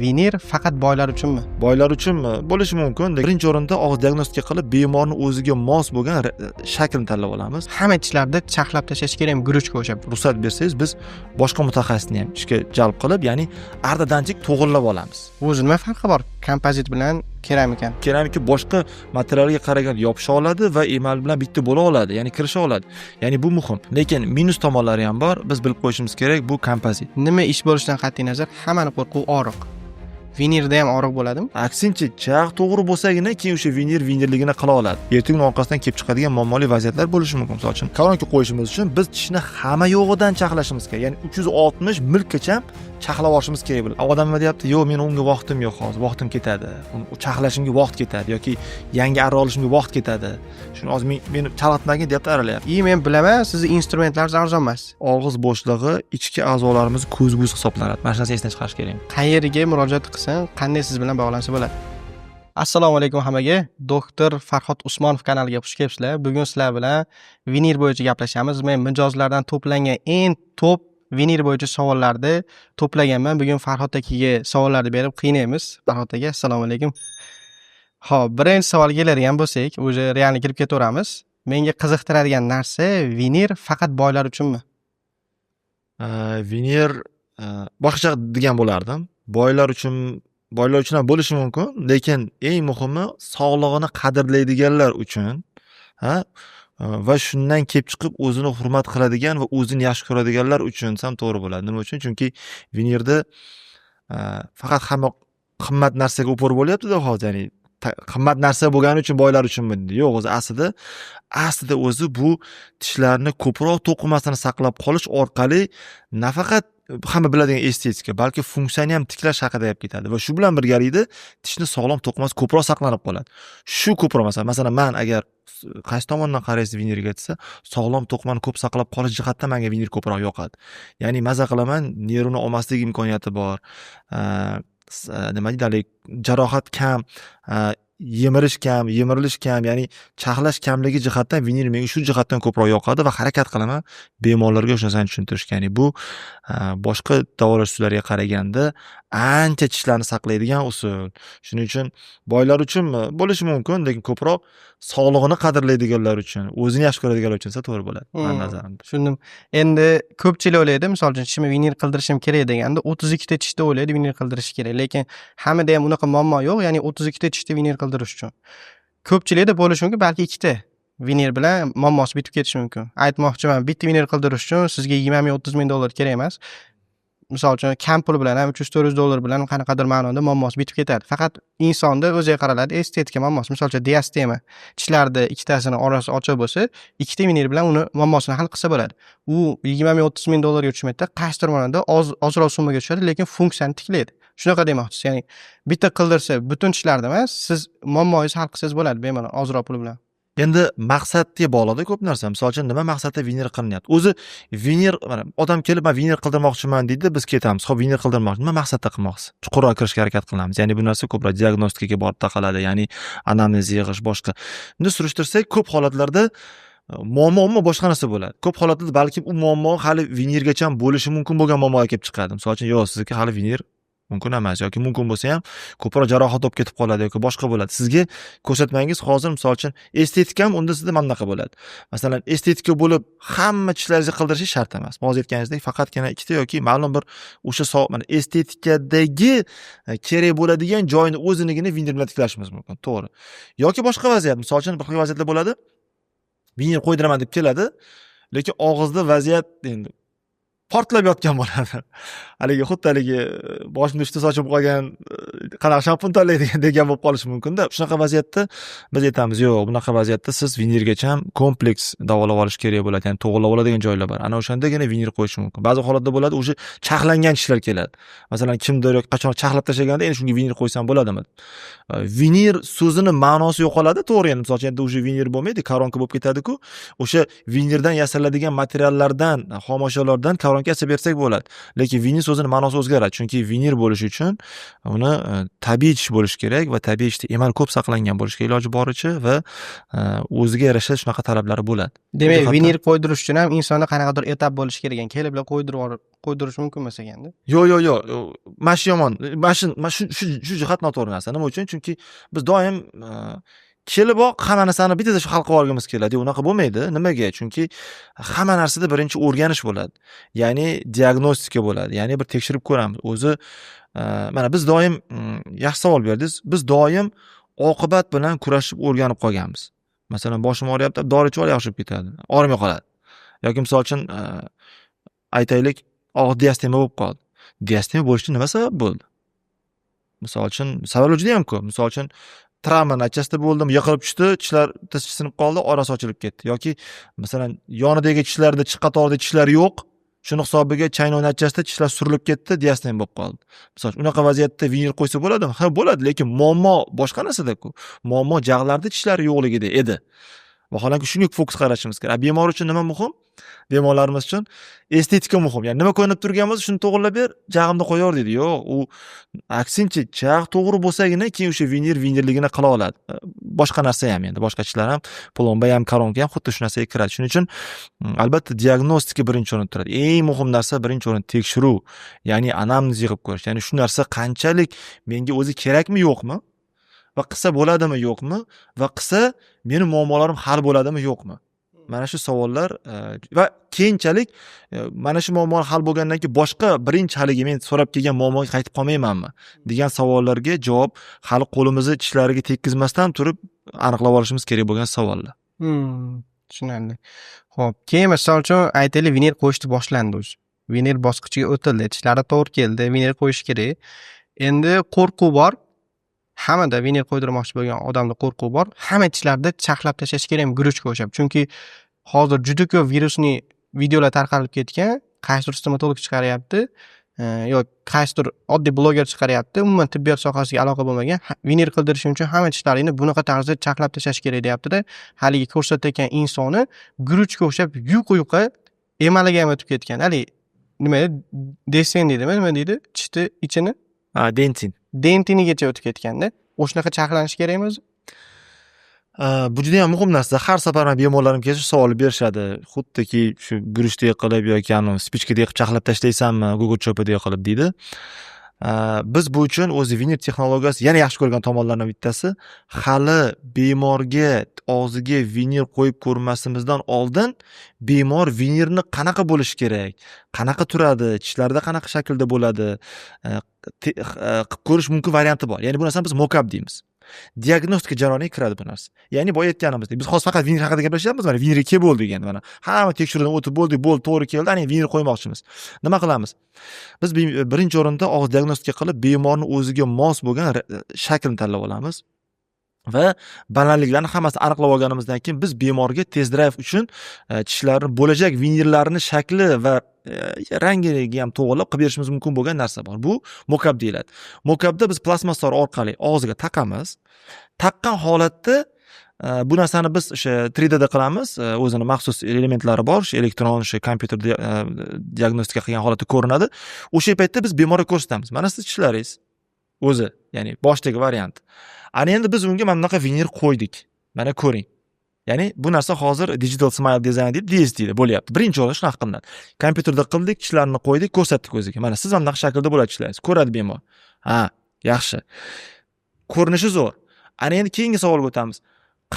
Vinir faqat boylar uchunmi? Boylar uchunmi? Bo'lishi mumkin. Birinchi o'rinda og'iz diagnostika qilib, bemorni o'ziga mos bo'lgan shaklni tanlab olamiz. Hamma tishlarda chaxlab tashlash kerakmi guruchga o'xshab? Ruxsat bersangiz, biz boshqa mutaxassisni ham ishga jalb qilib, ya'ni ardadanchik to'g'irlab olamiz. O'zi nima farqi bor keramzit bilan keramika? Keramika boshqa materialga qaraganda yopisha oladi va emal bilan bitta bo'la oladi, ya'ni kirisha oladi. Ya'ni bu muhim. Lekin minus tomonlari ham bor. Biz bilib qo'yishimiz kerak, bu kompozit. Nima ish bo'lishidan qat'iy nazar hammani qo'rquv og'riq. Vinirda ham og'riq bo'ladimi? Aksincha, chaq to'g'ri bo'lsagina keyin o'sha vinirligini qila oladi. Ertaga orqasidan kelib chiqadigan muammoli vaziyatlar bo'lishi mumkin. Misol uchun, koronka qo'yishimiz uchun biz tishni hamma yo'g'idan chaqlashimiz kerak. Ya'ni 360 milgacha chaqlab olishimiz kerak bo'ladi. Odam nima deyapti? "Yo'q, men unga vaqtim yo'q hozir, vaqtim ketadi. Chaqlashimga vaqt ketadi yoki yangi arra olishimga vaqt ketadi. Shuni hozir meni chalg'itmagin" deyapti, aralayapti. Men bilaman, sizni instrumentlaringiz arzon emas. Og'iz bo'shlig'i ichki a'zolarimiz ko'zguz hisoblanadi. Mana shu narsani esdan chiqarish kerak. Qayerga murojaat qilsam, qanday siz bilan bog'lansa bo'ladi? Assalomu alaykum hammaga. Doktor Farhod Usmonov kanaliga xush kelibsizlar. Bugun sizlar bilan vinir bo'yicha gaplashamiz. Men mijozlardan to'plangan eng top vinir bo'yicha savollarni to'plaganman. Bugun Farhod akaga savollarni berib qiynaymiz. Farhod aka, assalomu alaykum. Xo'p, birinchi savolga keladigan bo'lsak, o'zi realni kirib ketaveramiz. Menga qiziqtiradigan narsa vinir faqat boylar uchunmi? Vinir boshqacha degan bo'lardim. Boylar uchun ham bo'lishi mumkin, lekin eng muhimi sog'lig'ini qadrlaydiganlar uchun, va shundan kelib chiqib o'zini hurmat qiladigan va o'zini yaxshi ko'radiganlar uchun ham to'g'ri bo'ladi. Nima uchun? Chunki vinirda faqat hamma qimmat narsaga o'pir bo'lyapti-da hozir, ya'ni qimmat narsa bo'lgani uchun boylar uchunmi? Yo'q, o'zi aslida o'zi bu tishlarni ko'proq to'qimasini saqlab qolish orqali nafaqat hamma biladigan estetika, balki funksiyani ham tiklash haqida gap ketadi va shu bilan birgalikda tishni sog'lom to'qimasi ko'proq saqlanib qoladi. Shu ko'proq, masalan, men agar qaysi tomondan qaraysiz vinirga desa, sog'lom to'qimani ko'p saqlab qolish jihatdan menga vinir ko'proq yoqadi. Ya'ni maza qilaman, nervni olmaslik imkoniyati bor. Nima deydi, jarohat kam, yemirilish kam, ya'ni chaqlash kamligi jihatdan vinir menga shu jihatdan ko'proq yoqadi va harakat qilaman bemorlarga o'sha narsani tushuntirishga. Ya'ni bu boshqa davolash usullariga qaraganda ancha tishlarni saqlaydigan usul. Shuning uchun boylar uchunmi? Bo'lishi mumkin, lekin ko'proq sog'lig'ini qadrlaydiganlar uchun, o'zini yaxshi ko'radiganlar uchun esa to'g'ri bo'ladi, men nazarimda. Tushundim. Endi ko'pchilik o'ylaydi, misol uchun tishimni vinir qildirishim kerak deganda 32 ta tishda o'ylaydi vinir qildirish kerak, lekin hammada ham unaqa muammo yo'q, ya'ni 32 ta tishda vinir qildirish uchun. Ko'pchilikda bo'lishi mumkin, balki 2 ta vinir bilan muammosi bitib ketishi mumkin. Aytmoqchiman, bitta vinir qildirish uchun sizga 20-30 ming dollar kerak emas. Misol uchun kam pul bilan ham 300-400 dollar bilan qanaqadir ma'noda muammosi bitib ketadi. Faqat insonda o'ziga qaraladi, estetika muammosi. Misol uchun diastema, tishlarda ikkitasini orasi ochiq bo'lsa, ikkita vinir bilan uni muammosini hal qilsa bo'ladi. U 20-30 ming dollarga tushmaydi, qaysidir ma'noda ozroq summaga tushadi, lekin funksiyani tiklaydi. Shunaqa demoqchisiz, ya'ni bitta qildirsa butun tishlarda emas, siz muammongizni hal qilsangiz bo'ladi bemalol ozroq pul bilan. Endi maqsadga bog'liq ko'p narsa. Misol uchun nima maqsadda vinir qilinyapti? O'zi vinir, mana odam kelib, "Men vinir qildirmoqchiman" deydi, biz ketamiz. Xo'p, vinir qildirmoqchi, nima maqsadda qilmoqchisiz? Chuqurroq kirishga harakat qilamiz. Ya'ni bu narsa ko'proq diagnostikaga borib taqaladi, ya'ni anamnez yig'ish boshqa. Buni surishtirsak, ko'p holatlarda muammo boshqa narsa bo'ladi. Ko'p holatlarda balki u muammo hali vinirgacha ham bo'lishi mumkin bo'lgan muammoga kelib chiqadi. Misol uchun, "Yo'q, sizniki hali vinir mumkin emas" yoki mumkin bo'lsa ham ko'proq jarohat olib ketib qoladi yoki boshqa bo'ladi. Sizga ko'rsatmangiz hozir misol uchun estetika ham unda sizda mana bunaqa bo'ladi. Masalan, estetika bo'lib hamma tishlaringizni qildirish shart emas. Hozir aytganingizdek faqatgina ikkita yoki ma'lum bir o'sha mana estetikadagi kerak bo'ladigan joyni o'zinigina vinir bilan tiklashimiz mumkin, to'g'ri. Yoki boshqa vaziyat, misol uchun boshqa vaziyatlar bo'ladi. Vinir qo'ydiraman deb keladi, lekin og'izda vaziyat endi portlab yotgan bo'ladi. Haligi xuddi boshimda uchta sochim qolgan, qanaqa shampun tanlaydigan degan bo'lib qolishi mumkin-da. Shunaqa vaziyatda biz aytamiz, "Yo'q, bunaqa vaziyatda siz vinirgacha ham kompleks davolab olish kerak bo'ladi, ya'ni to'g'rilab oladigan joylar bor. Ana o'shandagina vinir qo'yish mumkin." Ba'zi holatda bo'ladi, o'sha chaqlangan tishlar keladi. Masalan, kimdir yoki qachon chaqlab tashlaganda endi shunga vinir qo'ysam bo'ladimi? Vinir so'zini ma'nosi yo'qoladi, to'g'ri. Endi misol uchun endi o'sha vinir bo'lmaydi, koronka bo'lib ketadi-ku. O'sha vinirdan yasaladigan materiallardan, xomashyolardan koronka yasab bersak bo'ladi. Lekin vinir so'zini ma'nosi o'zgaradi, chunki vinir bo'lishi uchun uni tabiiy tish bo'lishi kerak va tabiiy tishda emal ko'p saqlangan bo'lishiga iloji boricha va o'ziga yarasha shunaqa talablari bo'ladi. Demak, jihatdan- vinir qo'ydirish uchun ham insonda qanaqadir etap bo'lishi kerak ekan. Keliblar qo'ydirish mumkin emas ekanda. Yo'q. Mana shu yomon. Mana shu jihat noto'g'ri narsa. Nima uchun? Chunki biz doim keliboq hamma narsani bittada shu hal qilib olgimiz keladi. Unaqa bo'lmaydi. Nimaga? Chunki hamma narsada birinchi o'rganish bo'ladi. Ya'ni diagnostika bo'ladi. Ya'ni bir tekshirib ko'ramiz. O'zi mana biz doim yaxshi savol berdingiz. Biz doim oqibat bilan kurashib o'rganib qolganmiz. Masalan, boshim og'riyapti, dori ichib yaxshi bo'lib ketadi. Og'rimay qoladi. Yoki misol uchun aytaylik, og'ir diastema bo'lib qoldi. Diastema bo'lishning nima sabab bo'ldi? Misol uchun sabablar juda ham ko'p. Misol uchun travma natijasida bo'ldimi, yiqilib tushdi, tishlar tish sinib qoldi, orasi ochilib ketdi. Yoki masalan, yonidagi tishlarda chiq qatorida tishlar yo'q. Shuni hisobiga chaynov natijasida tishlar surilib ketdi, diastema bo'lib qoldi. Misol uchun unaqa vaziyatda vinir qo'ysa bo'ladimi? Ha, bo'ladi, lekin muammo boshqa narsada-ku. Muammo jag'larda tishlar yo'qligida edi. Vaholanki shunga fokus qaratishimiz kerak. Bemor uchun nima muhim? Bemorlarimiz uchun estetika muhim. Ya'ni nima ko'rinib turgan bo'lsa, shuni to'g'rilab ber, jag'imni qo'yaver deydi. Yo'q, u aksincha jag' to'g'ri bo'lsagina keyin o'sha vinirligini qila oladi. Boshqa narsa ham endi, boshqa tishlar ham, plomba ham, koronka ham xuddi shu narsaga kiradi. Shuning uchun albatta diagnostika birinchi o'rinda turadi. Eng muhim narsa birinchi o'rin tekshiruv, ya'ni anamnez yig'ib ko'rish. Ya'ni shu narsa qanchalik menga o'zi kerakmi, yo'qmi? Va qilsa bo'ladimi, yo'qmi? Va qilsa meni muammolarim hal bo'ladimi, yo'qmi? Mana shu savollar va keyinchalik mana shu muammo hal bo'lgandan keyin boshqa birinchi haligi men so'rab kelgan muammoga qaytib qolmaymanmi degan savollarga javob hali qo'limizni tishlariga tekkizmasdan turib aniqlab olishimiz kerak bo'lgan savollar. Tushunarli. Xo'p, keyin misol uchun aytaylik, vinir qo'yishni boshlandi o'zi. Vinir bosqichiga o'tildi, tishlari to'g'ri keldi, vinir qo'yish kerak. Endi qo'rquv bor. Hammada vinir qo'ydirmoqchi bo'lgan odamda qo'rquv bor. Hamma tishlarda chaqlab tashlash kerak guruchga o'xshab. Chunki hozir juda ko'p virusli videolar tarqalib ketgan. Qaysidir stomatolog chiqaryapti, yoki qaysidir oddiy bloger chiqaryapti. Umuman tibbiyot sohasiga aloqa bo'lmagan. Vinir qildirish uchun hamma tishlaringni bunaqa tarzda chaqlab tashlash kerak deyapti-da, haligi ko'rsatayotgan insoni guruchga o'xshab yuqa emaliga ham o'tib ketgan. Hali nima desen deydimi, nima deydi? Tishni ichini Dentin. dentinigacha o'tib ketganda, o'shanaqa chaqlanish kerakmi o'zi? Bu juda ham muhim narsa. Har safar men bemorlarim kelsa savol berishadi. Xuddiki shu guruchdek qilib yoki spichkadek chaqlab tashlaysanmi, gugurchopadek qilib deydi. Biz bu uchun o'zi vinir texnologiyasi yana yaxshi ko'rgan tomonlardan bittasi, hali bemorga og'ziga vinir qo'yib ko'rmasimizdan oldin bemor vinirni qanaqa bo'lishi kerak, qanaqa turadi, tishlarda qanaqa shaklda bo'ladi, qilib ko'rish mumkin varianti bor. Ya'ni bu narsani biz mock-up deymiz. Diagnostika jarayoniga kiradi bu narsa. Ya'ni boya aytganimizdek, biz hozir faqat vinir haqida gaplashyapmiz, mana vinir ke bo'ldi degan, mana hamma tekshiruvdan o'tib bo'ldi, to'g'ri keldi, ana vinir qo'ymoqchimiz. Nima qilamiz? Biz birinchi o'rinda og'iz diagnostika qilib, bemorni o'ziga mos bo'lgan shaklni tanlab olamiz. Va balandliklarni hammasini aniqlab olganimizdan keyin biz bemorga test drive uchun tishlarni bo'lajak vinirlarning shakli va rangiga ham to'g'rilab qilib berishimiz mumkin bo'lgan narsa bor. Bu mock-up deyiladi. Mock-upda biz plastmassalar orqali og'ziga taqamiz. Taqqan holatda bu narsani biz o'sha 3D da qilamiz. O'zini maxsus elementlari bor, o'sha elektron, o'sha kompyuter diagnostika qilgan holatda ko'rinadi. O'sha paytda biz bemorga ko'rsatamiz. Mana siz tishlaringiz o'zi, ya'ni boshdagi variant. Ana endi biz unga mana bunaqa vinir qo'ydik. Mana ko'ring. Ya'ni bu narsa hozir digital smile design deb DSD da bo'lyapti. Birinchi o'rin shunaqa qilinadi. Kompyuterda qildik, tishlarni qo'ydik, ko'rsatdik o'ziga. Mana siz ham bunaqa shaklda bo'ladi tishlaringiz. Ko'radi bemor. Ha, yaxshi. Ko'rinishi zo'r. Ana endi keyingi savolga o'tamiz.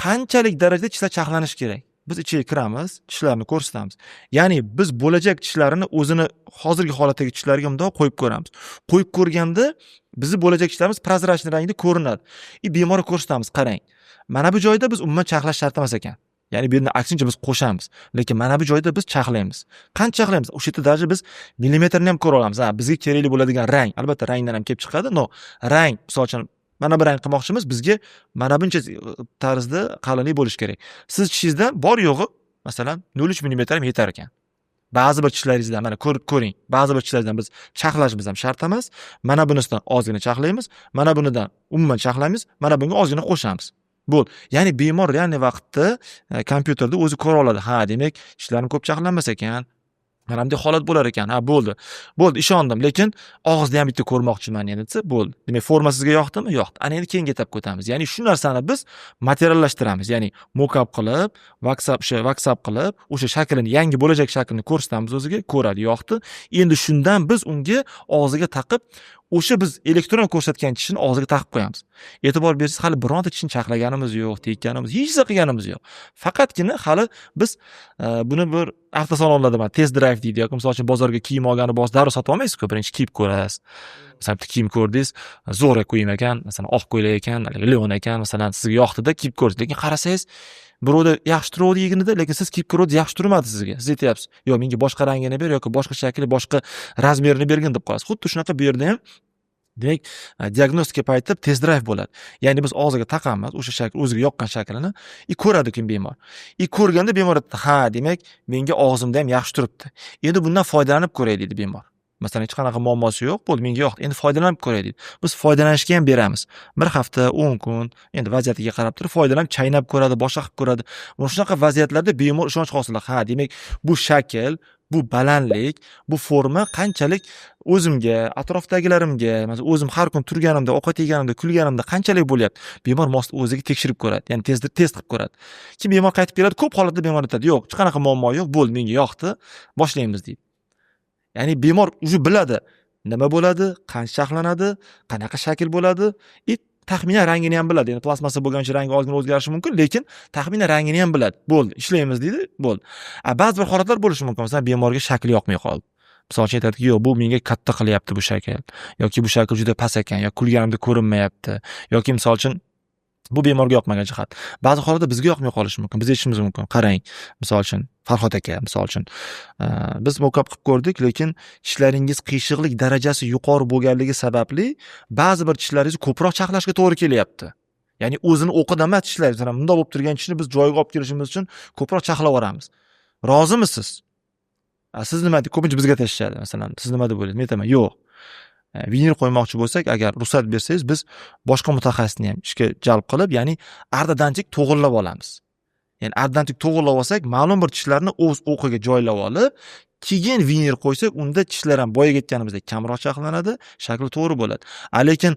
Qanchalik darajada tishlar chaqlanishi kerak? Biz ichiga kiramiz, tishlarni ko'rsatamiz. Ya'ni biz bo'lajak tishlarini o'zini hozirgi holatdagi tishlariga bundoq qo'yib ko'ramiz. Qo'yib ko'rganda bizni bo'lajak tishlarimiz prozrachniy rangda ko'rinadi. Bemorga ko'rsatamiz, qarang. Mana bu joyda biz umuman chaqlash shart emas ekan. Ya'ni bu yerni aksincha biz qo'shamiz. Lekin mana bu joyda biz chaqlaymiz. Qancha chaqlaymiz? O'sha yerda даже biz millimetrni ham ko'ra olamiz. Ha, bizga kerakli bo'ladigan rang, albatta rangdan ham kelib chiqadi. No, rang, masalan, mana bir rang qilmoqchimiz, bizga mana buncha tarzda qalinlik bo'lishi kerak. Siz tishingizda bor yo'g'i, masalan, 0.3 mm ham yetar ekan. Ba'zi bir tishlaringizdan mana ko'ring. Ba'zi bir tishlaringizdan biz chaqlashimiz ham shart emas. Mana bunisidan ozgina chaqlaymiz, mana bunidan umuman chaqlaymiz, mana bunga ozgina qo'shamiz. Bo'l. Ya'ni bemor real vaqtda kompyuterda o'zi ko'ra oladi. Ha, demak, tishlarim ko'p chaqlanmas ekan mana bunday holat bo'lar ekan. Ha, bo'ldi. Bo'ldi, ishondim, lekin og'izda ham bitta ko'rmoqchiman endi desa, bo'ldi. Demak, forma sizga yoqdimi? Yoqdi. Ana endi keyingi etapga o'tamiz. Ya'ni shu narsani biz materiallashtiramiz. Ya'ni mockup qilib, WhatsApp qilib, o'sha shaklini, yangi bo'lajak shaklini ko'rsatamiz o'ziga, ko'radi, yoqdi. Endi shundan biz unga og'ziga taqib, o'sha biz elektron ko'rsatgan tishini og'ziga taqib qo'yamiz. E'tibor bersangiz, hali bironta tishni chaqlaganimiz yo'q, tekkanimiz, hech narsa qilganimiz yo'q. Faqatgina hali biz buni bir avtosalonlarda test drive deydi yoki misol uchun bozorga kiyim olgani borsiz, darrov sotib olmaysiz-ku, birinchi kiyib ko'rasiz. Masalan, bitta kiyim ko'rdingiz, zo'rga kiyim ekan, masalan, oq ko'ylak ekan, leon ekan, masalan, sizga yoqdi-da, kiyib ko'rdingiz. Lekin qarasangiz, birovda yaxshi turuvdi yeginida, lekin siz kiyib ko'ruvdi, yaxshi turmadi sizga. Siz aytyapsiz, "Yo'q, menga boshqa rangini ber yoki boshqa shakli, boshqa razmerini bergin" deb qo'yasiz. Xuddi shunaqa bu yerda ham demak, diagnostika payti test drive bo'ladi. Ya'ni biz og'ziga taqamiz o'sha shakl, o'ziga yoqqan shaklini, ko'radi-ku bemor. Ko'rganda bemor aytadi, "Ha, demak, menga og'zimda ham yaxshi turibdi. Endi bundan foydalanib ko'ray" deydi bemor. Masalan, hech qanaqa muammosi yo'q, bo'ldi, menga yoqdi. Endi foydalanib ko'ray deydi. Biz foydalanishga ham beramiz. 1 hafta, 10 kun, endi vaziyatiga qarab turib foydalanib, chaynab ko'radi, boshqa qilib ko'radi. Mana shunaqa vaziyatlarda bemor ishonch hosil qiladi. Ha, demak, bu shakl, bu balandlik, bu forma qanchalik o'zimga, atrofdagilarimga, masalan, o'zim har kun turganimda, ovqat yeganimda, kulganimda qanchalik bo'lyapti? Bemor o'ziga tekshirib ko'radi, ya'ni test qilib ko'radi. Keyin bemor qaytib keladi, ko'p holatda bemor aytadi, "Yo'q, hech qanaqa muammo yo'q, bo'ldi, menga yoqdi, boshlaymiz" deydi. Ya'ni bemor o'zi biladi, nima bo'ladi, qancha saqlanadi, qanaqa shakl bo'ladi, taxminan rangini ham biladi. Endi plastmassa bo'lgani uchun rangi ozgina o'zgarishi mumkin, lekin taxminan rangini ham biladi. Bo'ldi, ishlaymiz deydi, bo'ldi. Ba'zi bir holatlar bo'lishi mumkin. Masalan, bemorga shakli yoqmay qoldi. Misol uchun aytadiki, "Yo'q, bu menga katta qilyapti bu shakl" yoki "Bu shakl juda past ekan" yoki "Kulganimda ko'rinmayapti" yoki misol uchun bu bemorga yoqmagan jihat. Ba'zi holatda bizga yoqmay qolishi mumkin. Biz aytishimiz mumkin. Qarang, misol uchun Farhod aka, misol uchun biz mockup qilib ko'rdik, lekin tishlaringiz qiyshiqlik darajasi yuqori bo'lganligi sababli ba'zi bir tishlaringizni ko'proq chaqlashga to'g'ri kelyapti. Ya'ni o'zini o'qida emas tishlaringiz, mana bundoq bo'lib turgan tishni biz joyiga olib kelishimiz uchun ko'proq chaqlab yuboramiz. Rozimisiz? Siz nima deb ko'pincha bizga tashishadi, masalan, siz nima deb o'ylaysiz? Men aytaman, "Yo'q. Vinil qo'ymoqchi bo'lsak, agar ruxsat bersangiz, biz boshqa mutaxassisni ham ishga jalb qilib, ya'ni ardadantik to'g'irlab olamiz." Ya'ni ardadantik to'g'irlab olsak, ma'lum bir tishlarni o'z o'qiga joylab olib, keyin vinil qo'ysak, unda tishlar ham boya ketganimizdek kamroq chaqlanadi, shakli to'g'ri bo'ladi. Lekin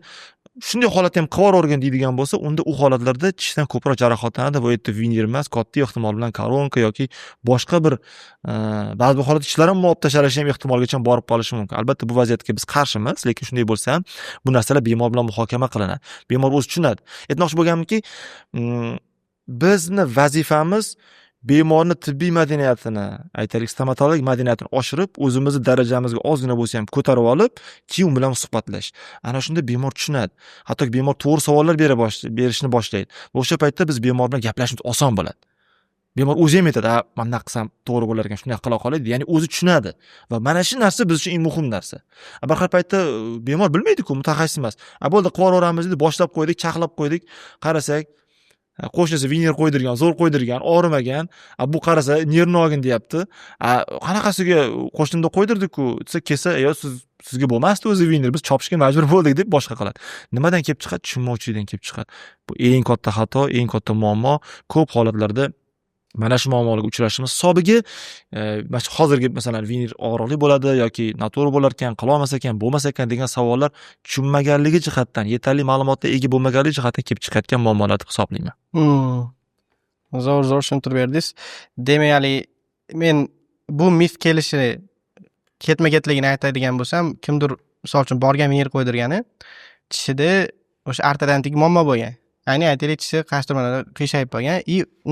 shunday holatda ham qilib yuborgin deydigan bo'lsa, unda u holatlarda tishdan ko'proq jarohatlanadi va u yerda vinil emas, katta ehtimol bilan koronka yoki boshqa bir ba'zi bir holatda tishlar ham olib tashlanishi ham ehtimolgacha borib qolishi mumkin. Albatta bu vaziyatga biz qarshimiz, lekin shunday bo'lsa ham bu narsalar bemor bilan muhokama qilinadi. Bemor o'zi tushunadi. Aytmoqchi bo'lganimki, bizni vazifamiz bemorni tibbiy madaniyatini, aytaylik, stomatologik madaniyatini oshirib, o'zimizni darajamizga ozgina bo'lsa ham ko'tarib olib, keyin u bilan suhbatlash. Ana shunda bemor tushunadi. Hatto bemor to'g'ri savollar berishni boshlaydi. Va o'sha paytda biz bemor bilan gaplashishimiz oson bo'ladi. Bemor o'zi ham aytadi, "Ha, men bunaqa qilsam to'g'ri bo'lar ekan, shunday qila qolay" deydi. Ya'ni o'zi tushunadi. Va mana shu narsa biz uchun eng muhim narsa. Bir xil paytda bemor bilmaydi-ku, mutaxassis emas. Bo'ldi, qilib yuboramiz dedi, boshlab qo'ydik, chaqlab qo'ydik. Qarasak, qo'shnisi vinil qo'ydirgan, zo'r qo'ydirgan, og'rimagan. Bu qarasa nervni olgin deyapti. Qanaqasiga qo'shnimda qo'ydirdik-ku, desa kelsa, sizga bo'lmasdi o'zi vinil, biz chopishga majbur bo'ldik deb boshqa qiladi. Nimadan kelib chiqadi? Tushunmovchilikdan kelib chiqadi. Bu eng katta xato, eng katta muammo. Ko'p holatlarda mana shu muammolarga uchrashimiz hisobiga hozirgi masalan vinil og'riqli bo'ladi yoki noto'g'ri bo'lar ekan, qila olmas ekan, bo'lmas ekan degan savollar tushunmaganligi jihatdan, yetarli ma'lumotga ega bo'lmaganligi jihatdan kelib chiqayotgan muammolar deb hisoblayman. Zo'r tushuntirib berdingiz. Demak, men bu mif ketma-ketligini aytadigan bo'lsam, kimdir misol uchun borgan vinil qo'ydirgani, tishida o'sha ortodontik muammo bo'lgan. Ya'ni aytaylik, tishi qashtirmalar qiyshayib qolgan,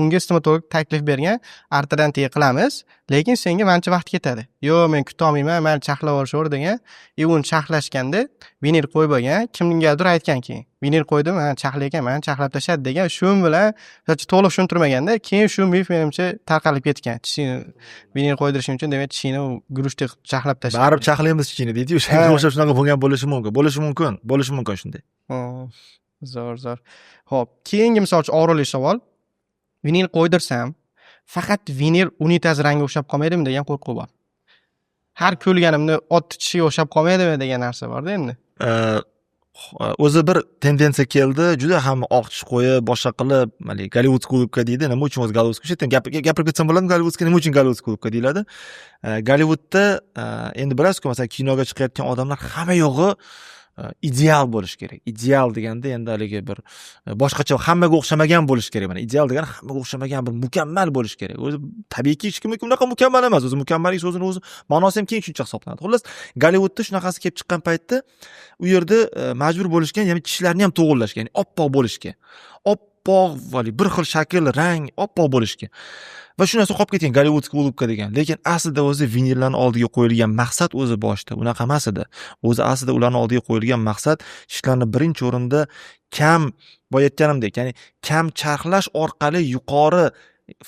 unga stomatolog taklif bergan, ortodontiya qilamiz, lekin senga mancha vaqt ketadi. "Yo'q, men kuta olmayman, meni chaqlab olishar" degan. Uni chaqlashganda vinil qo'yib olgan, kimgadir aytgan keyin. "Vinil qo'ydim, men chaqlaykan, meni chaqlab tashladi" degan. Shu bilan to'liq tushuntirmaganda, keyin shu mif menimcha tarqalib ketgan. Tishini vinil qo'ydirishim uchun, demak, tishini guruchdek chaqlab tashladi. Barib chaqlaymiz tishini deydi. O'shanga o'xshab shunaqa bo'lgan bo'lishi mumkin shunday. Zo'r. Xo'p, keyingi misol uchun og'riqli savol. Vinil qo'ydirsam, faqat vinil unitaz rangi o'xshab qolmaydimi degan qo'rquv bor. Har ko'rganimni ot tishiga o'xshab qolmaydimi degan narsa bor-da endi. o'zi bir tendensiya keldi, juda ham oq tish qo'yib, boshqa qilib, mana Gollivudskiy ulыбка deydi. Nima uchun o'zi Gollivudskiy? O'sha yerdan gapirib ketsam bo'ladimi Gollivudskiy nima uchun Gollivudskiy ulыбка deyiladi? Gollivudda endi bilasizku, masalan, kinoga chiqayotgan odamlar hamma yo'g'i ideal bo'lishi kerak. Ideal deganda endi haligi bir boshqacha hammaga o'xshamagan bo'lishi kerak. Mana ideal degani hammaga o'xshamagan bir mukammal bo'lishi kerak. O'zi tabiiyki hech kim unaqa mukammal emas. O'zi mukammallik so'zini o'zi ma'nosi ham keng tushuncha hisoblanadi. Xullas, Gollivudda shunaqasi kelib chiqqan paytda u yerda majbur bo'lishgan, ya'ni tishlarni ham to'g'irlashga, ya'ni oppoq bo'lishga. Oppoq, bir xil shakl, rang, oppoq bo'lishga. Va shu narsa qolib ketgan Gollivudskiy ulыбка degan. Lekin aslida o'zi vinillarning oldiga qo'yilgan maqsad o'zi boshda unaqa emas edi. O'zi aslida ularning oldiga qo'yilgan maqsad tishlarni birinchi o'rinda kam, boya aytganimdek, ya'ni kam charxlash orqali yuqori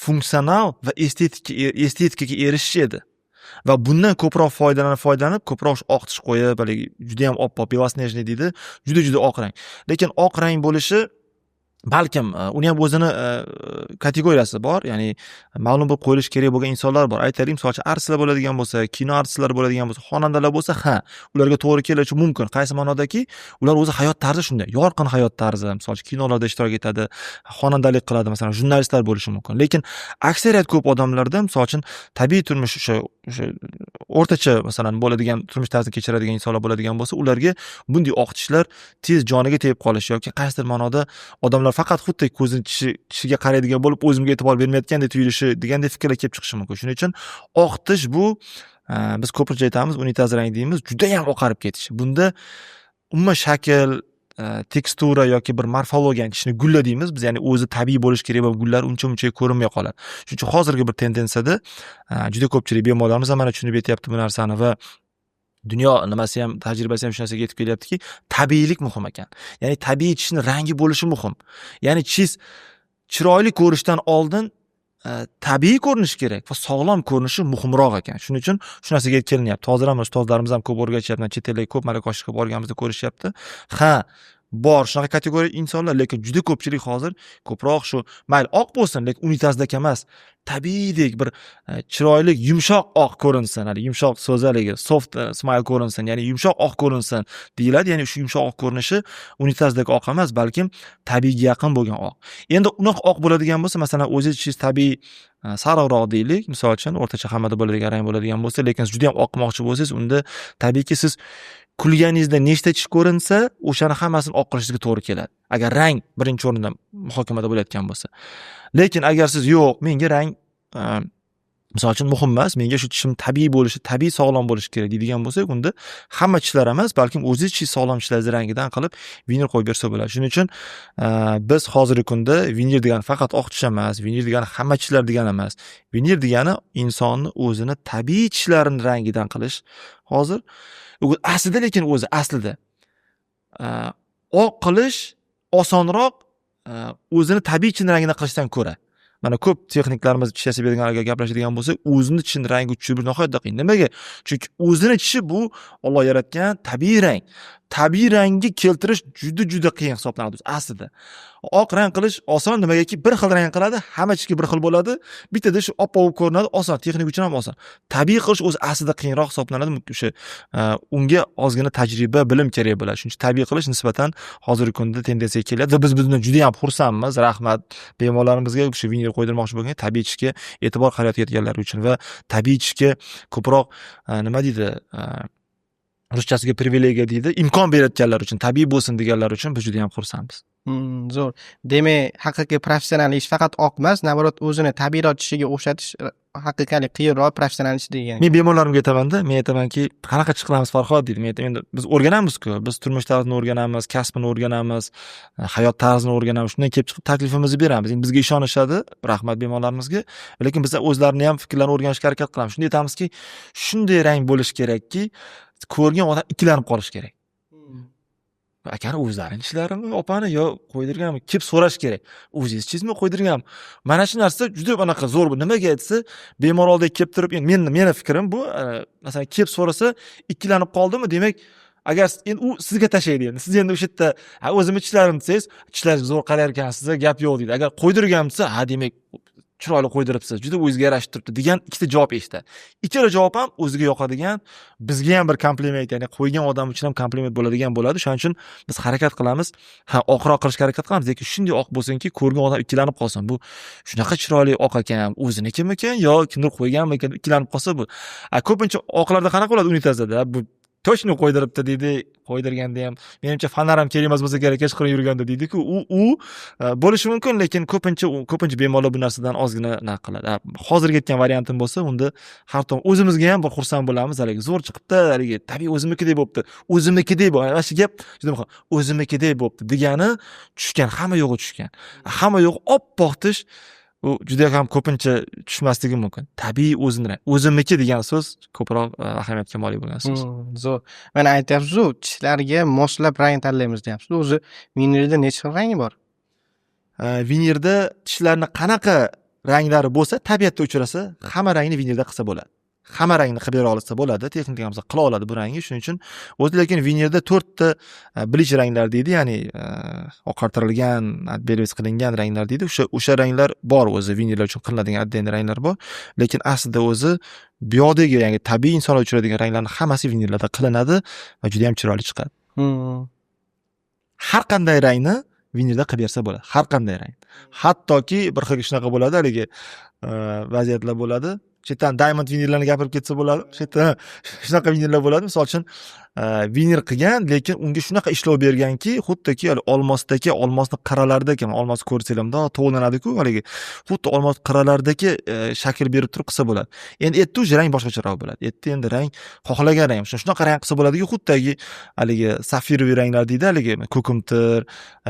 funksional va estetikaga erishish edi. Va bundan ko'proq foydalanib, ko'proq oq tish qo'yib, haligi juda ham oppoq, belosnejniy deydi, juda oq rang. Lekin oq rang bo'lishi balkim uni ham o'zini kategoriyasi bor, ya'ni ma'lum bo'lib qo'yilishi kerak bo'lgan insonlar bor. Aytaylik, masalan, artistlar bo'ladigan bo'lsa, kino artistlari bo'ladigan bo'lsa, xonandalar bo'lsa, ularga to'g'ri kelishi mumkin. Qaysi ma'nodaki, ular o'zi hayot tarzi shunday, yorqin hayot tarzi, masalan, kinolarda ishtirok etadi, xonandalik qiladi, masalan, jurnalistlar bo'lishi mumkin. Lekin aksariyat ko'p odamlarda, masalan, tabiiy turmush o'sha o'rtacha, masalan, bo'ladigan turmush tarzini kechiradigan insonlar bo'ladigan bo'lsa, ularga bunday oq tishlar tez joniga tegib qolishi yoki qaysidir ma'noda odamlar faqat xuddi ko'zini tishiga qaraydigan bo'lib, o'zimga e'tibor bermayotgandek tuyulishi degandek fikrlar kelib chiqishi mumkin. Shuning uchun oq tish bu biz ko'pincha aytamiz, unitaz rang deymiz, juda ham oqarib ketishi. Bunda umuman shakl, tekstura yoki bir morfologiya, tishni gulla deymiz biz, ya'ni o'zi tabiiy bo'lishi kerak va gullar uncha ko'rinmay qoladi. Shuning uchun hozirgi bir tendensiyada juda ko'pchilik bemorlarimiz mana tushunib yetyapti bu narsani va dunyo nimasi ham, tajribasi ham shu narsaga yetib kelyaptiki, tabiiylik muhim ekan. Ya'ni tabiiy tishni rangi bo'lishi muhim. Ya'ni tish chiroyli ko'rishdan oldin tabiiy ko'rinishi kerak va sog'lom ko'rinishi muhimroq ekan. Shuning uchun shu narsaga kelinyapti. Hozir ham ustozlarimiz ham ko'p o'rgatishyapti, chet elga ko'p malaka oshishga borganimizda ko'rishyapti. Bor shunaqa kategoriya insonlar, lekin juda ko'pchilik hozir ko'proq shu mayli oq bo'lsin, lekin unitazdek emas, tabiiydek bir chiroyli, yumshoq oq ko'rinsin, hali yumshoq so'zi haligi soft smile ko'rinsin, ya'ni yumshoq oq ko'rinsin deyiladi. Ya'ni shu yumshoq oq ko'rinishi unitazdek oq emas, balkim tabiiyga yaqin bo'lgan oq. Endi unaqa oq bo'ladigan bo'lsa, masalan, o'zingiz tabiiy sariqroq deylik, misol uchun o'rtacha hammada bo'ladigan rang bo'ladigan bo'lsa, lekin siz juda ham oq qilmoqchi bo'lsangiz, unda tabiiyki siz kulganingizda nechta tish ko'rinsa, o'shani hammasini oq qilishingizga to'g'ri keladi. Agar rang birinchi o'rinda muhokamada bo'layotgan bo'lsa. Lekin agar siz yo'q, menga rang misol uchun muhim emas, menga shu tishim tabiiy bo'lishi, tabiiy sog'lom bo'lishi kerak deydigan bo'lsak, unda hamma tishlar emas, balkim o'zingiz tish sog'lom tishlaringiz rangidan qilib vinil qo'yib bersa bo'ladi. Shuning uchun biz hozirgi kunda vinil degani faqat oq tish emas, vinil degani hamma tishlar degani emas. Vinil degani insonni o'zini tabiiy tishlarini rangidan qilish. Hozir aslida, lekin o'zi aslida oq qilish osonroq o'zini tabiiy tishini rangidan qilishdan ko'ra. Mana ko'p texniklarimiz tish yasab berganlarga gaplashadigan bo'lsak, o'zini tishini rangi tushirish nihoyatda qiyin. Nimaga? Chunki o'zini tishi bu Alloh yaratgan tabiiy rang. Tabiiy rangga keltirish juda qiyin hisoblanadi aslida. Oq rang qilish oson, nimagaki bir xil rang qiladi, hamma tishga bir xil bo'ladi. Bittada shu oppoq ko'rinadi, oson, texnik uchun ham oson. Tabiiy qilish o'zi aslida qiyinroq hisoblanadi. O'sha unga ozgina tajriba, bilim kerak bo'ladi. Shuning uchun tabiiy qilish nisbatan hozirgi kunda tendensiyaga kelyapti va biz bundan juda ham xursandmiz. Rahmat bemorlarimizga, shu vinil qo'ydirmoqchi bo'lgan tabiiy tishga e'tibor qaratayotganlar uchun va tabiiy tishga ko'proq nima deydi, ruschasiga privilegiya deydi, imkon berayotganlar uchun, tabiiy bo'lsin deganlar uchun biz juda ham xursandmiz. Zo'r. Demak, haqiqiy professional ish faqat oq emas, naborot o'zini tabiiyroq tishiga o'xshatish haqiqatli qiyinroq professional ish degan. Men bemorlarimga aytaman-da, men aytamanki, qanaqa ish qilamiz Farhod deydi. Men aytaman, endi biz o'rganamiz-ku, biz turmush tarzini o'rganamiz, kasbini o'rganamiz, hayot tarzini o'rganamiz. Shundan kelib chiqib taklifimizni beramiz. Endi bizga ishonishadi, rahmat bemorlarimizga. Lekin biz o'zlarini ham fikrlarini o'rganishga harakat qilamiz. Shunda aytamizki, shunday rang bo'lishi kerakki, ko'rgan odam ikkilanib qolish kerak. Akani o'zlaring ishlarimi, opani yo qo'ydirganmi? Kelib so'rash kerak. O'zingiz chizmi qo'ydirganmi? Mana shu narsa juda anaqa zo'r. Nimaga aytsa, bemor oldiga kelib turib, endi meni fikrim bu, masalan, kelib so'rasa, ikkilanib qoldimi, demak, agar endi u sizga tashlaydi endi. Siz endi o'sha yerda, o'zimni tishlarim desangiz, tishlaringiz zo'r qarayar ekansiz, gap yo'q deydi. Agar qo'ydirganmisa, demak, chiroyli qo'ydiribsiz, juda o'zingizga yarashib turibdi degan ikkita javob eshitdi. Ikkala javob ham o'ziga yoqadigan, bizga ham bir kompliment, ya'ni qo'ygan odam uchun ham kompliment bo'ladigan bo'ladi. Shuning uchun biz harakat qilamiz. Oqroq qilishga harakat qilamiz, lekin shunday oq bo'lsinki, ko'rgan odam ikkilanib qolsin. Bu shunaqa chiroyli oq ekan, o'zinikimikan yo kimdir qo'yganmikan, ikkilanib qolsa bu. Ko'pincha oqlarda qanaqa bo'ladi unitazda? Bu точно qo'ydiribdi deydi, qo'ydirganda ham menimcha fonar ham kerak emas bo'lsa kerak, hech qilib yurganda deydi-ku, u bo'lishi mumkin, lekin ko'pincha bemorlar bu narsadan ozgina naq qiladi. Hozirgi aytgan variantim bo'lsa, unda har to'g'ri o'zimizga ham bir xursand bo'lamiz, haligi zo'r chiqibdi, haligi tabiiy o'zimnikidek bo'libdi. O'zimnikidek bu, ana shu gap juda muhim. O'zimnikidek bo'libdi degani tushgan, hamma yo'g'i tushgan. Hamma yo'g'i oppoq tish, u juda ham ko'pincha tushmasligi mumkin. Tabiiy o'zimniki degan so'z ko'proq ahamiyatga molik bo'lgan so'z. Zo'r. Mana aytyapsiz-ku, tishlarga moslab rang tanlaymiz deyapsiz. O'zi vinirda necha xil rangi bor? Vinirda tishlarni qanaqa ranglari bo'lsa, tabiatda uchrasa, hamma rangni vinirda qilsa bo'ladi. Hamma rangni qilib bera olsa bo'ladi, texnikamizda qila oladi bu rangni. Shuning uchun o'zi lekin vinirda 4 ta bleach ranglar deydi, ya'ni oqartirilgan, adbervis qilingan ranglar deydi. O'sha ranglar bor o'zi vinirlar uchun qilinadigan adden ranglar bor. Lekin aslida o'zi biyodagi, ya'ni tabiiy insonlar uchraydigan ranglarning hammasi vinirlarda qilinadi va juda ham chiroyli chiqadi. Har qanday rangni vinirda qilib bersa bo'ladi. Har qanday rang. Hattoki bir xil shunaqa bo'ladi, haligi vaziyatlar bo'ladi. Chetdan diamond vinirlarni gapirib ketsa bo'ladi. Chetdan shunaqa vinirlar bo'ladi. Misol uchun vinir qilgan, lekin unga shunaqa ishlov berganki, xuddiki olmosdagi, olmosning qiralaridagi, olmos ko'rsanglar tovlanadi-ku, haligi xuddi olmos qiralaridagi shakl berib turib qilsa bo'ladi. Endi etdi uj rang boshqacharoq bo'ladi. Etdi endi rang xohlagan rang. Shunaqa rang qilsa bo'ladiki, xuddagi haligi safiroviy ranglar deydi, haligi ko'kimtir,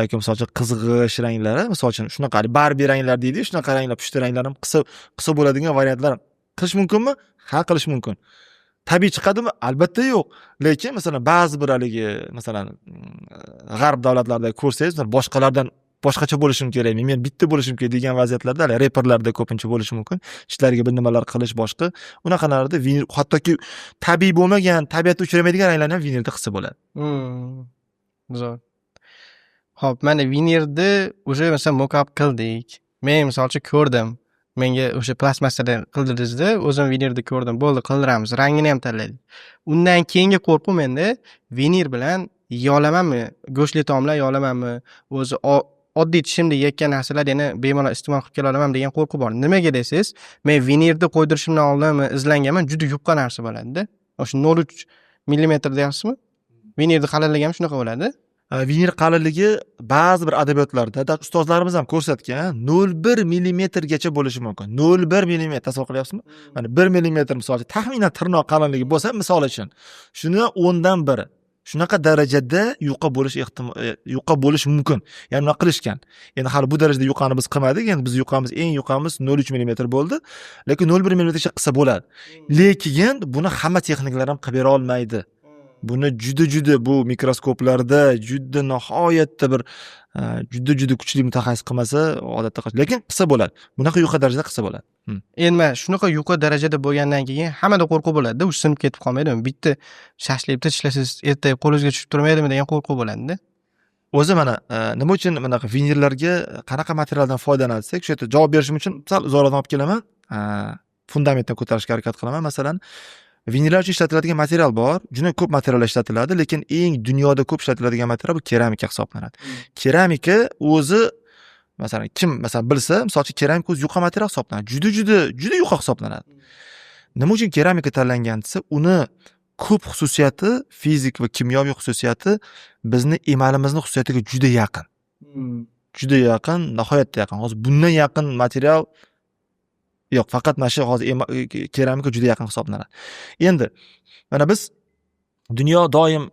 yoki misol uchun qizg'ish ranglar, misol uchun shunaqa barbi ranglar deydi, shunaqa ranglar, pushti ranglar ham qilsa bo'ladigan variantlar qilish mumkinmi? Ha, qilish mumkin. Tabiiy chiqadimi? Albatta yo'q. Lekin masalan ba'zi bir haligi masalan g'arb davlatlarida ko'rsangiz, boshqalardan boshqacha bo'lishim kerak, men bitta bo'lishim kerak degan vaziyatlarda, reperlarda ko'pincha bo'lishi mumkin. Tishlariga bir nimalar qilish boshqa. Unaqalarda vinil, hattoki tabiiy bo'lmagan, tabiatda uchramaydigan ranglarni ham vinilda qilsa bo'ladi. Zo'r. Xo'p, mana vinirni o'sha masalan mokap qildik. Men masalan ko'rdim. Menga o'sha plastmassadan qildiringizda, o'zim vinirni ko'rdim. Bo'ldi, qildiramiz. Rangini ham tanladik. Undan keyingi qo'rquv menda vinir bilan yolamanmi, go'shtli taomlar yolamanmi, o'zi oddiy tishimda yeyotgan narsalar yana bemalol iste'mol qilib kela olaman degan qo'rquv bor. Nimaga desangiz, men vinirni qo'ydirishimdan oldin izlanganman, juda yupqa narsa bo'ladi-da. O'sha 0.3 mm deyapsizmi? Vinirni qalinligi ham shunaqa bo'ladi. Vinir qalinligi ba'zi bir adabiyotlarda ustozlarimiz ham ko'rsatgan 0.1 mm gacha bo'lishi mumkin. 0.1 mm tasavvur qilyapsizmi? Mana 1 mm misol uchun taxminan tirnoq qalinligi bo'lsa, misol uchun, shuni 10dan 1. Shunaqa darajada yuqa bo'lish mumkin. Ya'ni nima qilishgan. Endi hali bu darajada yuqani biz qilmadik. Endi biz eng yuqamiz 0.3 mm bo'ldi. Lekin 0.1 mm gacha qilsa bo'ladi. Lekin buni hamma texniklar ham qilib bera olmaydi. Buni juda bu mikroskoplarda juda nihoyatda bir juda kuchli mutaxassis qilmasa odatda lekin qilsa bo'ladi. Bunaqa yuqori darajada qilsa bo'ladi. Endi mana shunaqa yuqori darajada bo'lgandan keyin hammada qo'rquv bo'ladi-da, u sinib ketib qolmaydimi? Bitta shashlikda tishlasangiz ertaga qo'lingizga tushib turmaydimi degan qo'rquv bo'ladi-da. O'zi mana nima uchun bunaqa vinirlarga qanaqa materialdan foydalansak, shu yerda javob berishim uchun sal uzoqroq olib kelaman. Fundamentdan ko'tarishga harakat qilaman. Masalan, vinirlar uchun ishlatiladigan material bor. Juda ko'p materiallar ishlatiladi, lekin eng dunyoda ko'p ishlatiladigan material bu keramika hisoblanadi. Keramika o'zi masalan kim bilsa, masalan keramika o'zi yuqa material hisoblanadi. Juda yuqa hisoblanadi. Nima uchun keramika tanlangan desa, uni ko'p xususiyati, fizik va kimyoviy xususiyati bizni emalimizning xususiyatiga juda yaqin. Juda yaqin, nihoyatda yaqin. Hozir bundan yaqin material yo'q, faqat mana shu hozir keramika juda yaqin hisoblanadi. Endi mana biz dunyo doim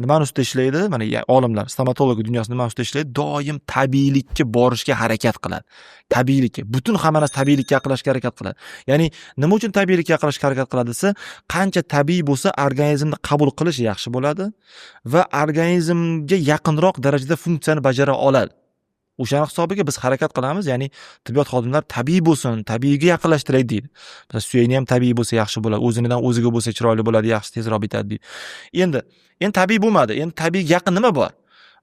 nimani ustida ishlaydi? Mana olimlar, stomatologiya dunyosi nima ustida ishlaydi? Doim tabiiylikka borishga harakat qiladi. Tabiiylikka, butun hamma narsa tabiiylikka yaqinlashishga harakat qiladi. Ya'ni nima uchun tabiiylikka yaqinlashishga harakat qiladi desa, qancha tabiiy bo'lsa, organizmni qabul qilish yaxshi bo'ladi va organizmga yaqinroq darajada funksiyani bajara oladi. O'shaning hisobiga biz harakat qilamiz, ya'ni tibbiyot xodimlari tabiiy bo'lsin, tabiiyga yaqinlashtiraylik deydi. Masalan, suyakni ham tabiiy bo'lsa yaxshi bo'ladi, o'zidan o'ziga bo'lsa chiroyli bo'ladi, yaxshi tezroq bitadi deydi. Endi tabiiy bo'lmadi. Endi tabiiyga yaqin nima bor?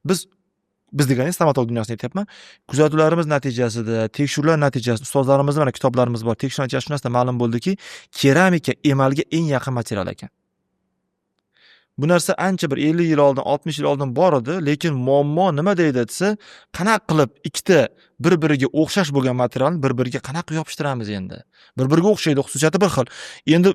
Biz biz degani stomatolog dunyosini aytyapman. Kuzatuvlarimiz natijasida, tekshiruvlar natijasida ustozlarimizning mana kitoblarimiz bor. Tekshiruvlar natijasida shu narsa ma'lum bo'ldiki, keramika emalga eng yaqin material ekan. Bu narsa ancha bir 50 yil oldin, 60 yil oldin bor edi, lekin muammo nimada edi desa, qanaqa qilib ikkita bir-biriga o'xshash bo'lgan materialni bir-biriga qanaqa yopishtiramiz endi? Bir-biriga o'xshaydi, xususiyati bir xil. Endi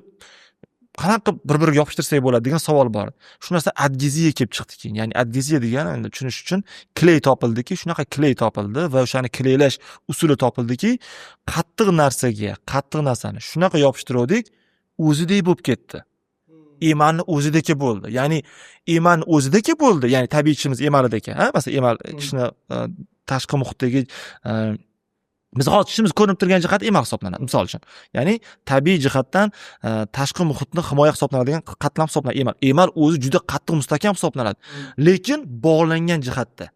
qanaqa qilib bir-biriga yopishtirsak bo'ladi degan savol bor. Shu narsa adgeziya kelib chiqdi keyin. Ya'ni adgeziya degani endi tushunish uchun kley topildiki, shunaqa kley topildi va o'shani kleylash usuli topildiki, qattiq narsani shunaqa yopishtirdik, o'zidek bo'lib ketdi. Emalni o'zidagi bo'ldi. Ya'ni emalni o'zidagi bo'ldi. Ya'ni tabiiy tishimiz emalidagi, masalan, emal tishni tashqi muhitdagi biz hozir tishimiz ko'rinib turgan jihat emal hisoblanadi, misol uchun. Ya'ni tabiiy jihatdan tashqi muhitni himoya hisoblanadigan qatlam hisoblanadi emal. Emal o'zi juda qattiq mustahkam hisoblanadi. Lekin bog'langan jihatda.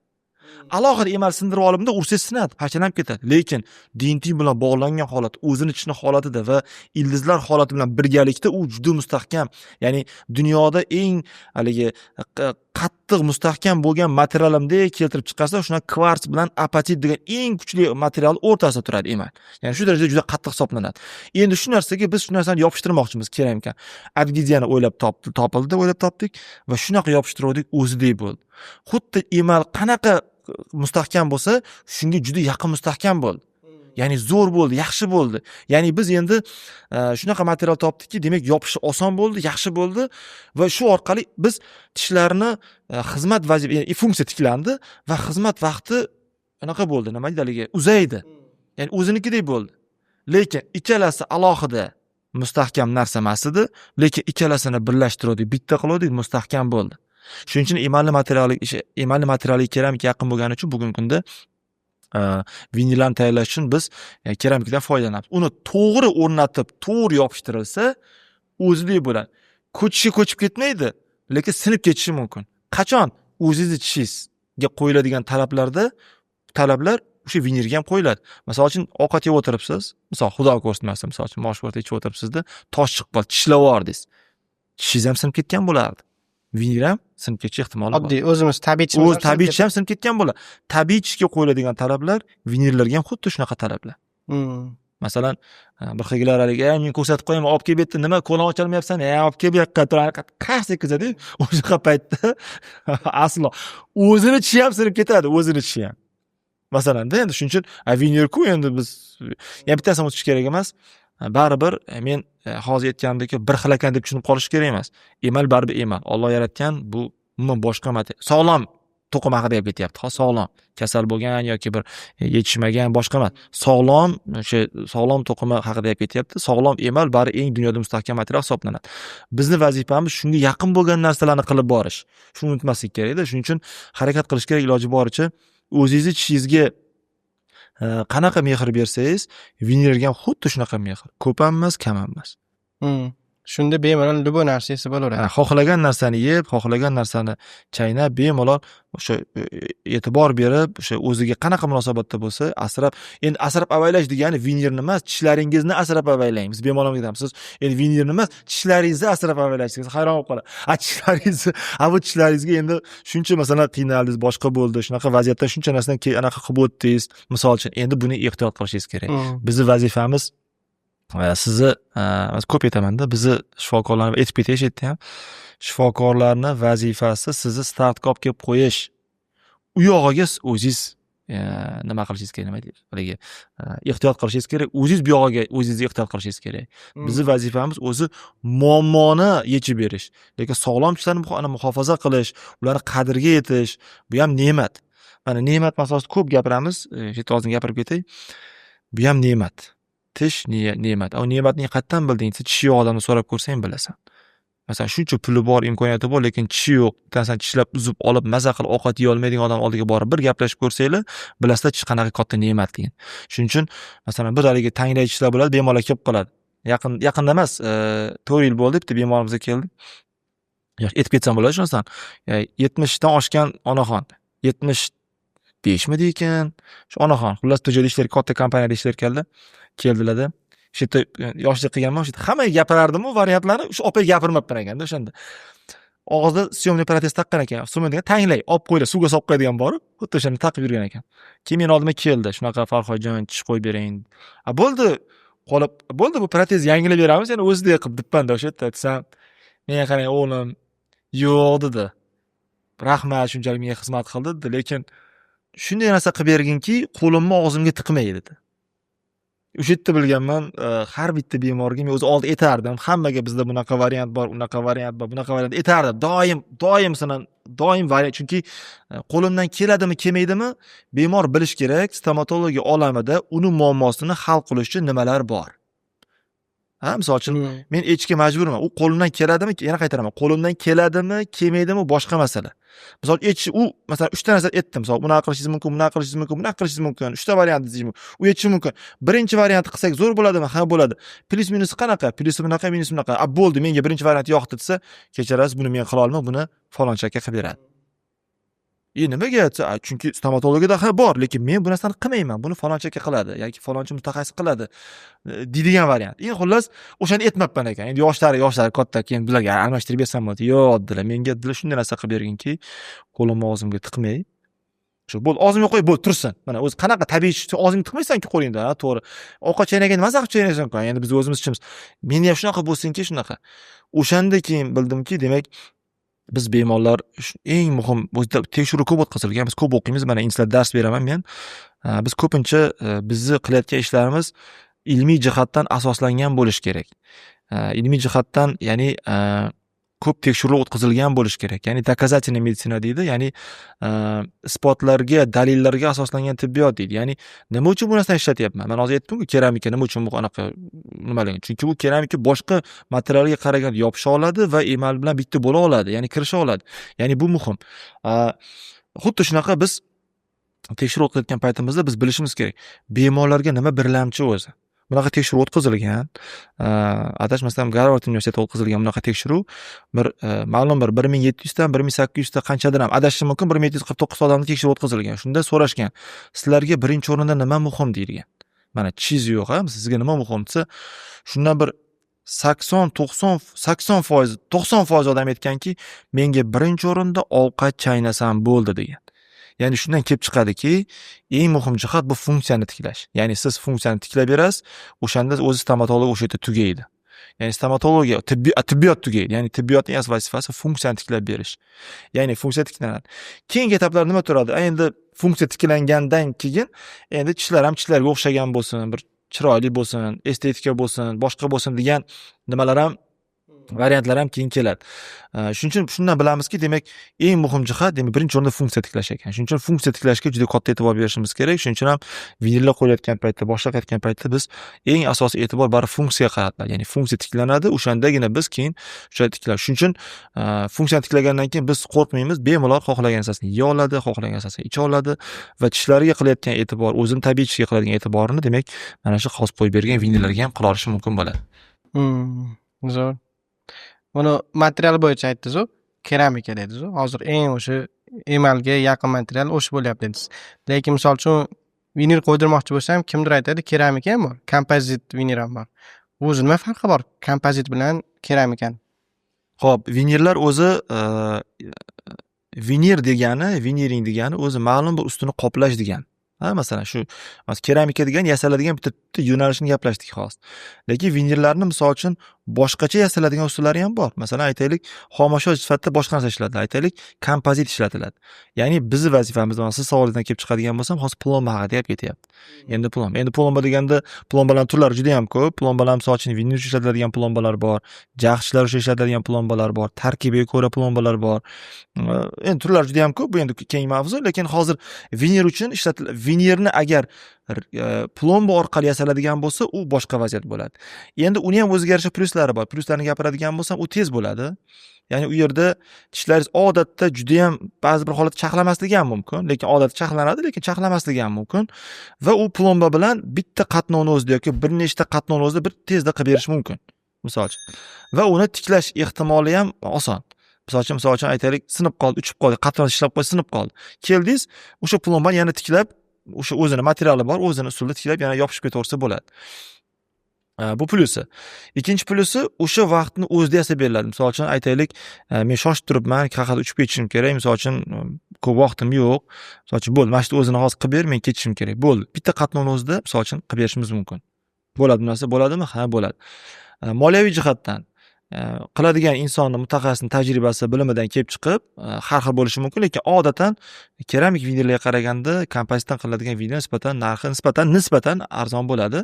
Alohida emal sindirib olimda ursangiz sinadi, parchalanib ketadi. Lekin dentin bilan bog'langan holat, o'zini tishni holatida va ildizlar holati bilan birgalikda u juda mustahkam. Ya'ni dunyoda eng haligi qattiq mustahkam bo'lgan materialimda keltirib chiqarsa, shuna kvarts bilan apatit degan eng kuchli material o'rtasida turadi emal. Ya'ni shu darajada juda qattiq hisoblanadi. Endi shu narsaga biz shu narsani yopishtirmoqchimiz keramika. Adgeziyani topdik va shunaqa yopishtirdik, o'zidek bo'ldi. Xuddi emal qanaqa mustahkam bo'lsa, shunga juda yaqin mustahkam bo'ldi. Ya'ni zo'r bo'ldi, yaxshi bo'ldi. Ya'ni biz endi shunaqa material topdikki, demak yopishi oson bo'ldi, yaxshi bo'ldi va shu orqali biz tishlarni xizmat vazifasi, funksiya tiklandi va xizmat vaqti anaqa bo'ldi, nima deydi haligi, uzaydi. Ya'ni o'zinikidek bo'ldi. Lekin ikkalasi alohida mustahkam narsa emas edi, lekin ikkalasini birlashtirdik, bitta qildik, mustahkam bo'ldi. Shuning uchun emalli materialga keramika yaqin bo'lgani uchun bugungi kunda vinillarni tayyorlash uchun biz keramikadan foydalanamiz. Uni to'g'ri o'rnatib, to'g'ri yopishtirilsa, o'zidek bo'ladi. Ko'chib ketmaydi, lekin sinib ketishi mumkin. Qachon o'zingizni tishingizga qo'yiladigan talablar o'sha vinilga ham qo'yiladi. Masalan uchun ovqat yeb o'tiribsiz, misol Xudo ko'rsatmasin, misol uchun moshvort ichib o'tiribsizda, tosh chiqib qoldi, tishlab yubordingiz. Tishingiz ham sinib ketgan bo'lardi. Vinil ham sinib ketish ehtimoli bor. Oddiy o'zimiz tabiiy tish ham sinib ketgan bo'ladi. Tabiiy tishga qo'yiladigan talablar vinillarga ham xuddi shunaqa talablar. Masalan, bir xilgilar haligi, men ko'rsatib qo'yaman, olib kelib yetdi, nima qo'lni ocholmayapsan? Olib kelib bu yoqqa tur, qars etkazadi. O'sha paytda aslo o'zini tishi ham sinib ketadi, o'zini tishi ham. Masalan-da, endi shuning uchun vinil-ku endi biz bittasini o'tish kerak emas. Baribir men hozir aytganimdek bir xil ekan deb tushunib qolish kerak emas. Emal baribir emal. Alloh yaratgan bu umuman boshqa material. Sog'lom to'qim haqida gap ketyapti. Sog'lom, kasal bo'lgan yoki bir yetishmagan boshqa emas. Sog'lom to'qimi haqida gap ketyapti. Sog'lom emal baribir eng dunyoda mustahkam material hisoblanadi. Bizni vazifamiz shunga yaqin bo'lgan narsalarni qilib borish. Shuni unutmaslik kerak-da. Shuning uchun harakat qilish kerak, iloji boricha o'zingizni tishingizga qanaqa mehr bersangiz, vinilga ham xuddi shunaqa mehr. Ko'p ham emas, kam ham emas. Shunda bemalol любой narsasi bo'laveradi. Xohlagan narsani yeb, xohlagan narsani chaynab, bemalol o'sha e'tibor berib, o'sha o'ziga qanaqa munosabatda bo'lsa, asrab avaylash degani vinilni emas, tishlaringizni asrab avaylang. Biz bemalol aytamiz, siz endi vinilni emas, tishlaringizni asrab avaylashingiz hayron bo'lib qoladi. Bu tishlaringizga endi shuncha masalan qiynaldingiz, boshqa bo'ldi, shunaqa vaziyatda shuncha narsani anaqa qilib o'tdingiz. Misol uchun, endi buni ehtiyot qilishingiz kerak. Bizning vazifamiz sizni ko'p aytamanda, bizni shifokorlarni aytib ketish ham, shifokorlarning vazifasi sizni startga olib kelib qo'yish. U yog'iga o'zingiz nima qilishingiz kerak, nima deydi? Haligi ehtiyot qilishingiz kerak. O'zingiz bu yog'iga o'zingizni ehtiyot qilishingiz kerak. Bizning vazifamiz o'zi muammoni yechib berish. Lekin sog'lom tishlarni muhofaza qilish, ularni qadriga yetish, bu ham ne'mat. Mana ne'mat masalasida ko'p gapiramiz, hozir gapirib ketay. Bu ham ne'mat. Tish ne'mat. Ne'matni qayerdan bilding? Tishi yo'q odamni so'rab ko'rsang bilasan. Masalan, shuncha puli bor, imkoniyati bor, lekin tishi yo'q. Bittasan tishlab uzib olib, maza qilib ovqat yeya olmaydigan odam oldiga borib bir gaplashib ko'rsanglar, bilasizlar tish qanaqa katta ne'matligini. Shuning uchun masalan, bir haligi tangray tishlar bo'ladi, bemalol kelib qoladi. Yaqinda emas, 4 yil bo'ldi, bitta bemorimizga keldi. Yo'q, aytib ketsam bo'ladi shundan. 70 dan oshgan onaxon. 75mi ekan? Shu onaxon. Xullas, bu joyda ishlar, katta kompaniyada ishlar keldilar-da. Shu yerda yoshlik qilganman, shu yerda hammaga gapirardim-ku variantlarni, shu opaga gapirmabman ekanda o'shanda. og'izda syomniy protez taqqan ekan. Syomniy tanglay, olib qo'ydi, suvga solib qo'yadigan bor. Xuddi o'shani taqib yurgan ekan. Keyin men oldimga keldi. Shunaqa Farhodjon tish qo'yib bering. Bo'ldi. Bo'ldi bu protez yangilab beramiz, yana o'zidek qilib dipanda o'sha yerda desam, menga qarang o'g'lim, yo'q dedi. Rahmat, shunchalik menga xizmat qildi dedi, lekin shunday narsa qilib berginki, qo'limni og'zimga tiqmay dedi. O'sha yerda bilganman, har bitta bemorga men o'zi old etardim. Hammaga bizda bunaqa variant bor, unaqa variant bor, bunaqa variant etardim. Doim variant, chunki qo'limdan keladimi, kelmaydimi, bemor bilish kerak, stomatologiya olamida uni muammosini hal qilish uchun nimalar bor. Misol uchun men echkiga majburman. U qo'limdan keladimi, yana qaytaraman. Qo'limdan keladimi, kelmaydimi boshqa masala. Misol u masalan 3 ta narsa aytdim. Misol bunaqa qilishingiz mumkin, bunaqa qilishingiz mumkin, bunaqa qilishingiz mumkin. 3 ta variant deyish mumkin. U aytishi mumkin. Birinchi variantni qilsak zo'r bo'ladimi? Ha, bo'ladi. Plus minusi qanaqa? Plusi bunaqa, minusi bunaqa. Bo'ldi, menga birinchi variant yoqdi desa, kechirasiz, buni men qila olmayman, buni falonchi aka qilib beradi. Nimaga aytsa, chunki stomatologiyada bor, lekin men bu narsani qilmayman. Buni falonchi aka qiladi yoki falonchi mutaxassis qiladi deydigan variant. Xullas, o'shani aytmabman ekan. Endi yoshlari katta, keyin bularga almashtirib bersam bo'ladi. Yo'q, dedilar. Menga dedilar shunday narsa qilib berginki, qo'limni og'zimga tiqmay, shu bo'ldi, og'zimga qo'yib bo'ldi tursin. Mana o'zi qanaqa tabiiy, og'zingga tiqmaysan-ku qo'lingda, to'g'ri. Ovqat chaynaganda maza qilib chaynaysan-ku. Endi biz o'zimiz ichimiz. Men ham shunaqa bo'lsinki, shunaqa. O'shanda keyin bildimki, demak, biz bemorlar eng muhim o'zida tekshiruv ko'p o'tkazilgan. Biz ko'p o'qiymiz. Mana institutda dars beraman men. Biz ko'pincha bizni qilayotgan ishlarimiz ilmiy jihatdan asoslangan bo'lish kerak. Ilmiy jihatdan, ya'ni ko'p tekshiruv o'tkazilgan bo'lish kerak. Ya'ni doказательная meditsina deydi, ya'ni isbotlarga, dalillarga asoslangan tibbiyot deydi. Ya'ni nima uchun bu narsani ishlatyapman? Men hozir aytdim-ku, keramika nima uchun bu anaqa nimaligini. Chunki bu keramika boshqa materialga qaraganda yopisha oladi va emal bilan bitta bo'la oladi, ya'ni kirisha oladi. Ya'ni bu muhim. Xuddi shunaqa biz tekshiruv o'tkazayotgan paytimizda biz bilishimiz kerak. Bemorlarga nima birlamchi o'zi. Bunaqa tekshiruv o'tkazilgan. Adashmasam Garvard universitetida o'tkazilgan bunaqa tekshiruv ma'lum bir 1700 dan 1800 ta qanchadir ham adashishim mumkin, 1749 odamni tekshiruv o'tkazilgan. Shunda so'rashgan, sizlarga birinchi o'rinda nima muhim deyilgan. Mana tishingiz yo'q, sizga nima muhim desa, shundan bir 90% odam aytganki, menga birinchi o'rinda ovqat chaynasam bo'ldi degan. Ya'ni shundan kelib chiqadiki, eng muhim jihat bu funksiyani tiklash. Ya'ni siz funksiyani tiklab berasiz, o'shanda o'zi stomatolog o'sha yerda tugaydi. Ya'ni stomatologiya, tibbiyot tugaydi. Ya'ni tibbiyotning asosiy vazifasi funksiyani tiklab berish. Ya'ni funksiya tiklanadi. Keyingi etaplar nima turadi? Endi funksiya tiklangandan keyin endi tishlar ham tishlarga o'xshagan bo'lsin, bir chiroyli bo'lsin, estetika bo'lsin, boshqa bo'lsin degan nimalar ham variantlar ham keyin keladi. Shuning uchun shundan bilamizki, demak, eng muhim jihat, demak, birinchi o'rinda funksiya tiklash ekan. Shuning uchun funksiya tiklashga juda katta e'tibor berishimiz kerak. Shuning uchun ham vinillar qo'yayotgan paytda, boshqa qilayotgan paytda biz eng asosiy e'tibor baribir funksiyaga qaratiladi. Ya'ni funksiya tiklanadi, o'shandagina biz keyin o'sha tiklash. Shuning uchun funksiyani tiklagandan keyin biz qo'rqmaymiz. Bemalol xohlagan narsasini yeya oladi, xohlagan narsasini icha oladi va tishlariga qilayotgan e'tibor, o'zini tabiiy tishiga qiladigan e'tiborini, demak, mana shu hozir qo'yib bergan vinillarga ham qila olishi mumkin bo'ladi. Zo'r. Buni material bo'yicha aytdingiz-ku, keramika dedingiz-ku. Hozir eng o'sha emalga yaqin material o'sha bo'lyapti dedingiz. Lekin misol uchun vinil qo'ydirmoqchi bo'lsam, kimdir aytadi, keramika ham bor, kompozit vinil ham bor. O'zi nima farqi bor kompozit bilan keramikani? Xo'p, vinillar o'zi viniring degani o'zi ma'lum bir ustini qoplash degani. Masalan, shu keramika degan yasaladigan bitta yo'nalishni gaplashdik hozir. Lekin vinillarni misol uchun boshqacha yasaladigan usullari ham bor. Masalan, aytaylik, xomashyo sifatida boshqa narsa ishlatiladi. Aytaylik, kompozit ishlatiladi. Ya'ni bizning vazifamiz, siz savolingizdan kelib chiqadigan bo'lsam, hozir plomba haqida gap ketyapti. Endi plomba deganda plombalarning turlari juda ham ko'p. Plombalar misol uchun vinil uchun ishlatiladigan plombalar bor, jag'ishlar uchun ishlatiladigan plombalar bor, tarkibiga ko'ra plombalar bor. Endi turlari juda ham ko'p. Bu endi keng mavzu, lekin hozir vinil uchun vinilni agar plomba orqali yasaladigan bo'lsa, u boshqa vaziyat bo'ladi. Endi uni ham o'ziga yarasha plyuslari bor. Plyuslarini gapiradigan bo'lsam, u tez bo'ladi. Ya'ni u yerda tishlaringiz odatda juda ham ba'zi bir holatda chaqlamasligi ham mumkin, lekin odatda chaqlanadi, lekin chaqlamasligi ham mumkin va u plomba bilan bitta qatnovni o'zida yoki bir nechta qatnovni o'zida bir tezda qilib berish mumkin. Misol uchun. Va uni tiklash ehtimoli ham oson. Misol uchun aytaylik, sinib qoldi, uchib qoldi, qatnovni ishlab qo'y, sinib qoldi. Keldingiz, o'sha plombani yana tiklab, o'sha o'zini materiali bor, o'zini usulida tiklab yana yopishib ketaversa bo'ladi. Bu plusi. Ikkinchi plusi o'sha vaqtni o'zida yasab beriladi. Misol uchun aytaylik, men shoshib turibman, qaqada uchib ketishim kerak. Misol uchun ko'p vaqtim yo'q. Misol uchun bo'ldi, mana shu o'zini hozir qilib ber, men ketishim kerak. Bo'ldi. Bitta qatnovni o'zida misol uchun qilib berishimiz mumkin. Bo'ladi bu narsa, bo'ladimi? Ha, bo'ladi. Moliyaviy jihatdan qiladigan insonni mutaxassisning tajribasi, bilimidan kelib chiqib, har xil bo'lishi mumkin, lekin odatan keramik vinillarga qaraganda kompozitdan qilinadigan vinil nisbatan narxi nisbatan arzon bo'ladi.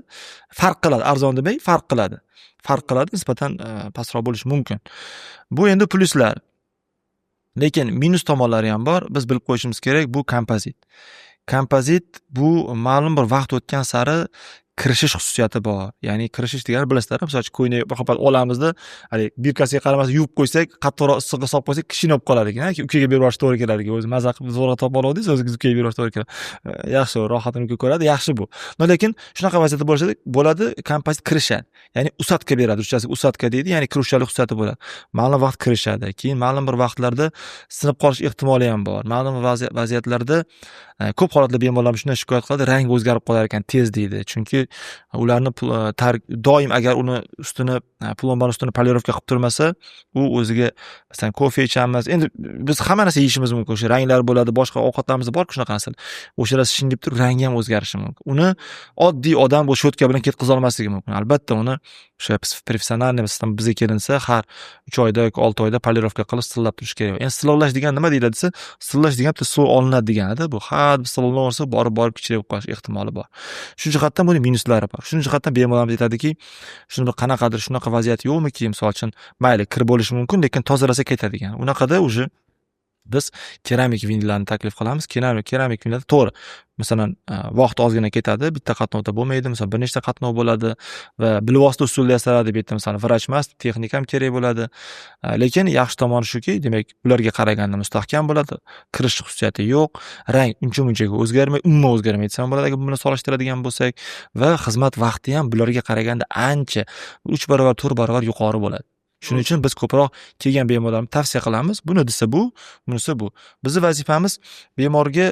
Farq qiladi, arzon demay, farq qiladi. Farq qiladi, nisbatan pastroq bo'lishi mumkin. Bu endi pluslar. Lekin minus tomonlari ham bor. Biz bilib qo'yishimiz kerak, bu kompozit. Kompozit bu ma'lum bir vaqt o'tgan sari kirishish xususiyati bor. Ya'ni kirishish degani bilasizlar, masalan, ko'yni bir xapat olamizda, hali birkasiga qaramasdan yuvib qo'ysak, qattiqroq issiqqa solib qo'ysak, kishinib qoladi ekan. Ukaga berib yuborish to'g'ri keladi. O'zi maza qilib zo'rg'a topib oluvdingiz, o'zingiz ukaga berib yuborish to'g'ri keladi. Yaxshi, rohatini uka ko'radi, yaxshi bu. Lekin shunaqa vaziyatda bo'ladi, kompozit kirishadi. Ya'ni usatka beradi, ruschasi usatka deydi, ya'ni kiruvchalik xususiyati bo'ladi. Ma'lum vaqt kirishadi. Keyin ma'lum bir vaqtlarda sinib qolish ehtimoli ham bor. Ma'lum vaziyatlarda ko'p holatda bemorlar shunday shikoyat qiladi, rangi o'zgarib qolar ekan tez deydi. Chunki ularni doim agar uni ustini plombani ustini polirovka qilib turmasa, u o'ziga masalan kofe ichamiz. Endi biz hamma narsa yeyishimiz mumkin. O'sha ranglar bo'ladi, boshqa ovqatlarimiz bor, shunaqa narsa. O'shalar shingib turib rangi ham o'zgarishi mumkin. Uni oddiy odam bu shotka bilan ketkazib olmasligi mumkin. Albatta uni o'sha professionalniy sistem bizga kelinsa, har 3 oyda yoki 6 oyda polirovka qilib sillab turish kerak. Endi sillovlash degan nima deyiladi desa, sillash degan bitta suv olinadi deganida. Bu har bir sillovlaversa, borib kichirib qolish ehtimoli bor. Shu jihatdan buni minuslari bor. Shu jihatdan bemorlarimiz aytadiki, shuni bir qanaqadir shunaqa vaziyat yo'qmiki, misol uchun mayli kir bo'lishi mumkin, lekin tozalasa ketadigan. Unaqada уже biz keramik vinillarni taklif qilamiz. Keramik vinillar to'g'ri. Masalan, vaqt ozgina ketadi, bitta qatnovda bo'lmaydi, masalan, bir nechta qatnov bo'ladi va bilvosita usulda yasaladi. Bu yerda masalan vrach emas, texnik ham kerak bo'ladi. Lekin yaxshi tomoni shuki, demak, ularga qaraganda mustahkam bo'ladi, kirish xususiyati yo'q, rang uncha-munchaga o'zgarmaydi, umuman o'zgarmaydi desam bo'ladi agar buni solishtiradigan bo'lsak va xizmat vaqti ham bularga qaraganda ancha 3 barobar, 4 barobar yuqori bo'ladi. Shuning uchun biz ko'proq kelgan bemorlarga tavsiya qilamiz. Buni desa bu, bunisi bu. Bizning vazifamiz bemorga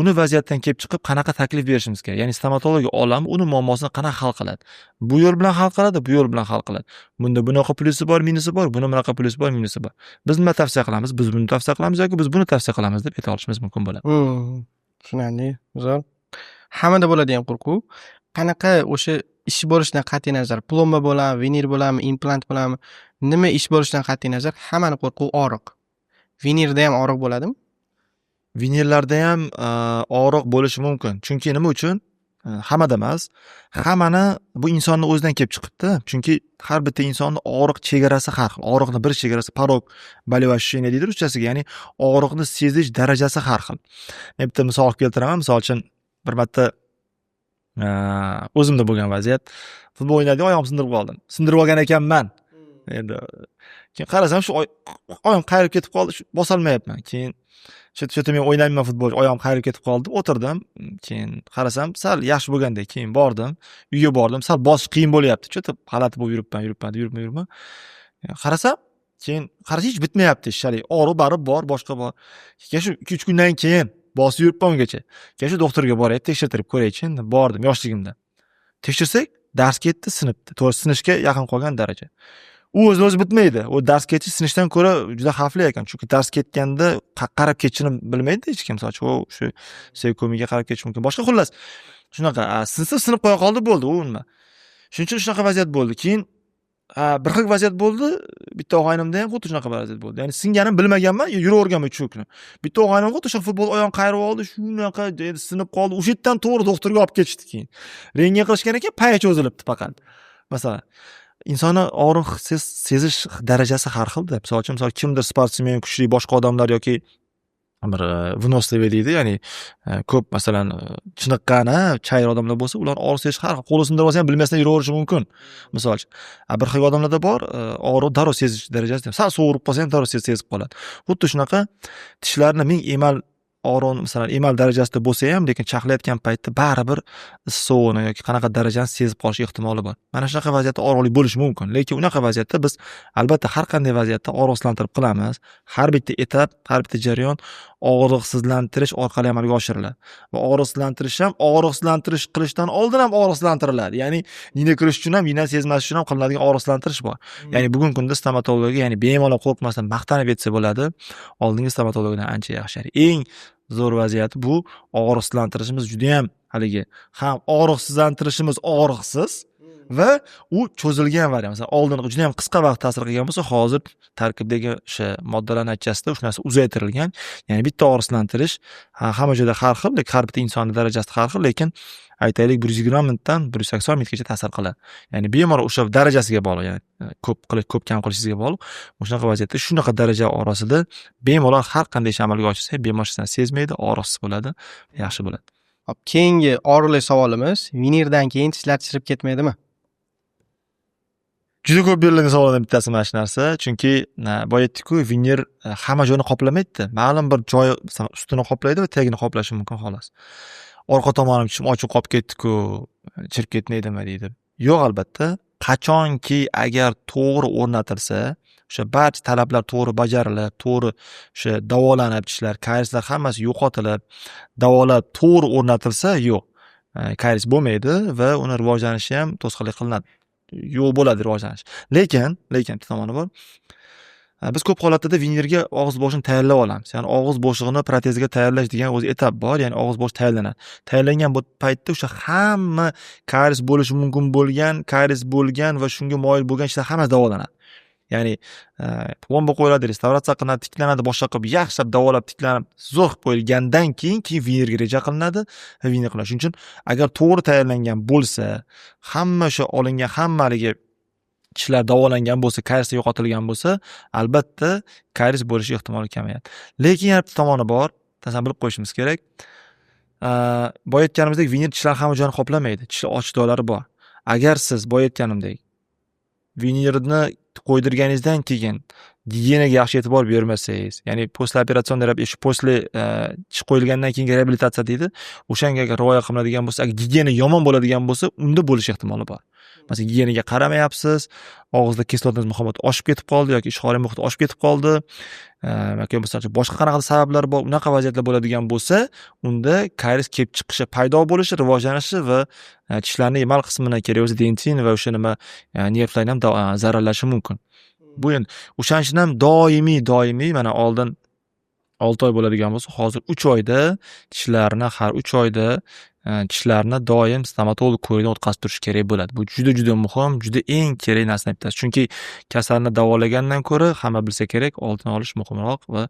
uni vaziyatdan kelib chiqib qanaqa taklif berishimiz kerak. Ya'ni stomatologiya olami uni muammosini qanaqa hal qiladi. Bu yo'l bilan hal qiladi, bu yo'l bilan hal qiladi. Bunda bunaqa plusi bor, minusi bor, buni bunaqa plusi bor, minusi bor. Biz nima tavsiya qilamiz? Biz buni tavsiya qilamiz yoki biz buni tavsiya qilamiz deb ayta olishimiz mumkin bo'ladi. Tushunarli, zo'r. Hammada bo'ladigan qo'rquv qanaqa o'sha ish bo'lishidan qat'iy nazar, plomba bo'ladimi, vinil bo'ladimi, implant bo'ladimi, nima ish bo'lishidan qat'iy nazar hammani qo'rquv og'riq. Vinilda ham og'riq bo'ladimi? Vinillarda ham og'riq bo'lishi mumkin. Chunki nima uchun? Hammada emas. Hammani bu insonni o'zidan kelib chiqibdi. Chunki har bitta insonning og'riq chegarasi har xil. Og'riqni bir chegarasi porog болевощение deydi ruschasiga, ya'ni og'riqni sezish darajasi har xil. Men bitta misol keltiraman. Misol uchun bir marta o'zimda bo'lgan vaziyat. Futbol o'ynaydigan oyog'imni sindirib qoldim. Sindirib olgan ekanman. Endi keyin qarasam shu oyog'im qayrilib ketib qoldi, bosa olmayapman. Keyin shu men o'ynayman futbol, oyog'im qayrilib ketib qoldi, o'tirdim. Keyin qarasam sal yaxshi bo'lgandek, keyin bordim, uyga bordim, sal bosish qiyin bo'lyapti. Cho'ta g'alati bo'lib yuribman. Qarasam, keyin hech bitmayapti ishalik. Og'riq barib bor, boshqa bor. Keyin shu 2-3 kundan keyin bosib yuribman ungacha. Keyin shu doktorga borib tekshirtirib ko'raychi, endi bordim yoshligimda. Tekshirsak, dars ketdi, sinibdi. To'g'ri, sinishga yaqin qolgan daraja. U o'z bitmaydi. O dars ketish sinishdan ko'ra juda xavfli ekan. Chunki dars ketganda qarab ketishini bilmaydi hech kim. Masalan, shu sevkomiga qarab ketish mumkin. Boshqa xullas. Shunaqa, sinib qo'ya qoldi, bo'ldi, u nima. Shuning uchun shunaqa vaziyat bo'ldi. Keyin bir xil vaziyat bo'ldi. Bitta og'aynimda ham xuddi shunaqa vaziyat bo'ldi. Ya'ni singanimni bilmaganman, yuraverganman shu kuni. Bitta og'aynim xuddi shu futbol oyog'ini qayirib oldi, shunaqa sinib qoldi. O'sha yerdan to'g'ri doktorga olib ketishdi keyin. Rentgen qilishgan ekan, paya cho'zilibdi faqat. Masalan, insonni og'riq sezish darajasi har xilda. Misol uchun, kimdir sportsmen, kuchli boshqa odamlar yoki bir выносливый deydi, ya'ni ko'p masalan chiniqqan, chayir odamlar bo'lsa, ular og'riq sezish har xil. Qo'li sindirib olsa ham bilmasdan yuraverishi mumkin. Misol uchun, bir xil odamlarda bor, og'riq darrov sezish darajasida. Sal sovurib qolsa ham darrov sezib qoladi. Xuddi shunaqa tishlarni ming emal oron masalan emal darajasida bo'lsa ham, lekin chaqlayotgan paytda baribir sovug'ini yoki qanaqa darajani sezib qolish ehtimoli bor. Mana shunaqa vaziyatda og'riqli bo'lishi mumkin. Lekin unaqa vaziyatda biz albatta har qanday vaziyatda og'riqsizlantirib qilamiz. Har bitta etap, har bitta jarayon og'riqsizlantirish orqali amalga oshiriladi. Va og'riqsizlantirish ham og'riqsizlantirish qilishdan oldin ham og'riqsizlantiriladi. Ya'ni vina kirish uchun ham, vina sezmas uchun ham qilinadigan og'riqsizlantirish bor. Ya'ni bugungi kunda stomatologiya, ya'ni bemalol qo'rqmasdan maqtanib aytsa bo'ladi, oldingi stomatologiyadan ancha yaxshi. Eng zo'r vaziyati bu og'riqsizlantirishimiz juda ham haligi ham og'riqsizlantirishimiz og'riqsiz va u cho'zilgan variant. Masalan, oldin juda ham qisqa vaqt ta'sir qilgan bo'lsa, hozir tarkibdagi o'sha moddalar natijasida o'sha narsa uzaytirilgan. Ya'ni bitta og'riqsizlantirish hamma joyda har xil, lekin har bitta insonning darajasida har xil, lekin aytaylik 120 minutdan 180 minutgacha ta'sir qiladi. Ya'ni bemalol o'sha darajasiga bog'liq, ya'ni ko'p kam qilishingizga bog'liq. Shunaqa vaziyatda shunaqa daraja orasida bemalol har qanday ish amalga oshirsa, bemor sezmaydi, og'riqsiz bo'ladi, yaxshi bo'ladi. Hop, keyingi og'riqli savolimiz, vinirdan keyin tishlar chirib ketmaydimi? Juda ko'p berilgan savollardan bittasi mana shu narsa. Chunki boya aytdik-ku, vinir hamma joyni qoplamaydi. Ma'lum bir joy, masalan, ustini qoplaydi va tagini qoplashi mumkin xolos. Orqa tomonim tishim ochiq qolib ketdi-ku, chirib ketmaydimi deydi. Yo'q, albatta. Qachonki agar to'g'ri o'rnatilsa, o'sha barcha talablar to'g'ri bajarilib, to'g'ri o'sha davolanib, tishlar, karieslar hammasi yo'qotilib, davolab to'g'ri o'rnatilsa, yo'q. Karies bo'lmaydi va uni rivojlanishi ham to'sqinlik qilinadi. Yo'q bo'ladi rivojlanish. Lekin bitta tomoni bor. Biz ko'p holatlarda vinirga og'iz boshini tayyorlab olamiz. Ya'ni og'iz bo'shig'ini protezga tayyorlash degan o'zi etap bor. Ya'ni og'iz bosh tayyorlanadi. Tayyorlangan bu paytda o'sha hamma karies bo'lishi mumkin bo'lgan, karies bo'lgan va shunga moyil bo'lgan ishlar hammasi davolanadi. Ya'ni plomba qo'yiladi, restavratsiya qilinadi, tiklanadi, boshqa qilib yaxshilab davolab tiklanib, zo'r qo'yilgandan keyin vinirga reja qilinadi va vinir qilinadi. Shuning uchun agar to'g'ri tayyorlangan bo'lsa, hamma o'sha olingan hammaligi tishlar davolangan bo'lsa, karies yo'qotilgan bo'lsa, albatta karies bo'lishi ehtimoli kamayadi. Lekin yana bitta tomoni bor, tasan bilib qo'yishimiz kerak. Boya aytganimizdek, vinir tishlar hamma joyni qoplamaydi. Tishlar ochiq joylari bor. Agar siz boya aytganimdek vinirni qo'ydirganingizdan keyin gigiyenaga yaxshi e'tibor bermasangiz, ya'ni postoperasion posle tish qo'yilgandan keyingi reabilitatsiya deydi. O'shanga agar rioya qiladigan bo'lsa, agar gigiyena yomon bo'ladigan bo'lsa, unda bo'lish ehtimoli bor. Masalan, gigiyenaga qaramayapsiz, og'izda kislotni muhomat oshib ketib qoldi yoki ishxoriy muhit oshib ketib qoldi, yoki boshqa qanaqa sabablar bor, unaqa vaziyatlar bo'ladigan bo'lsa, unda karies kelib chiqishi, paydo bo'lishi, rivojlanishi va tishlarning emal qismini, kerak bo'lsa dentin va o'sha nima nervlarni ham zararlashi mumkin. Bu endi o'shaning ham doimiy mana oldin 6 oy bo'ladigan bo'lsa, hozir 3 oyda tishlarni har 3 oyda tishlarni doim stomatolog ko'rigidan o'tkazib turish kerak bo'ladi. Bu juda muhim, juda eng kerak narsadan bittasi. Chunki kasalni davolagandan ko'ra hamma bilsa kerak, oldini olish muhimroq va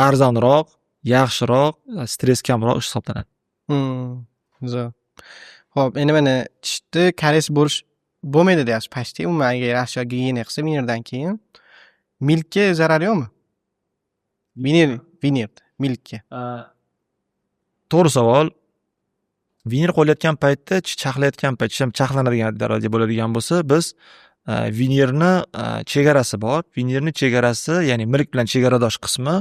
arzonroq, yaxshiroq, stress kamroq ish hisoblanadi. Zo'r. Xo'p, endi mana tishda karies bo'lmaydi deyapsiz pastda. Umuman agar yaxshi gigiyena qilsa vinirdan keyin milkka zarar yo'qmi? Milkka. To'g'ri savol. Vinir qo'yayotgan paytda, tish chaqlayotgan payt, tish ham chaqlanadigan daraja bo'ladigan bo'lsa, biz vinirni chegarasi bor. Vinirni chegarasi, ya'ni milk bilan chegaradosh qismi,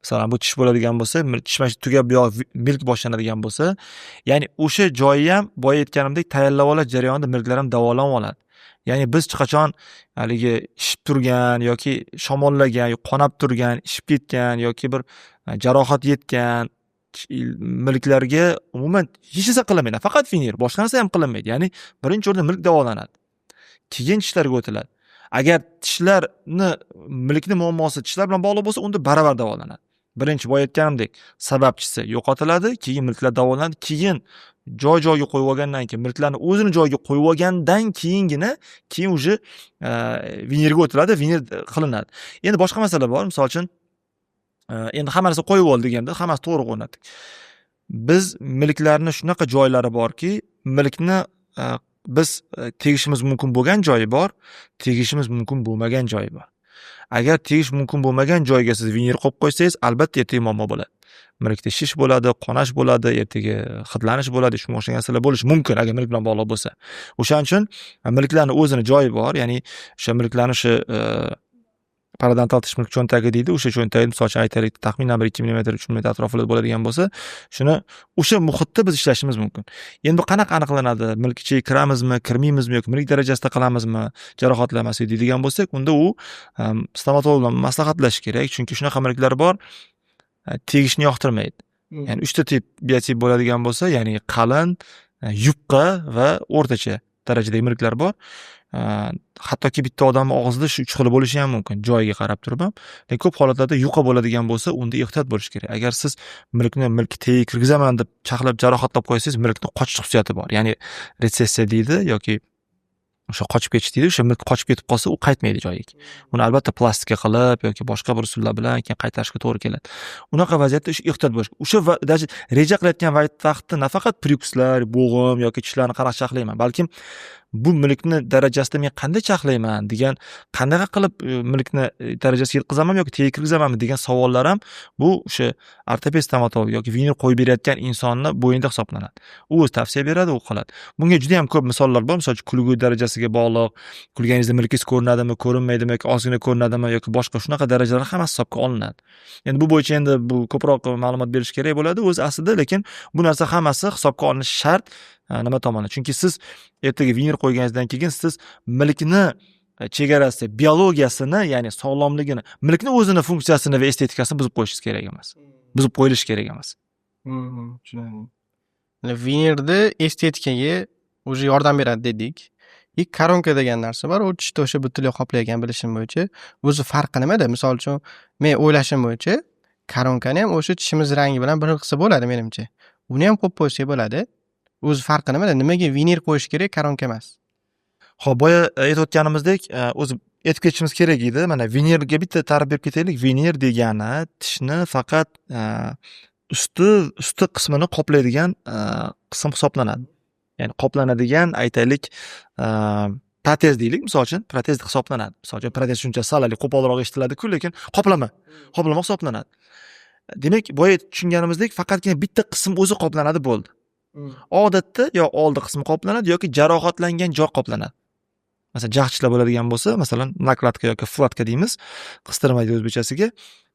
masalan, bu tish bo'ladigan bo'lsa, tish mana tugab bu yoq milk boshlanadigan bo'lsa, ya'ni o'sha joyi ham boya aytganimdek tayyorlab olish jarayonida milklar ham davolanib oladi. Ya'ni biz hech qachon haligi ishib turgan yoki shamollagan, qonab turgan, ishib ketgan yoki bir jarohat yetgan milklarga umuman hech narsa qilinmaydi. Faqat vinir, boshqa narsa ham qilinmaydi. Ya'ni birinchi o'rinda milk davolanadi. Keyin tishlarga o'tiladi. Agar tishlarni milkni muammosi tishlar bilan bog'liq bo'lsa, unda baravar davolanadi. Birinchi boya aytganimdek, sababchisi yo'qotiladi, keyin milklar davolanadi, keyin joy-joyiga qo'yib olgandan keyin, milklarni o'zini joyiga qo'yib olgandan keyin уже vinirga o'tiladi, vinir qilinadi. Endi boshqa masala bor. Misol uchun endi hamma narsa qo'yib oldik deganda, hammasi to'g'ri o'rnatdik. Biz milklarni shunaqa joylari borki, milkni biz tegishimiz mumkin bo'lgan joyi bor, tegishimiz mumkin bo'lmagan joyi bor. Agar tegish mumkin bo'lmagan joyga siz vinir qo'yib qo'ysangiz, albatta ertaga muammo bo'ladi. Milkda shish bo'ladi, qonash bo'ladi, ertaga hidlanish bo'ladi, shunga o'xshagan narsalar bo'lishi mumkin agar milk bilan bog'liq bo'lsa. O'shaning uchun milklarning o'zini joyi bor, ya'ni o'sha milklarni parodontal tish milk cho'ntagi deydi. O'sha cho'ntagini misol uchun aytaylik, taxminan bir 2 mm, 3 mm atrofida bo'ladigan bo'lsa, shuni o'sha muhitda biz ishlashimiz mumkin. Endi qanaqa aniqlanadi? Milk ichiga kiramizmi, kirmaymizmi yoki milk darajasida qolamizmi, jarohatlanmasak deydigan bo'lsak, unda u stomatolog bilan maslahatlashish kerak. Chunki shunaqa milklar bor, tegishni yoqtirmaydi. Ya'ni 3 ta tip biotip bo'ladigan bo'lsa, ya'ni qalin, yupqa va o'rtacha darajadagi milklar bor. Hattoki bitta odamning og'zida shu 3 xil bo'lishi ham mumkin, joyiga qarab turib ham. Lekin ko'p holatlarda yuqa bo'ladigan bo'lsa, unda ehtiyot bo'lish kerak. Agar siz milk tagiga kirgizaman deb chaqlab jarohatlab qo'ysangiz, milkning qochish xususiyati bor. Ya'ni retsessiya deydi yoki o'sha qochib ketish deydi. O'sha milk qochib ketib qolsa, u qaytmaydi joyiga. Uni albatta plastikka qilib yoki boshqa bir usullar bilan keyin qaytarishga to'g'ri keladi. Unaqa vaziyatda ehtiyot bo'lish. O'sha reja qilayotgan vaqtda nafaqat prikuslar, bo'g'im yoki tishlarni qarab chaqlayman, balkim bu milkni darajasida men qanday chaqlayman degan, qanaqa qilib milkni darajasiga yetkazaman yoki tagiga kirgizamanmi degan savollar ham bu o'sha ortoped stomatolog yoki vinir qo'yib berayotgan insonni bo'yinda hisoblanadi. U o'zi tavsiya beradi, u qiladi. Bunga juda ham ko'p misollar bor. Masalan, kulgu darajasiga bog'liq, kulganingizda milkingiz ko'rinadimi, ko'rinmaydimi yoki ozgina ko'rinadimi yoki boshqa shunaqa darajalar hammasi hisobga olinadi. Endi bu bo'yicha bu ko'proq ma'lumot berish kerak bo'ladi o'zi aslida, lekin bu narsa hammasi hisobga olinishi shart. Nima tomoni? Chunki siz ertaga vinir qo'yganingizdan keyin siz milkni chegarasi, biologiyasini, ya'ni sog'lomligini, milkni o'zini funksiyasini va estetikasini buzib qo'yishingiz kerak emas. Buzib qo'yilishi kerak emas. Tushundim. Vinirni estetikaga o'zi yordam beradi dedik. Koronka degan narsa bor. U tishda o'sha butunlay qoplaydigan bilishim bo'yicha o'zi farqi nimada? Misol uchun, men o'ylashim bo'yicha koronkani ham o'sha tishimiz rangi bilan bir xil qilsa bo'ladi menimcha. Uni ham qo'yib qo'ysak bo'ladi. O'zi farqi nimada? Nimaga vinir qo'yish kerak, koronka emas? Xo'p, boya aytayotganimizdek, o'zi aytib ketishimiz kerak edi. Mana vinirga bitta ta'rif berib ketaylik. Vinir degani tishni faqat usti qismini qoplaydigan qism hisoblanadi. Ya'ni qoplanadigan, aytaylik, protez deylik, misol uchun, protez hisoblanadi. Misol uchun, protez shuncha salali qo'polroq eshitiladi-ku, lekin qoplama hisoblanadi. Demak, boya tushunganimizdek, faqatgina bitta qism o'zi qoplanadi bo'ldi. Odatda yo oldi qismi qoplanadi yoki jarohatlangan joy qoplanadi. Masalan, jag'chilar bo'ladigan bo'lsa, masalan, nakladka yoki flatka deymiz, qistirma deydi o'zbekchasiga,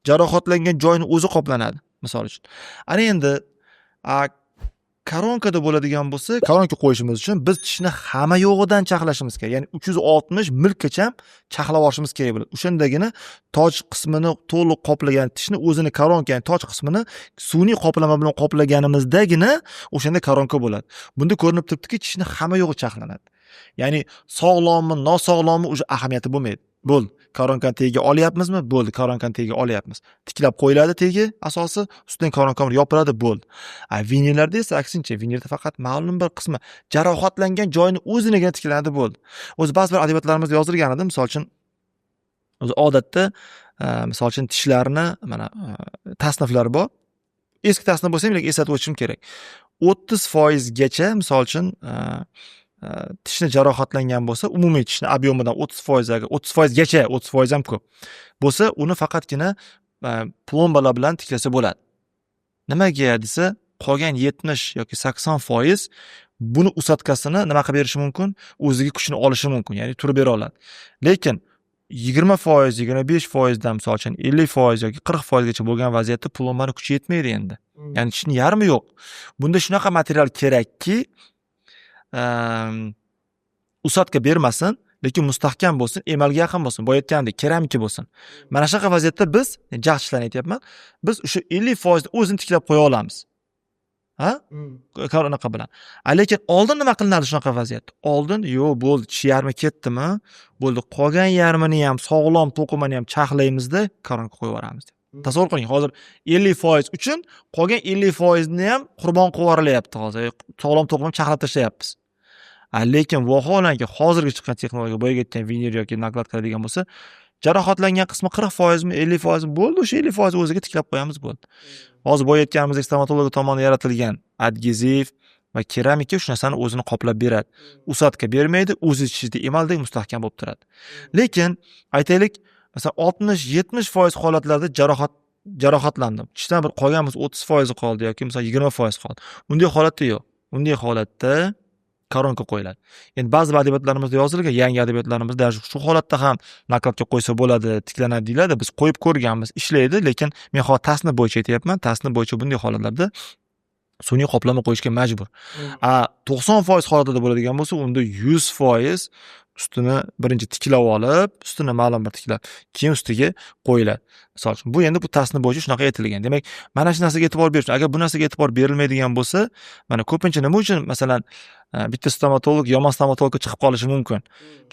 jarohatlangan joyni o'zi qoplanadi, misol uchun. Ana endi koronkada bo'ladigan bo'lsa, koronka qo'yishimiz uchun biz tishni hamma yo'g'idan chaqlashimiz kerak. Ya'ni 360 milkgacha chaqlab olishimiz kerak bo'ladi. O'shandagina toj qismini to'liq qoplagan tishni o'zini koronka, ya'ni toj qismini sun'iy qoplama bilan qoplaganimizdagina o'shanda koronka bo'ladi. Bunda ko'rinib turibdiki, tishni hamma yo'g'i chaqlanadi. Ya'ni sog'lommi, nosog'lommi o'sha ahamiyati bo'lmaydi. Bo'ldi. Koronkani tagiga olyapmizmi? Bo'ldi. Koronkani tagiga olyapmiz. Tiklab qo'yiladi tagi asosi, ustidan koronka yopiladi, bo'ldi. Vinirlarda esa aksincha, vinirda faqat ma'lum bir qismi jarohatlangan joyini o'zinigina tiklanadi, bo'ldi. O'zi ba'zi bir adabiyotlarimizda yozilgan edi, misol uchun, o'zi odatda, misol uchun tishlarni mana tasniflari bor. Eski tasnif bo'lsa ham eslatib o'tishim kerak. 30% gacha, misol uchun, tishni jarohatlangan bo'lsa, umumiy tishni obyomidan 30% ga 30% gacha, 30% ham ko'p bo'lsa, uni faqatgina plombalar bilan tiklasa bo'ladi. Nimaga desa, qolgan 70 yoki 80% buni usatkasini nima qilib berishi mumkin? O'ziga kuchni olishi mumkin, ya'ni turib bera oladi. Lekin 20%, 25% dan misol uchun 50% yoki 40% gacha bo'lgan vaziyatda plombani kuchi yetmaydi endi. Ya'ni tishni yarmi yo'q. Bunda shunaqa material kerakki, usatka bermasin, lekin mustahkam bo'lsin, emalga yaqin bo'lsin, boya aytgandek, keramika bo'lsin. Mana shunaqa vaziyatda biz, jag'chilarni aytyapman, biz o'sha 50% o'zini tiklab qo'ya olamiz. Koronka bilan. Lekin oldin nima qilinadi shunaqa vaziyatda? Oldin, yo'q, bo'ldi, tish yarmi ketdimi? Bo'ldi, qolgan yarmini ham, sog'lom to'qimani ham chaqlaymizda, koronka qo'yib yuboramiz. Tasavvur qiling, hozir 50% uchun qolgan 50% ni ham qurbon qilib yuborilyapti hozir. Sog'lom to'qimni chaqlab tashlayapmiz. Lekin vaholanki hozirgi chiqqan texnologiya, boyaga aytgan vinir yoki nakladka qiladigan bo'lsa, jarohatlangan qismi 40% mi, 50% bo'ldi, o'sha 50% o'ziga tiklab qo'yamiz, bo'ldi. Hozir boya aytganimizdek, stomatolog tomonidan yaratilgan adgeziv va keramika shu narsani o'zini qoplab beradi. Usatka bermaydi, o'zi tishida emaldek mustahkam bo'lib turadi. Lekin aytaylik, masalan 60-70% holatlarda jarohatlandim. Tishdan bir qolganimiz 30% qoldi yoki masalan 20% qoldi. Bunday holatda yo'q. Bunday holatda koronka qo'yiladi. Endi ba'zi adabiyotlarimizda yozilgan, yangi adabiyotlarimizda shu holatda ham nakladga qo'ysa bo'ladi, tiklanadi deyiladi. Biz qo'yib ko'rganmiz, ishlaydi, lekin men hozir tasnif bo'yicha aytyapman. Tasnif bo'yicha bunday holatlarda sun'iy qoplama qo'yishga majbur. 90% holatida bo'ladigan bo'lsa, unda 100% ustini birinchi tiklab olib, ustini ma'lum bir tiklab, keyin ustiga qo'yiladi. Misol uchun, bu endi bu tasnif bo'yicha shunaqa aytilgan. Demak, mana shu narsaga e'tibor berish. Agar bu narsaga e'tibor berilmaydigan bo'lsa, mana ko'pincha nima uchun masalan bitta stomatolog yomon stomatologga chiqib qolishi mumkin.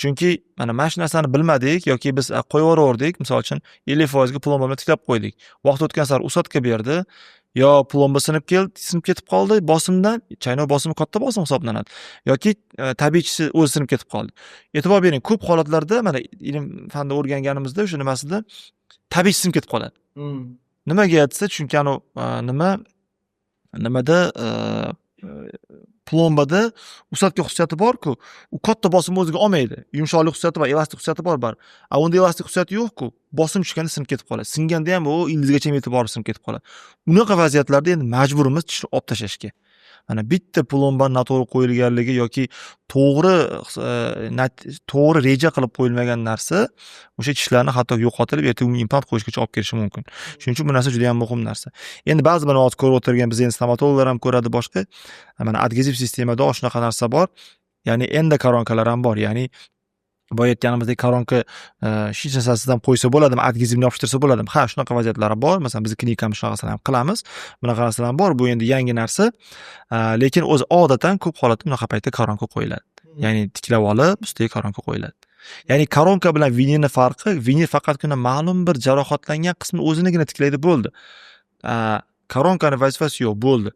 Chunki mana shu narsani bilmadik yoki biz qo'yib yubordik, misol uchun 50% ga plomba bilan tiklab qo'ydik. Vaqt o'tgan sari usadka berdi. Yo plomba sinib ketib qoldi bosimdan, chaynov bosimi katta bosim hisoblanadi. Yoki tabiiychisi o'zi sinib ketib qoldi. E'tibor bering, ko'p holatlarda mana ilm fanda o'rganganimizda o'sha nimasida tabiiy sinib ketib qoladi. Nimaga aytsa, chunki nimada plombada usadka xususiyati bor-ku, u katta bosimni o'ziga olmaydi. Yumshoqlik xususiyati bor, elastik xususiyati bor. Unda elastik xususiyati yo'q-ku. Bosim tushganda sinib ketib qoladi. Singanda ham u ildizgacha yetib borib sinib ketib qoladi. Unaqa vaziyatlarda endi majburimiz tishni olib tashlashga. Mana bitta plomba noto'g'ri qo'yilganligi yoki to'g'ri reja qilib qo'yilmagan narsa o'sha tishlarni hatto yo'qotib, ertaga uni implant qo'yishgacha olib kelishi mumkin. Shuning uchun bu narsa juda ham muhim narsa. Endi ba'zi mana hozir ko'rib o'tirgan biz endi stomatologlar ham ko'radi boshqa. Mana adgeziv sistemada shunaqa narsa bor. Ya'ni endokoronkalar ham bor. Ya'ni boya aytganimizdek koronka hech narsasidan qo'ysa bo'ladimi, adgezivni yopishtirsa bo'ladimi? Ha, shunaqa vaziyatlar bor. Masalan, biz klinikamiz shunaqasini ham qilamiz. Bunaqa narsalar ham bor. Bu endi yangi narsa. Lekin o'zi odatan ko'p holatda bunaqa paytda koronka qo'yiladi. Ya'ni tiklab olib, ustiga koronka qo'yiladi. Ya'ni koronka bilan vinilni farqi, vinil faqatgina ma'lum bir jarohatlangan qismini o'zinigina tiklaydi bo'ldi. Koronkaning vazifasi yo'q, bo'ldi.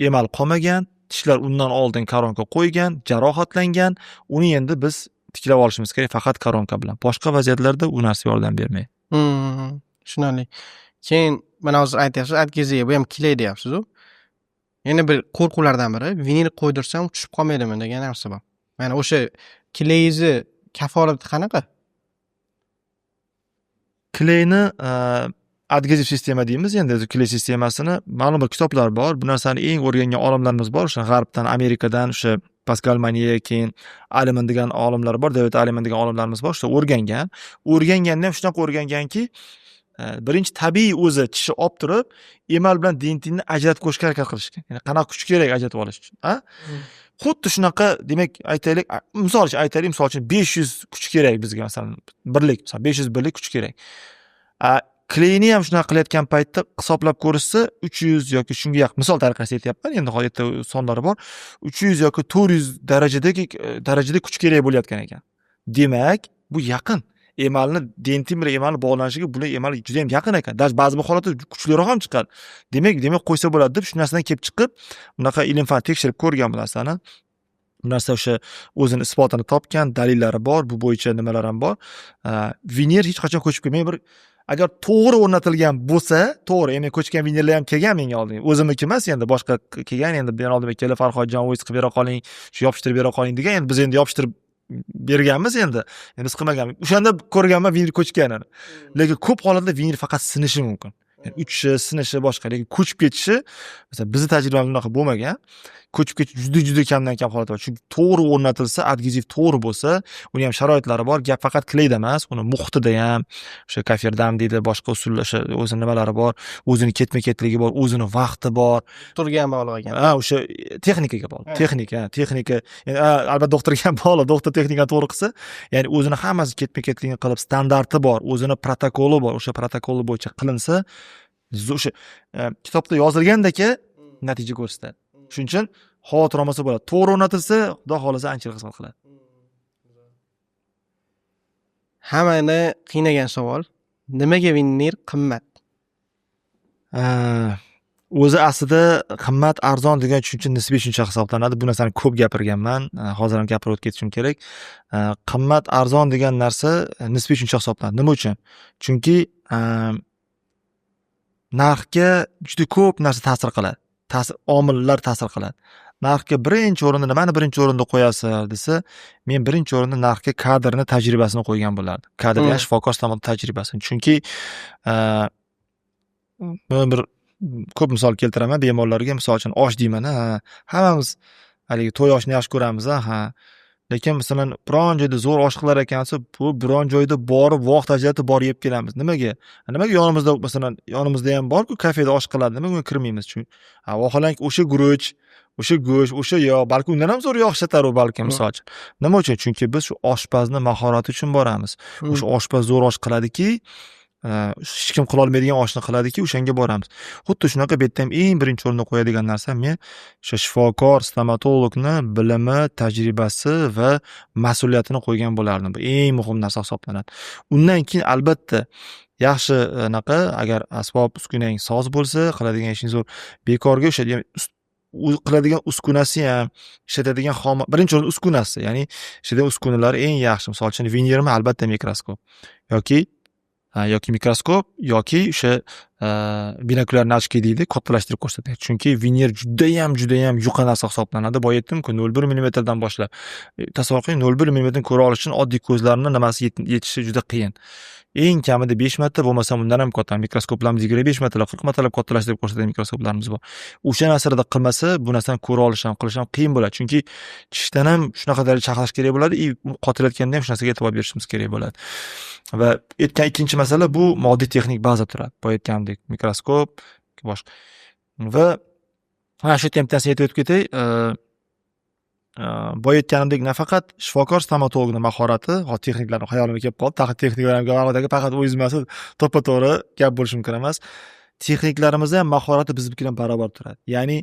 Emal qolmagan, tishlar undan oldin koronka qo'ygan, jarohatlangan, uni endi biz tiklab olishimiz kerak faqat koronka bilan. Boshqa vaziyatlarda u narsa yordam bermaydi. Tushunarli. Keyin mana hozir aytyapsiz, adgeziya bu ham kilay deyapsiz-ku. Yana bir qo'rquvlardan biri vinil qo'ydirsam tushib qolmaydimi degan narsa bor. Mana o'sha kilayizni kafolati qanaqa? Kilayni adgeziv sistema deymiz. Endi kilay sistemasini ma'lum bir kitoblar bor. Bu narsani eng o'rgangan olimlarimiz bor. O'sha G'arbdan, Amerikadan, o'sha Pascal Manier, keyin Aleman degan olimlar bor, David Aleman degan olimlarimiz bor. O'sha o'rganganda ham shunaqa o'rganganki, birinchi tabiiy o'zi tishni olib turib, emal bilan dentinni ajratib qo'yishga harakat qilishgan. Ya'ni qanaqa kuch kerak ajratib olish uchun, Xuddi shunaqa, demak, aytaylik, misol uchun 500 kuch kerak bizga, masalan, birlik, masalan, 500 birlik kuch kerak. Klayni ham shunaqa qilayotgan paytda hisoblab ko'rishsa 300 yoki shunga yaqin, misol tariqasida aytyapman, endi hozirda sonlari bor. 300 yoki 400 darajada kuch kerak bo'layotgan ekan. Demak, bu yaqin. Emalni dentin bilan emalni bog'lanishiga bular emal juda ham yaqin ekan. Ba'zi bir holatda kuchliroq ham chiqadi. Demak qo'ysa bo'ladi deb shu narsadan kelib chiqib, bunaqa ilm fan tekshirib ko'rgan bu narsani. Bu narsa o'sha o'zini isbotini topgan, dalillari bor, bu bo'yicha nimalar ham bor. Vinir hech qachon ko'chib kelmaydi. Agar to'g'ri o'rnatilgan bo'lsa, to'g'ri, endi ko'chgan vinillar ham kelgan menga oldin. O'zimniki emas, endi boshqa kelgan, endi men oldimga kelib Farhodjon o'z qilib bera qoling, shu yopishtirib bera qoling degan. Endi biz endi yopishtirib berganmiz endi biz qilmaganmiz. O'shanda ko'rganman vinil ko'chganini. Lekin ko'p holatda vinil faqat sinishi mumkin. Yani uchishi, sinishi boshqa, lekin ko'chib ketishi, masalan, bizning tajribamizda unaqa bo'lmagan. Ko'chib ketish juda kamdan kam holat bor. Chunki to'g'ri o'rnatilsa, adgeziv to'g'ri bo'lsa, uni ham sharoitlari bor. Gap faqat klayda emas, uni muhitida ham, o'sha kafirdam deydi, boshqa usullar, o'sha o'zining nimalari bor, o'zining ketma-ketligi bor, o'zining vaqti bor. Doktorga ham bog'liq ekan. O'sha texnikaga bog'liq. Texnika, ya'ni albatta doktorga ham bog'liq. Doktor texnikani to'g'ri qilsa, ya'ni o'zining hammasi ketma-ketligini qilib, standarti bor, o'zining protokoli bor. O'sha protokol bo'yicha qilinsa, o'sha kitobda yozilgandek natija ko'rsatadi. Shuning uchun xavotir olmasa bo'ladi. To'g'ri o'rnatilsa, xudo xolasa anchalik xizmat qiladi. Hammani qiynagan savol, nimaga vinil qimmat? O'zi aslida qimmat, arzon degan tushuncha nisbiy tushuncha hisoblanadi. Bu narsani ko'p gapirganman, hozir ham gapirib ketishim kerak. Qimmat, arzon degan narsa nisbiy tushuncha hisoblanadi. Nima uchun? Chunki narxga juda ko'p narsa ta'sir qiladi. Omillar ta'sir qiladi. Narxga birinchi o'rinda nimani birinchi o'rinda qo'yasiz desa, men birinchi o'rinda narxga kadrni tajribasini qo'ygan bo'lardim. Kadr ya shifokor tomonidan tajribasini. Chunki men bir ko'p misol keltiraman bemorlarga, misol uchun osh deyman, hammamiz haligi to'y oshni yaxshi ko'ramiz, ha. Lekin masalan, biron joyda zo'r osh qilar ekansa, bu biron joyda borib, vaqt ajratib borib yeb kelamiz. Nimaga? Nimaga yonimizda masalan, yonimizda ham bor-ku kafeda osh qiladi. Nimaga unga kirmaymiz? Chunki vaholanki o'sha guruch, o'sha go'sht, o'sha yog', balki undan ham zo'r yog' ishlatar u balki misol uchun. Nima uchun? Chunki biz shu oshpazni mahorati uchun boramiz. O'sha oshpaz zo'r osh qiladiki, hech kim qila olmaydigan oshni qiladiki, o'shanga boramiz. Xuddi shunaqa bu yerda ham eng birinchi o'rinda qo'yadigan narsam men o'sha shifokor, stomatologni bilimi, tajribasi va mas'uliyatini qo'ygan bo'lardim. Bu eng muhim narsa hisoblanadi. Undan keyin albatta yaxshi agar asbob uskunang soz bo'lsa, qiladigan ishing zo'r, bekorga o'sha qiladigan uskunasi ham, ishlatadigan birinchi o'rinda uskunasi, ya'ni ishlatadigan uskunalar eng yaxshi. Misol uchun vinirmi albatta mikroskop yoki mikroskop yoki o'sha binokulyarni ochki deydi, kattalashtirib ko'rsatadi. Chunki vinir judayam yuqa narsa hisoblanadi. Boya aytdim-ku, 0,1 mm dan boshlab. Tasavvur qiling, 0,1 mm ko'ra olish uchun oddiy ko'zlarni nimasi yetishi juda qiyin. Eng kamida 5 marta, bo'lmasa undan ham katta mikroskoplarimiz 25 martalab, 40 martalab kattalashtirib ko'rsatadigan mikroskoplarimiz bor. O'sha narsada qilmasa, bu narsani ko'ra olish ham, qilish ham qiyin bo'ladi. Chunki tishdan ham shunaqa darajada chaqnash kerak bo'ladi, qotilayotganda ham shu narsaga e'tibor berishimiz kerak bo'ladi. Va aytgan ikkinchi masala bu moddiy texnik baza turadi. Boya aytgandek, mikroskop, boshqa. Va shu yerda ham bittasi aytib o'tib ketay. Boya aytganimdek, nafaqat shifokor stomatologning mahorati, texniklarni hayolimga kelib qoldi. Texniklarga faqat o'zingiz emas, to'ppa-to'g'ri gap bo'lishi mumkin emas. Texniklarimizni ham mahorati bizniki bilan barobar turadi. Ya'ni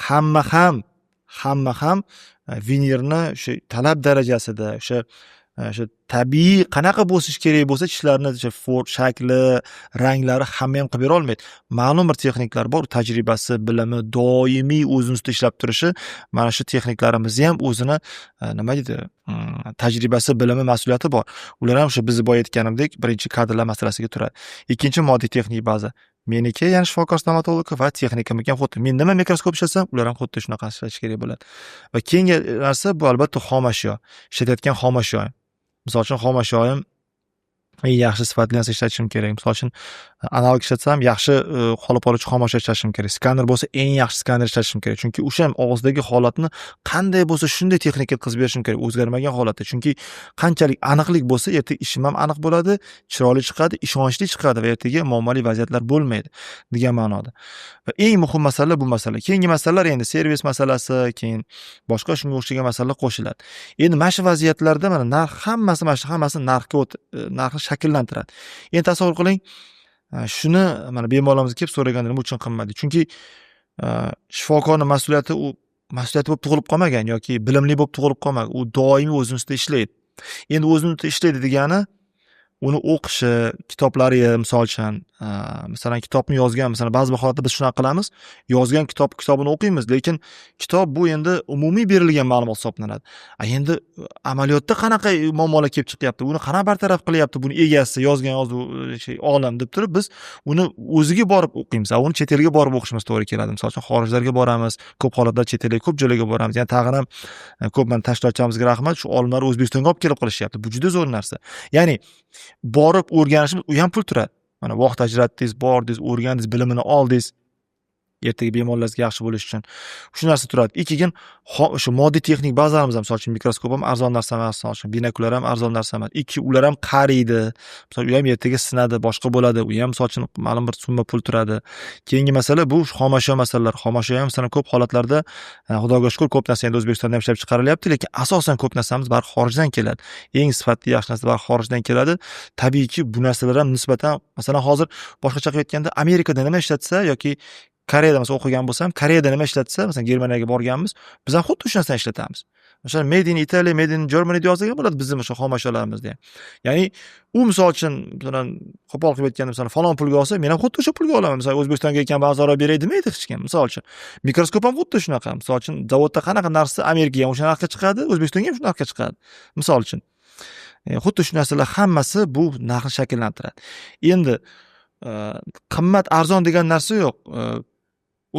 hamma ham vinirni o'sha talab darajasida, o'sha tabiiy qanaqa bo'lishi kerak bo'lsa, tishlarni shakli, ranglari hamma ham qilib bera olmaydi. Ma'lum bir texniklar bor, tajribasi, bilimi, doimiy o'zini ustida ishlab turishi. Mana shu texniklarimizni ham o'zini nima deydi, tajribasi, bilimi, mas'uliyati bor. Ular ham o'sha biz boya aytganimdek, birinchi kadrlar masalasiga turadi. Ikkinchi moddiy texnik baza. Meniki, ya'ni shifokor stomatolog va texnikamga xuddi men nima mikroskop ishlasam, ular ham xuddi shunaqa ishlash kerak bo'ladi. Va keyingi narsa bu albatta xomashyo, ishlatayotgan xomashyo. Misol uchun xomashyoyim eng yaxshi sifatli narsa ishlatishim kerak. Misol uchun analog ishlatsam yaxshi qolip oluvchi xomashyo ishlashim kerak. Skaner bo'lsa eng yaxshi skaner ishlashim kerak. Chunki o'sha ham og'izdagi holatni qanday bo'lsa shunday texnika yetkazib berishim kerak, o'zgarmagan holatda. Chunki qanchalik aniqlik bo'lsa, ertaga ishim ham aniq bo'ladi, chiroyli chiqadi, ishonchli chiqadi va ertaga muammoli vaziyatlar bo'lmaydi degan ma'noda. Va eng muhim masala bu masala. Keyingi masalalar endi servis masalasi, keyin boshqa shunga o'xshagan masalalar qo'shiladi. Endi mana shu vaziyatlarda mana narx hammasi narxni shakllantiradi. Endi tasavvur qiling, shuni mana bemorlarimizga kelib so'raganda nima uchun qilmadi? Chunki shifokorning mas'uliyati bo'lib tug'ilib qolmagan yoki bilimli bo'lib tug'ilib qolmagan. U doimiy o'zini ustida ishlaydi. Endi o'zini ustida ishlaydi degani uni o'qishi, kitoblari, misol uchun, masalan, kitobni yozgan, masalan, ba'zi bir holatda biz shunaqa qilamiz, yozgan kitobini o'qiymiz, lekin kitob bu endi umumiy berilgan ma'lumot hisoblanadi. Endi amaliyotda qanaqa muammolar kelib chiqyapti, uni qanaqa bartaraf qilyapti, buni egasi, yozgan olim deb turib, biz uni o'ziga borib o'qiymiz, uni chet elga borib o'qishimiz to'g'ri keladi. Misol uchun, xorijlarga boramiz, ko'p holatda chet elga, ko'p joylarga boramiz. Ya'ni tag'in ham ko'p mana tashkilotchimizga rahmat, shu olimlar O'zbekistonga olib kelib qilishyapti. Bu juda zo'r narsa. Ya'ni borib o'rganishimiz, u ham pul turadi. Mana vaqt ajratdingiz, bordingiz, o'rgandingiz, bilimini oldingiz. Ertaga bemorlaringizga yaxshi bo'lish uchun shu narsa turadi. Ikkinchi, o'sha moddiy texnik bazalarimiz ham, misol uchun, mikroskop ham arzon narsa emas, misol uchun, binokulyar ham arzon narsa emas. Ular ham qariydi. Misol, u ham ertaga sinadi, boshqa bo'ladi. U ham misol uchun ma'lum bir summa pul turadi. Keyingi masala bu xomashyo masalalari. Xomashyo ham masalan ko'p holatlarda, Xudoga shukr, ko'p narsa endi O'zbekistonda ham ishlab chiqarilyapti, lekin asosan ko'p narsamiz bari xorijdan keladi. Eng sifatli yaxshi narsa bari xorijdan keladi. Tabiiyki, bu narsalar ham nisbatan, masalan, hozir boshqacha qilib aytganda, Amerikada nima ishlatsa yoki Koreyada masalan o'qigan bo'lsam, Koreyada nima ishlatsa, masalan Germaniyaga borganmiz, biz ham xuddi shu narsani ishlatamiz. Masalan, made in Italy, made in Germany deb yozilgan bo'ladi bizning o'sha xomashyolarimizni ham. Ya'ni u misol uchun, masalan, qo'pol qilib aytganda, masalan, falon pulga olsa, men ham xuddi o'sha pulga olaman. Masalan, O'zbekistonga kelgan ba'zilar beray demaydi hech kim. Misol uchun, mikroskop ham xuddi shunaqa. Misol uchun, zavodda qanaqa narsa Amerikaga ham o'sha narxga chiqadi, O'zbekistonga ham shu narxga chiqadi. Misol uchun, xuddi shu narsalar hammasi bu narxni shakllantiradi. Endi qimmat arzon degan narsa yo'q.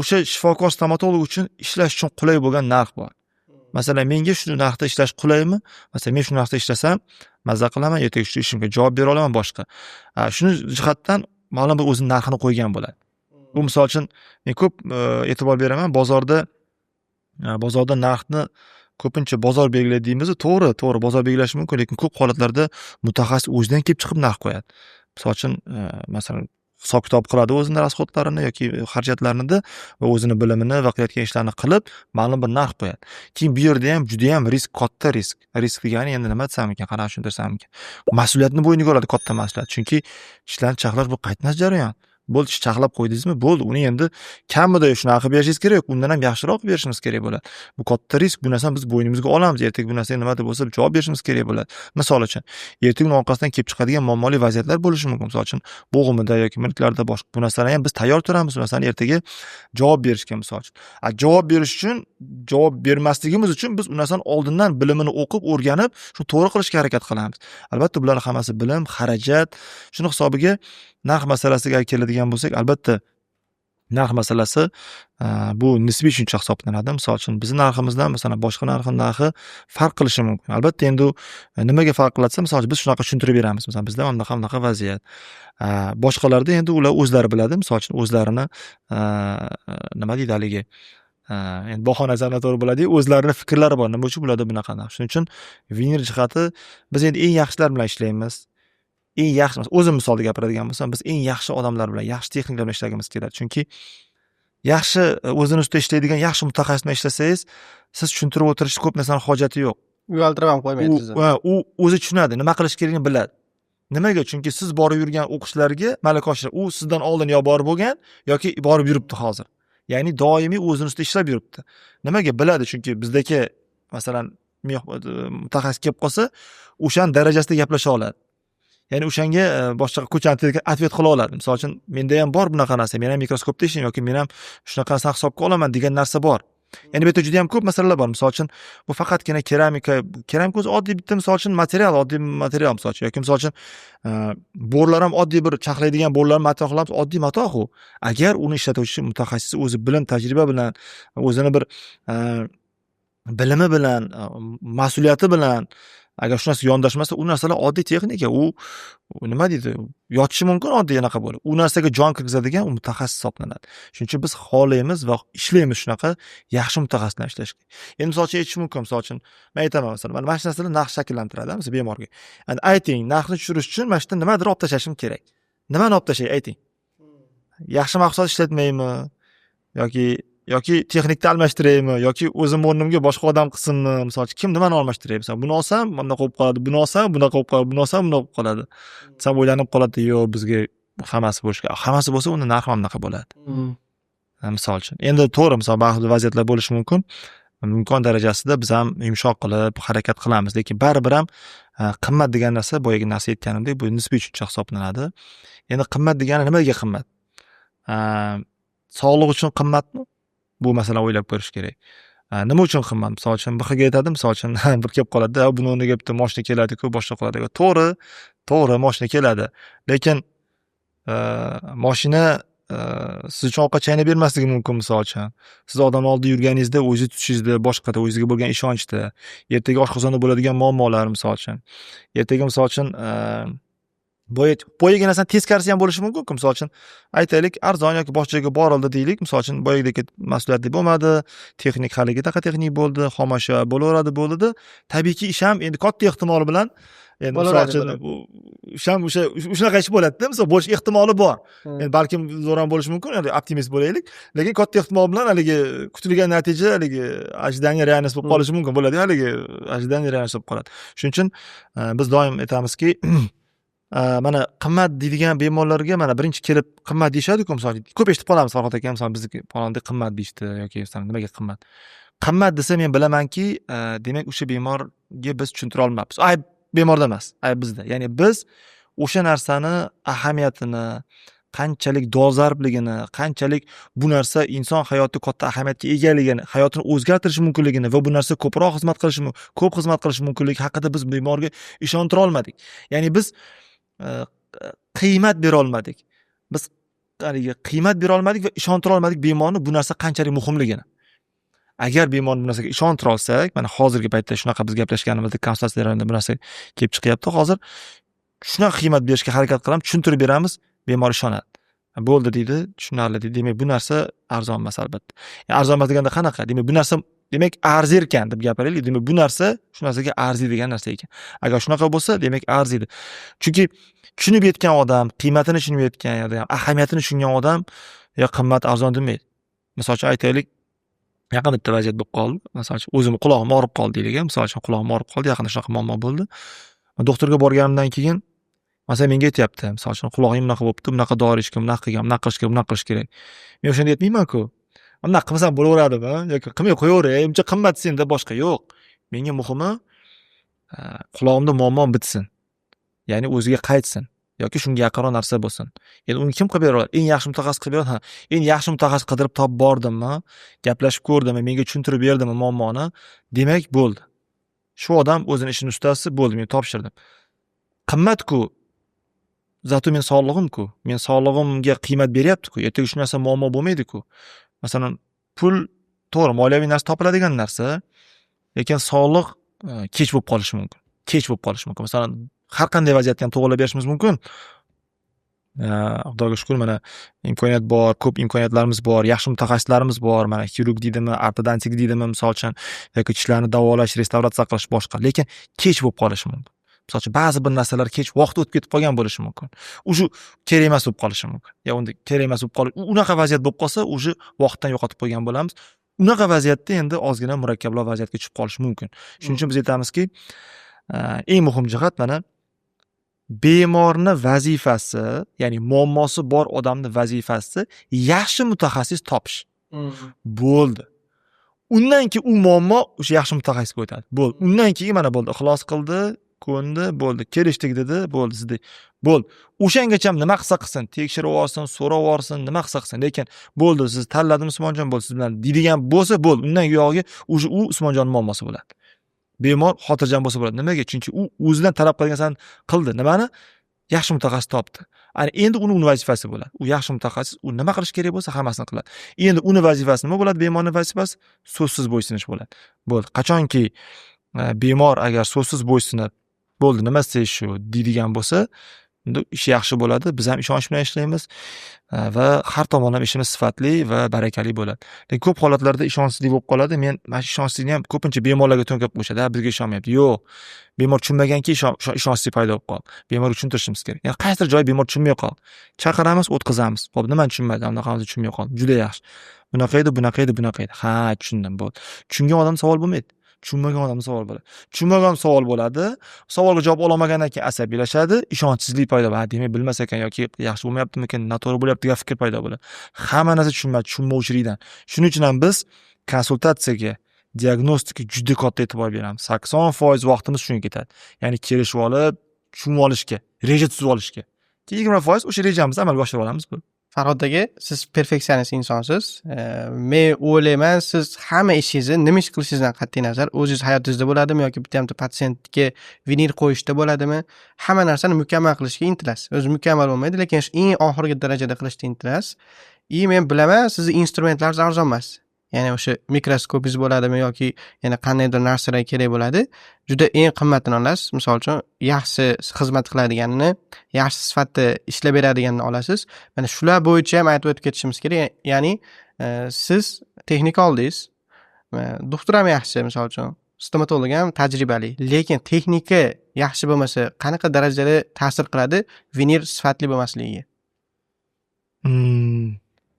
O'sha shifokor stomatolog uchun ishlash uchun qulay bo'lgan narx bor. Masalan, menga shu narxda ishlash qulaymi? Masalan, men shu narxda ishlasam, mazza qilaman, ertaga shu ishimga javob bera olaman boshqa. Shuni jihatdan ma'lum bir o'zining narxini qo'ygan bo'ladi. Bu misol uchun men ko'p e'tibor beraman, bozorda bozorda narxni ko'pincha bozor belgilaydi deymiz. To'g'ri bozor belgilashi mumkin, lekin ko'p holatlarda mutaxassis o'zidan kelib chiqib narx qo'yadi. Misol uchun, masalan, hisob kitob qiladi o'zini rasxodlarini yoki xarajatlarini va o'zini bilimini va qilayotgan ishlarini qilib ma'lum bir narx qo'yadi. Keyin bu yerda ham juda ham risk, katta risk. Risk degani endi nima desam ekan, qanaqa tushuntirsam ekan. Mas'uliyatni bo'yniga oladi, katta mas'uliyat. Chunki ishlarni chaqlash bu qaytmas jarayon. Bo'ldi, chaqlab qo'ydingizmi, bo'ldi. Uni endi kamida shunaqa qilib berishingiz kerak, undan ham yaxshiroq berishimiz kerak bo'ladi. Bu katta risk, bu narsani biz bo'ynimizga olamiz. Ertaga bu narsaga nima deb bo'lsa javob berishimiz kerak bo'ladi. Misol uchun, ertaga uni orqasidan kelib chiqadigan muammoli vaziyatlar bo'lishi mumkin. Misol uchun, bo'g'imida yoki milklarda boshqa bu narsalarga ham biz tayyor turamiz, bu narsani ertaga javob berishga misol uchun. Javob berish uchun, javob bermasligimiz uchun biz u narsani oldindan bilimini o'qib, o'rganib, shu to'g'ri qilishga harakat qilamiz. Albatta, bular hammasi bilim, xarajat, shuni hisobiga narx masalasiga keladigan bo'lsak, albatta narx masalasi bu nisbiy tushuncha hisoblanadi. Misol uchun, bizning narximizdan masalan boshqa narxi farq qilishi mumkin. Albatta, endi nimaga farq qiladi? Misol uchun, biz shunaqa tushuntirib beramiz. Masalan, bizda bunaqa vaziyat. Boshqalarda endi ular o'zlari biladi. Misol uchun, o'zlarini nima deydi haligi, endi bahona to'g'ri bo'ladi, o'zlarining fikrlari bor. Nima uchun bularda bunaqa narx? Shuning uchun Vinir jihati biz endi eng yaxshilar bilan ishlaymiz. Eng yaxshi, o'zim misolda gapiradigan bo'lsam, biz eng yaxshi odamlar bilan, yaxshi texniklar bilan ishlagimiz keladi. Chunki yaxshi o'zini ustida ishlaydigan yaxshi mutaxassis bilan ishlasangiz, siz tushuntirib o'tirishni ko'p narsani hojati yo'q. Uyaltirib ham qo'ymaydi sizni. U o'zi tushunadi, nima qilish kerakligini biladi. Nimaga? Chunki siz borib yurgan o'qishlarga malaka oshirib, u sizdan oldin yo borib bo'lgan yoki borib yuribdi hozir. Ya'ni doimiy o'zini ustida ishlab yuribdi. Nimaga? Biladi, chunki bizdagi masalan mutaxassis kelib qolsa, o'shan darajasida gaplasha oladi. Ya'ni o'shanga boshqa ko'chani atvet qila oladi. Misol uchun, menda ham bor bunaqa narsa. Men ham mikroskopda ishlayman yoki men ham shunaqa narsani hisobga olaman degan narsa bor. Ya'ni bu yerda juda ham ko'p masalalar bor. Misol uchun, bu faqatgina keramika o'zi oddiy bitta misol uchun oddiy material misol uchun yoki misol uchun bo'rlar ham oddiy bir chaqlaydigan bo'rlar matoh qilamiz, oddiy matoh u. Agar uni ishlatuvchi mutaxassis o'zi bilim, tajriba bilan, o'zini bir bilimi bilan, mas'uliyati bilan agar shu narsa yondashmasa, u narsalar oddiy texnika, u nima deydi, yotishi mumkin oddiy anaqa bo'lib. U narsaga jon kirgizadigan u mutaxassis hisoblanadi. Shuning uchun biz xohlaymiz va ishlaymiz shunaqa yaxshi mutaxassis bilan ishlashga. Endi misol uchun aytish mumkin, misol uchun men aytaman, masalan, mana shu narsalar narx shakllantiradi, masalan, bemorga. Endi ayting, narxni tushirish uchun mana shu yerda nimadir olib tashlashim kerak. Nimani olib tashay, ayting. Yaxshi mahsulot ishlatmaymi yoki texnikni almashtiraymi yoki o'zim o'rnimga boshqa odam qilsinmi? Misol uchun, kim nimani almashtiray? Masalan, buni olsam bunaqa bo'lib qoladi, buni olsam bunaqa bo'lib qoladi, buni olsam bunaqa bo'lib qoladi. Desam o'ylanib qoladi, yo'q, bizga hammasi bo'lishi kerak. Hammasi bo'lsa, unda narx ham bunaqa bo'ladi. Misol uchun. Endi to'g'ri, misol ba'zi vaziyatlar bo'lishi mumkin. Imkon darajasida biz ham yumshoq qilib harakat qilamiz, lekin baribir ham qimmat degan narsa, boyagi narsa aytganimdek, bu nisbiy tushuncha hisoblanadi. Endi qimmat degani nimaga qimmat? Sog'liq uchun qimmatmi? Bu masalan o'ylab ko'rish kerak. Nima uchun qimmat? Misol uchun bir xilga aytadi, misol uchun bir kelib qoladi-da, buni o'rniga bitta mashina keladi-ku, boshqa qiladi. To'g'ri, mashina keladi. Lekin mashina siz uchun ovqat chaynab bermasligi mumkin. Misol uchun, siz odam oldida yurganingizda, o'zingizni tutishingizda, boshqada o'zingizga bo'lgan ishonchda, ertaga oshqozonda bo'ladigan muammolar, misol uchun, ertaga misol uchun boyagi narsani teskarisi ham bo'lishi mumkin. Misol uchun, aytaylik, arzon yoki boshqa joyga borildi deylik, misol uchun, boyagidek mas'uliyatli bo'lmadi, texnik haligidaqa texnik bo'ldi, xomashyo bo'laveradi, bo'ldi. Tabiiyki, ish ham endi katta ehtimol bilan endi misol uchun ish ham shunaqa ish bo'ladi-da, misol bo'lish ehtimoli bor. Endi balkim zo'r ham bo'lishi mumkin, endi optimist bo'laylik, lekin katta ehtimol bilan haligi kutilgan natija haligi ожидание реальность bo'lib qolishi mumkin bo'ladi, haligi ожидание реальность bo'lib qoladi. Shuning uchun biz doim aytamizki, mana qimmat deydigan bemorlarga mana birinchi kelib qimmat deyishadi-ku, misol uchun ko'p eshitib qolamiz, Farhod aka, misol bizniki palonda qimmat deyishdi yoki masalan nimaga qimmat. Qimmat desa men bilamanki, demak o'sha bemorga biz tushuntira olmayapmiz. Ayb bemorda emas, ayb bizda. Ya'ni biz o'sha narsani ahamiyatini, qanchalik dolzarbligini, qanchalik bu narsa inson hayoti katta ahamiyatga egaligini, hayotini o'zgartirishi mumkinligini va bu narsa ko'p xizmat qilishi mumkinligi haqida biz bemorga ishontira olmadik. Ya'ni biz qiymat bera olmadik. Biz qiymat bera olmadik va ishontira olmadik bemorni bu narsa qanchalik muhimligini. Agar bemorni bu narsaga ishontira olsak, mana hozirgi paytda shunaqa biz gaplashganimizdek konsultatsiyalarda bu narsa kelib chiqyapti. Hozir shunaqa qiymat berishga harakat qilamiz, tushuntirib beramiz, bemor ishonadi. Bo'ldi deydi, tushunarli deydi. Demak, bu narsa arzon emas albatta. Arzon emas deganda qanaqa? Demak, bu narsa demak arzir ekan deb gapiraylik. Demak, bu narsa shu narsaga arziydigan narsa ekan. Agar shunaqa bo'lsa, demak arziydi. Chunki tushunib yetgan odam, qiymatini tushunib yetgan odam, ahamiyatini tushungan odam yo qimmat arzon demaydi. Misol uchun aytaylik, yaqin bitta vaziyat bo'lib qoldi. Misol uchun o'zim qulog'im og'rib qoldi deylik. Misol uchun qulog'im og'rib qoldi, yaqinda shunaqa muammo bo'ldi. Doktorga borganimdan keyin masalan menga aytyapti, misol uchun qulog'im bunaqa bo'libdi, bunaqa dori ichgan, bunaqa qilgan, bunaqa qilish kerak, bunaqa qilish kerak. Men o'shanda aytmayman-ku. Bunaqa qilmasam bo'laveradimi yoki qilmay qo'yaveray, uncha qimmat senda boshqa yo'q. Menga muhimi qulog'imda muammo bitsin. Ya'ni o'ziga qaytsin yoki shunga yaqinroq narsa bo'lsin. Endi uni kim qilib bera oladi? Eng yaxshi mutaxassis qilib beradi. Eng yaxshi mutaxassis qidirib topib bordimmi, gaplashib ko'rdimmi, menga tushuntirib berdimi muammoni? Demak bo'ldi. Shu odam o'zining ishining ustasi bo'ldi, men topshirdim. Qimmat-ku. Zato men sog'lig'im-ku. Men sog'lig'imga qiymat beryapti-ku. Ertaga shu narsa muammo bo'lmaydi-ku. Masalan, pul to'g'ri, moliyaviy narsa topiladigan narsa, lekin sog'liq kech bo'lib qolishi mumkin. Kech bo'lib qolishi mumkin. Masalan, har qanday vaziyatni ham to'g'rilab berishimiz mumkin. Xudoga shukr, mana imkoniyat bor, ko'p imkoniyatlarimiz bor, yaxshi mutaxassislarimiz bor. Mana xirurg deydimi, ortodontik deydimi, misol uchun, yoki tishlarni davolash, restavratsiya qilish boshqa, lekin kech bo'lib qolishi mumkin. Misol uchun ba'zi bir narsalar kech vaqt o'tib ketib qolgan bo'lishi mumkin. Shu kerak emas bo'lib qolishi mumkin. Ya unda kerak emas bo'lib qolish, unaqa vaziyat bo'lib qolsa, o'sha vaqtdan yo'qotib qo'ygan bo'lamiz. Unaqa vaziyatda endi ozgina murakkabroq vaziyatga tushib qolish mumkin. Shuning uchun biz aytamizki, eng muhim jihat mana bemorni vazifasi, ya'ni muammosi bor odamni vazifasi yaxshi mutaxassis topish. Bo'ldi. Undan keyin u muammo o'sha yaxshi mutaxassisga o'tadi. Bo'ldi. Undan keyin mana bo'ldi, ixlos qildi, ko'ndi, bo'ldi, kelishdik dedi, bo'ldi, sizda. Bo'ldi. O'shangacha nima qilsa qilsin, tekshirib olsin, so'rab olsin, nima qilsa qilsin, lekin bo'ldi, siz tanladingiz Usmonjon, bo'ldi, siz bilan deydigan bo'lsa, bo'ldi. Undan yog'iga o'sha u Usmonjonning muammosi bo'ladi. Bemor xotirjam bo'lsa bo'ladi. Nimaga? Chunki u o'zidan talab qilgan narsani qildi. Nimani? Yaxshi mutaxassis topdi. Ana endi uning vazifasi bo'ladi. U yaxshi mutaxassis, u nima qilish kerak bo'lsa hammasini qiladi. Endi uning vazifasi nima bo'ladi? Bemorning vazifasi so'zsiz bo'ysunish bo'ladi. Bo'ldi. Qachonki bemor agar so'zsiz bo'ysunib, bo'ldi, nima istayish shu deydigan bo'lsa, unda ish yaxshi bo'ladi. Biz ham ishonch bilan ishlaymiz va har tomonlama ishimiz sifatli va barakali bo'ladi. Lekin ko'p holatlarda ishonchsizlik bo'lib qoladi. Men mana shu ishonchsizlikni ham ko'pincha bemorlarga to'nkab qo'yishadi. Bizga ishonmayapti. Yo'q. Bemor tushunmaganki ishonchsizlik paydo bo'lib qoldi. Bemorga tushuntirishimiz kerak. Ya'ni qaysidir joy bemor tushunmay qoldi. Chaqiramiz, o'tkazamiz. Xo'p, nimani tushunmadi? Unaqamizni tushunmay qoldi. Juda yaxshi. Bunaqa edi, bunaqa edi, bunaqa edi. Ha, tushundim, bo'ldi. Tushungan odam savol bo'lmaydi. Tushunmagan odam savol bo'ladi. Tushunmagan savol bo'ladi. Savolga javob ololmagandan keyin asabiylashadi, ishonchsizlik paydo bo'ladi. Demak, bilmas ekan yoki yaxshi bo'lmayaptimikin, noto'g'ri bo'lyapti degan fikr paydo bo'ladi. Hamma narsa tushunmovchilikdan. Shuning uchun ham biz konsultatsiyaga, diagnostikaga juda katta e'tibor beramiz. 80% vaqtimiz shunga ketadi. Ya'ni kelishib olib, tushunib olishga, reja tuzib olishga. 20% o'sha rejamizni amalga oshirib olamiz bu. Farhod aka, siz perfeksionist insonsiz. Men o'ylayman, siz hamma ishingizni nima ish qilishingizdan qat'iy nazar, o'zingiz hayotingizda bo'ladimi yoki bitta patsientga vinil qo'yishda bo'ladimi, hamma narsani mukammal qilishga intilasiz. O'zi mukammal bo'lmaydi, lekin eng oxirgi darajada qilishga intilasiz. Men bilaman, sizning instrumentlaringiz arzon emas. Ya'ni o'sha mikroskopingiz bo'ladimi yoki yana qandaydir narsalar kerak bo'ladi. Juda eng qimmatini olasiz. Misol uchun, yaxshi xizmat qiladiganini, yaxshi sifatda ishlab beradiganini olasiz. Mana shular bo'yicha ham aytib o'tib ketishimiz kerak. Ya'ni siz texnika oldingiz. Doktor ham yaxshi, misol uchun, stomatolog ham tajribali, lekin texnika yaxshi bo'lmasa, qanaqa darajada ta'sir qiladi vinil sifatli bo'lmasligiga?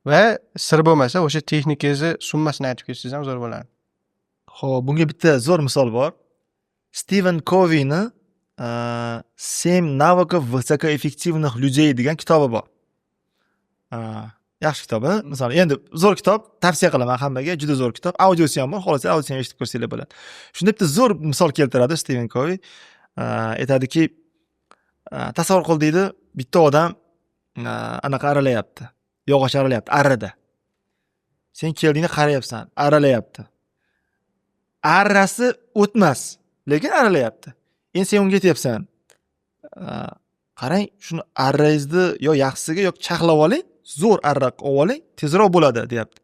Va sir bo'lmasa, o'sha texnikangizni summasini aytib ketsangiz ham zo'r bo'ladi. Xo'p, bunga bitta zo'r misol bor. Steven Covey'ni 7 навыков высокоэффективных людей degan kitobi bor. Yaxshi kitob, masalan, endi zo'r kitob, tavsiya qilaman hammaga, juda zo'r kitob. Audiosi ham bor, xolos audiosini eshitib ko'rsanglar bo'ladi. Shunda bitta zo'r misol keltiradi Steven Covey. Aytadiki, tasavvur qil deydi, bitta odam anaqa aralayapti. Yog'och aralayapti, arrada. Sen keldingda qarayapsan, aralayapti. Arrasi o'tmas, lekin aralayapti. Endi sen unga aytyapsan, qarang, shuni arrangizni yo yaxshisiga yo chaqlab oling, zo'r arraq olib oling, tezroq bo'ladi, deyapti.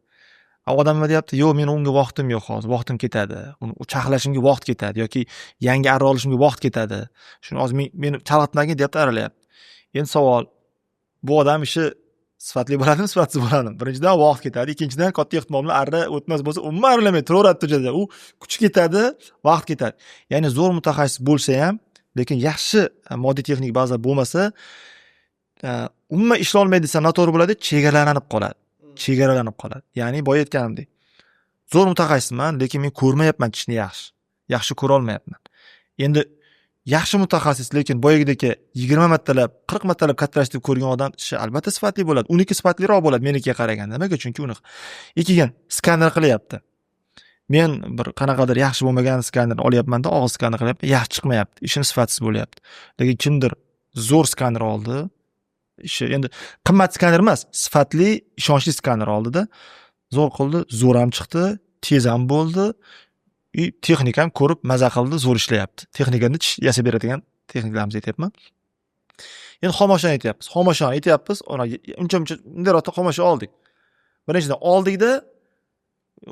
Odam nima deyapti? Yo'q, men unga vaqtim yo'q hozir, vaqtim ketadi. Uni chaqlashimga vaqt ketadi yoki yangi arra olishimga vaqt ketadi. Shuni hozir meni chalg'itmagin, deyapti, aralayapti. Endi savol, bu odam ishi sifatli bo'ladimi, sifatsiz bo'ladimi? Birinchidan vaqt ketadi, ikkinchidan katta ehtimol bilan arra o'tmas bo'lsa, umuman arralamay turaveradi to'jada. U kuch ketadi, vaqt ketadi. Ya'ni zo'r mutaxassis bo'lsa ham, lekin yaxshi moddiy texnik baza bo'lmasa, umuman ishlay olmaydi desa noto'g'ri bo'ladi, chegaralanib qoladi. Ya'ni boya aytganimdek, zo'r mutaxassisman, lekin men ko'rmayapman tishni yaxshi ko'ra olmayapman. Endi yaxshi mutaxassis, lekin boyagidek 20 martalab, 40 martalab kattalashtirib ko'rgan odam tishi albatta sifatli bo'ladi. Uniki sifatliroq bo'ladi menikiga qaraganda. Nimaga? Chunki uni ikkigan skaner qilyapti. Men bir qanaqadir yaxshi bo'lmagan skanerni olyapman-da, og'iz skaner qilyapti, yaxshi chiqmayapti. Ishim sifatsiz bo'lyapti. Lekin kimdir zo'r skaner oldi. Ishi endi qimmat skaner emas, sifatli, ishonchli skaner oldida zo'r qildi, zo'r ham chiqdi, tez ham bo'ldi. Texnik ham ko'rib maza qildi, zo'r ishlayapti. Texnikani tish yasab beradigan texniklarimizni aytyapman. Endi xomoshani aytyapmiz. Uncha bunday xomosha oldik. Birinchidan oldikda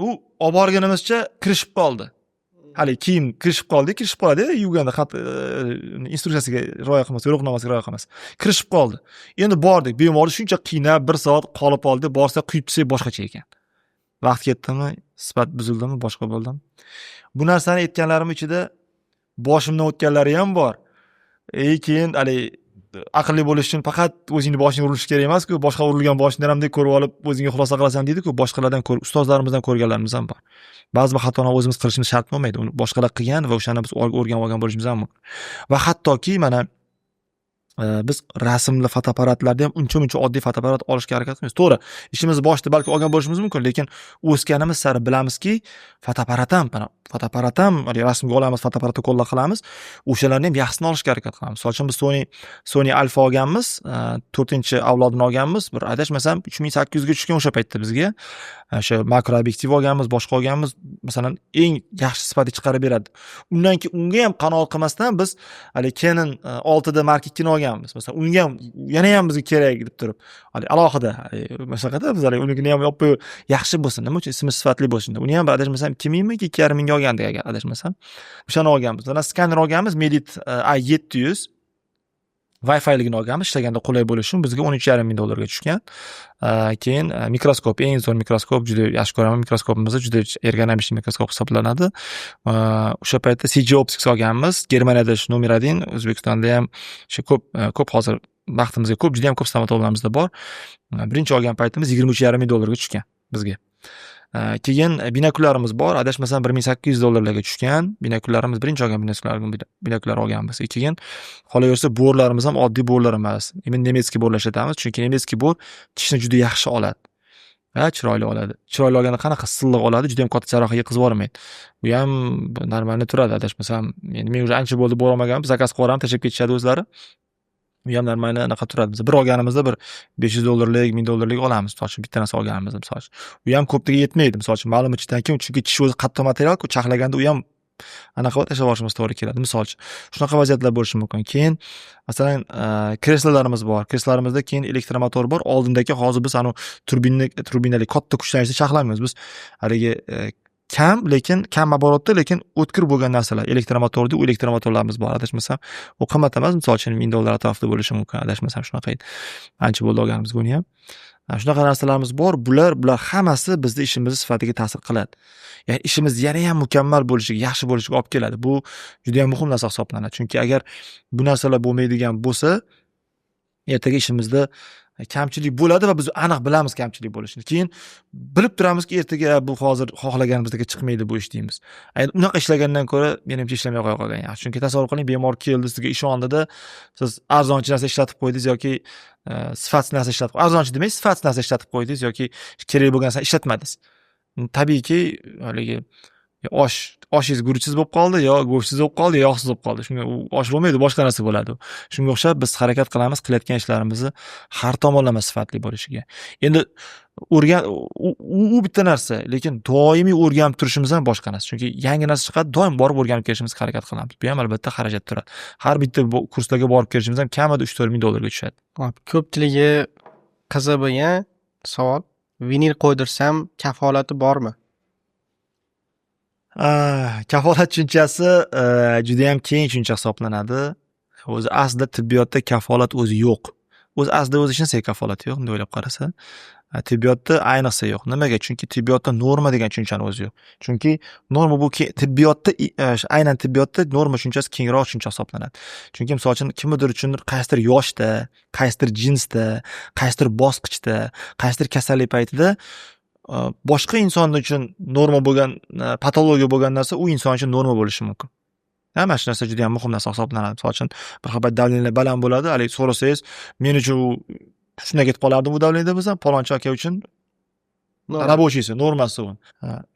u olib borganimizcha kirishib qoldi. Hali kiyim kirishib qoladi, yuvganda xat instruksiyasiga rioya qilmasa, yo'riqnomasiga rioya qilmasa, kirishib qoldi. Endi bordik, bemorni shuncha qiynab 1 soat qolib oldi, borsa quyib tsak boshqacha ekan. Vaqt ketdimi, sifat buzildimi, boshqa bo'ldimi? Bu narsani aytganlarim ichida boshimdan o'tganlari ham bor. Keyin hali aqlli bo'lish uchun faqat o'zingni boshing urilishi kerak emas-ku, boshqa urilgan boshingdan ham ko'rib olib, o'zingga xulosa qilasan deydi-ku, boshqalardan ustozlarimizdan ko'rganlarimiz ham bor. Ba'zi bir xatoni o'zimiz qilishimiz shart bo'lmaydi. Uni boshqalar qilgan va o'shani biz o'rganib olgan bo'lishimiz ham mumkin. Va hattoki mana biz rasmli fotoapparatlarda ham uncha oddiy fotoapparat olishga harakat qilamiz. To'g'ri, ishimiz boshida balki olgan bo'lishimiz mumkin, lekin o'sganimiz sari bilamizki, fotoapparat ham rasmga olamiz, fotoapparatda qo'lda qilamiz. O'shalarni ham yaxshisini olishga harakat qilamiz. Misol uchun biz Sony Alpha olganmiz, 4-avlodini olganmiz. Bir adashmasam 3800 ga tushgan o'sha paytda bizga. O'sha makro obyektiv olganmiz, boshqa olganmiz. Masalan, eng yaxshi sifatli chiqarib beradi. Undan keyin unga ham qanoat qilmasdan biz hali Canon 6 da Mark 2 ni olganmiz. Masalan, unga ham yana ham bizga kerak deb turib, hali alohida mashaqqatda biz hali unikini ham olib yaxshi bo'lsin, nima uchun ismi sifatli bo'lsin deb. Uni ham adashmasam 2000 mi, 2500 mingga olgandik agar adashmasam. O'shani olganmiz. Mana skaner olganmiz, Medit i700 Wi-Fi'ligini olganmiz, ishlaganda qulay bo'lishi uchun bizga 13,5 ming dollarga tushgan. Keyin mikroskop, eng zo'r mikroskop, juda yaxshi ko'raman. Mikroskopimiz juda ergonomik mikroskop hisoblanadi. O'sha paytda CG Optics olganmiz. Germaniyada shu nomer 1, O'zbekistonda ham shu ko'p hozir vaqtimizga juda ham ko'p stomatologlarimizda bor. Birinchi olgan paytimiz 23,5 ming dollarga tushgan bizga. Keyin binokullarimiz bor, adashmasam 1800 dollarlarga tushgan. Binokullarimiz birinchi olgan binokullar olganmiz. Keyin qolaversa bo'rlarimiz ham oddiy bo'rlar emas. Men nemetskiy bo'rlar ishlatamiz, chunki nemetskiy bo'r tishni juda yaxshi oladi. Chiroyli oladi. Chiroyli olganda qanaqa silliq oladi, juda ham katta jarohatga yetkazib yubormaydi. Bu ham normalni turadi, adashmasam. Endi men уже ancha bo'ldi bo'r olmaganim, zakaz qo'yardim, tashib ketishadi o'zlari. Bu ham normalni anaqa turadi. Biz bir olganimizda bir 500 dollarlik, 1000 dollarlik olamiz. Misol bitta narsa olganimizda misol. U ham ko'pligiga yetmaydi. Misol uchun ma'lum ichdan keyin chunki tish o'zi qattiq material-ku, chaqlaganda u ham anaqa tashlab yuborishimiz to'g'ri keladi. Misol uchun shunaqa vaziyatlar bo'lishi mumkin. Keyin masalan kreslolarimiz bor. Kreslolarimizda keyin elektromotor bor. Oldindagi hozir biz anu turbinali katta kuchlanishda chaqlamaymiz. Biz haligi kam оборотda, lekin o'tkir bo'lgan narsalar, elektromotorda u elektromotorlarimiz bor. Adashmasam, u qimmat emas, misol uchun 1000 dollar atrofida bo'lishi mumkin. Adashmasam shunaqa edi. Ancha bo'ldi olganimiz buni ham. Shunaqa narsalarimiz bor. Bular hammasi bizning ishimiz sifatiga ta'sir qiladi. Ya'ni ishimiz yana ham mukammal bo'lishiga, yaxshi bo'lishiga olib keladi. Bu juda ham muhim narsa hisoblanadi. Chunki agar bu narsalar bo'lmaydigan bo'lsa, ertaga ishimizda kamchilik bo'ladi va biz aniq bilamiz kamchilik bo'lishini. Keyin bilib turamizki, ertaga bu hozir xohlaganimizdek chiqmaydi bu ish deymiz. Unaqa ishlagandan ko'ra menimcha ishlamay qo'ya qolgan yaxshi. Chunki tasavvur qiling, bemor keldi, sizga ishondida, siz arzonchi narsa ishlatib qo'ydingiz yoki sifatsiz narsa ishlatib, arzonchi demay, sifatsiz narsa ishlatib qo'ydingiz yoki kerak bo'lgan narsa ishlatmadingiz. Tabiiyki, haligi oshingiz guruchsiz bo'lib qoldi, yo go'shtsiz bo'lib qoldi, yo yog'siz bo'lib qoldi. Shunga u osh bo'lmaydi, boshqa narsa bo'ladi. Shunga o'xshab biz harakat qilamiz, qilayotgan ishlarimizni har tomonlama sifatli bo'lishiga. Endi u bitta narsa, lekin doimiy o'rganib turishimiz ham boshqa narsa. Chunki yangi narsa chiqadi, doim borib o'rganib kelishimizga harakat qilamiz. Bu ham albatta xarajat turadi. Har bitta kurslarga borib kelishimiz ham kamida 3-4 ming dollarga tushadi. Ko'pchiligi qiziq bo'lgan savol, vinil qo'ydirsam kafolati bormi? Kafolat tushunchasi juda ham keng tushuncha hisoblanadi. O'zi aslida tibbiyotda kafolat o'zi yo'q. o'zi aslida o'zi ishini kafolati yo'q, bunday o'ylab qarasa. Tibbiyotda ayniqsa yo'q. Nimaga? Chunki tibbiyotda norma degan tushunchani o'zi yo'q. Chunki norma bu tibbiyotda aynan tibbiyotda norma tushunchasi kengroq tushuncha hisoblanadi. Chunki misol uchun kimdir uchun qaysidir yoshda, qaysidir jinsda, qaysidir bosqichda, qaysidir kasallik paytida boshqa inson uchun norma bo'lgan, patologiya bo'lgan narsa u inson uchun norma bo'lishi mumkin. Mana shu narsa juda ham muhim narsa hisoblanadi. Misol uchun bir xil davleniyalar baland bo'ladi, hali so'rasangiz, men uchun u shunday ketib qolardi bu davleniyada bo'lsa, palonchi aka uchun rabochiysi, normasi u.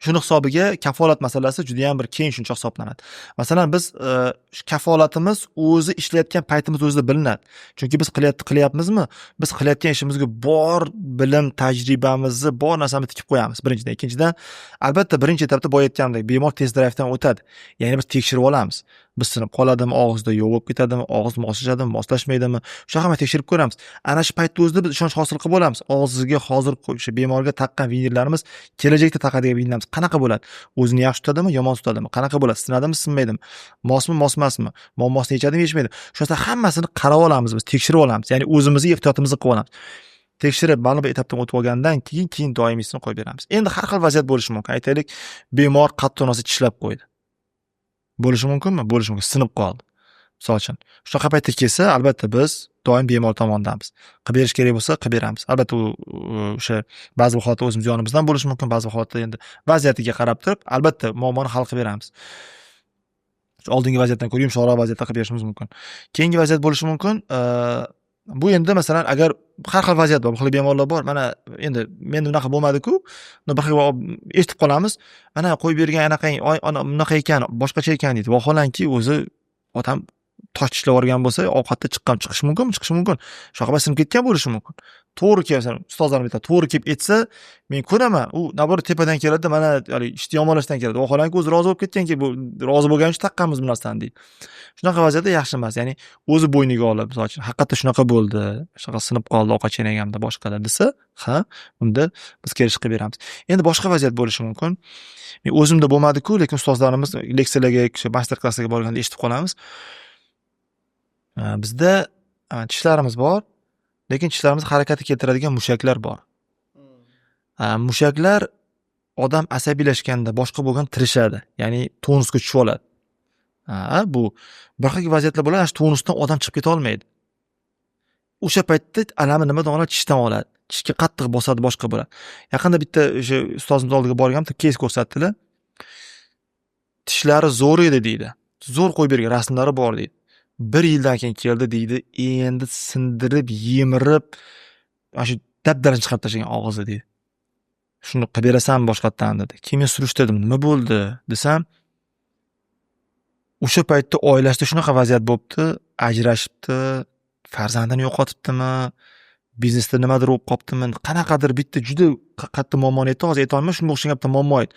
Shuni hisobiga kafolat masalasi juda ham bir keng tushuncha hisoblanadi. Masalan, biz kafolatimiz o'zi ishlayotgan paytimiz o'zida bilinadi. Chunki biz qilyapmizmi? Biz qilayotgan ishimizga bor bilim, tajribamizni, bor narsamizni tikib qo'yamiz. Birinchidan, ikkinchidan, albatta birinchi etapda boya aytgandek, bemor test drive'dan o'tadi. Ya'ni biz tekshirib olamiz. Biz sinib qoladimi, og'izda yo'q bo'lib ketadimi, og'iz moslashadimi, moslashmaydimi? Shu hamma tekshirib ko'ramiz. Ana shu paytda o'zida biz ishonch hosil qilib olamiz. Og'ziga hozir o'sha bemorga taqqan vinirlarimiz kelajakda taqadigan vinirlarimiz qanaqa bo'ladi? O'zini yaxshi tutadimi, yomon tutadimi? Qanaqa bo'ladi? Sinadimi, sinmaydimi? Mosmi, mosmasmi? Muammosini yechadimi, yechmaydi? Shu narsa hammasini qarab olamiz biz, tekshirib olamiz. Ya'ni o'zimizni ehtiyotimizni qilib olamiz. Tekshirib, ma'lum bir etapdan o'tib olgandan keyin doimiysini qo'yib beramiz. Endi har xil vaziyat bo'lishi mumkin. Aytaylik, bemor qattiq narsa tishlab qo'ydi. Bo'lishi mumkinmi? Bo'lishi mumkin. Sinib qoldi. Misol uchun, shunaqa paytda kelsa, albatta biz doim bemor tomondamiz. Qilib berish kerak bo'lsa, qilib beramiz. Albatta u o'sha ba'zi bir holatda o'zimiz yonimizdan bo'lishi mumkin, ba'zi bir holatda endi vaziyatiga qarab turib, albatta muammoni hal qilib beramiz. Oldingi vaziyatdan ko'ra yumshoqroq vaziyatda qilib berishimiz mumkin. Keyingi vaziyat bo'lishi mumkin. Bu endi masalan agar har xil vaziyat bor, har xil bemorlar bor. Mana endi menda bunaqa bo'lmadi-ku. Bir xil eshitib qolamiz. Ana qo'yib bergan anaqang, ana bunaqa ekan, boshqacha ekan deydi. Vaholanki o'zi otam tosh tishlab yuborgan bo'lsa, ovqatda chiqishi mumkinmi? Chiqishi mumkin. Shoqaba sinib ketgan bo'lishi mumkin. To'g'ri kelsa, ustozlarim aytadi, to'g'ri kelib etsa, men ko'raman. U nabar tepadan keladi, mana ishni yomonlashdan keladi. Vaholanki o'zi rozi bo'lib ketganki, bu rozi bo'lgani uchun taqqanmiz bu narsani deydi. Shunaqa vaziyatda yaxshi emas. Ya'ni o'zi bo'yniga olib, misol uchun, haqiqatda shunaqa bo'ldi, shunaqa sinib qoldi ovqat chaynaganimda boshqada desa, ha, unda biz kelishib qilib beramiz. Endi boshqa vaziyat bo'lishi mumkin. Men o'zimda bo'lmadi-ku, lekin ustozlarimiz leksiyalarga, master klassiga borganda eshitib qolamiz. Bizda tishlarimiz bor, lekin tishlarimiz harakatga keltiradigan mushaklar bor. Mushaklar odam asabiylashganda boshqa bo'lgan tirishadi, ya'ni tonusga tushib oladi. Bu bir xil vaziyatlar bo'ladi, shu tonusdan odam chiqib keta olmaydi. O'sha paytda alami nimadan oladi? Tishdan oladi. Tishga qattiq bosadi, boshqa bo'ladi. Yaqinda bitta o'sha ustozimiz oldiga borganimda keys ko'rsatdilar. Tishlari zo'r edi deydi. Zo'r qo'yib bergan rasmlari bor deydi. 1 yildan keyin keldi deydi, endi sindirib, yemirib, mana shu dabdarini chiqarib tashlagan og'zi deydi. Shuni qilib berasanmi boshqatdan dedi. Keyin men surishtirdim, nima bo'ldi desam, o'sha paytda oilasida shunaqa vaziyat bo'libdi, ajrashibdi, farzandini yo'qotibdimi, biznesda nimadir bo'lib qolibdimi, qanaqadir bitta juda qattiq muammoni aytdi, hozir aytolmayman, shunga o'xshagan bitta muammo aytdi.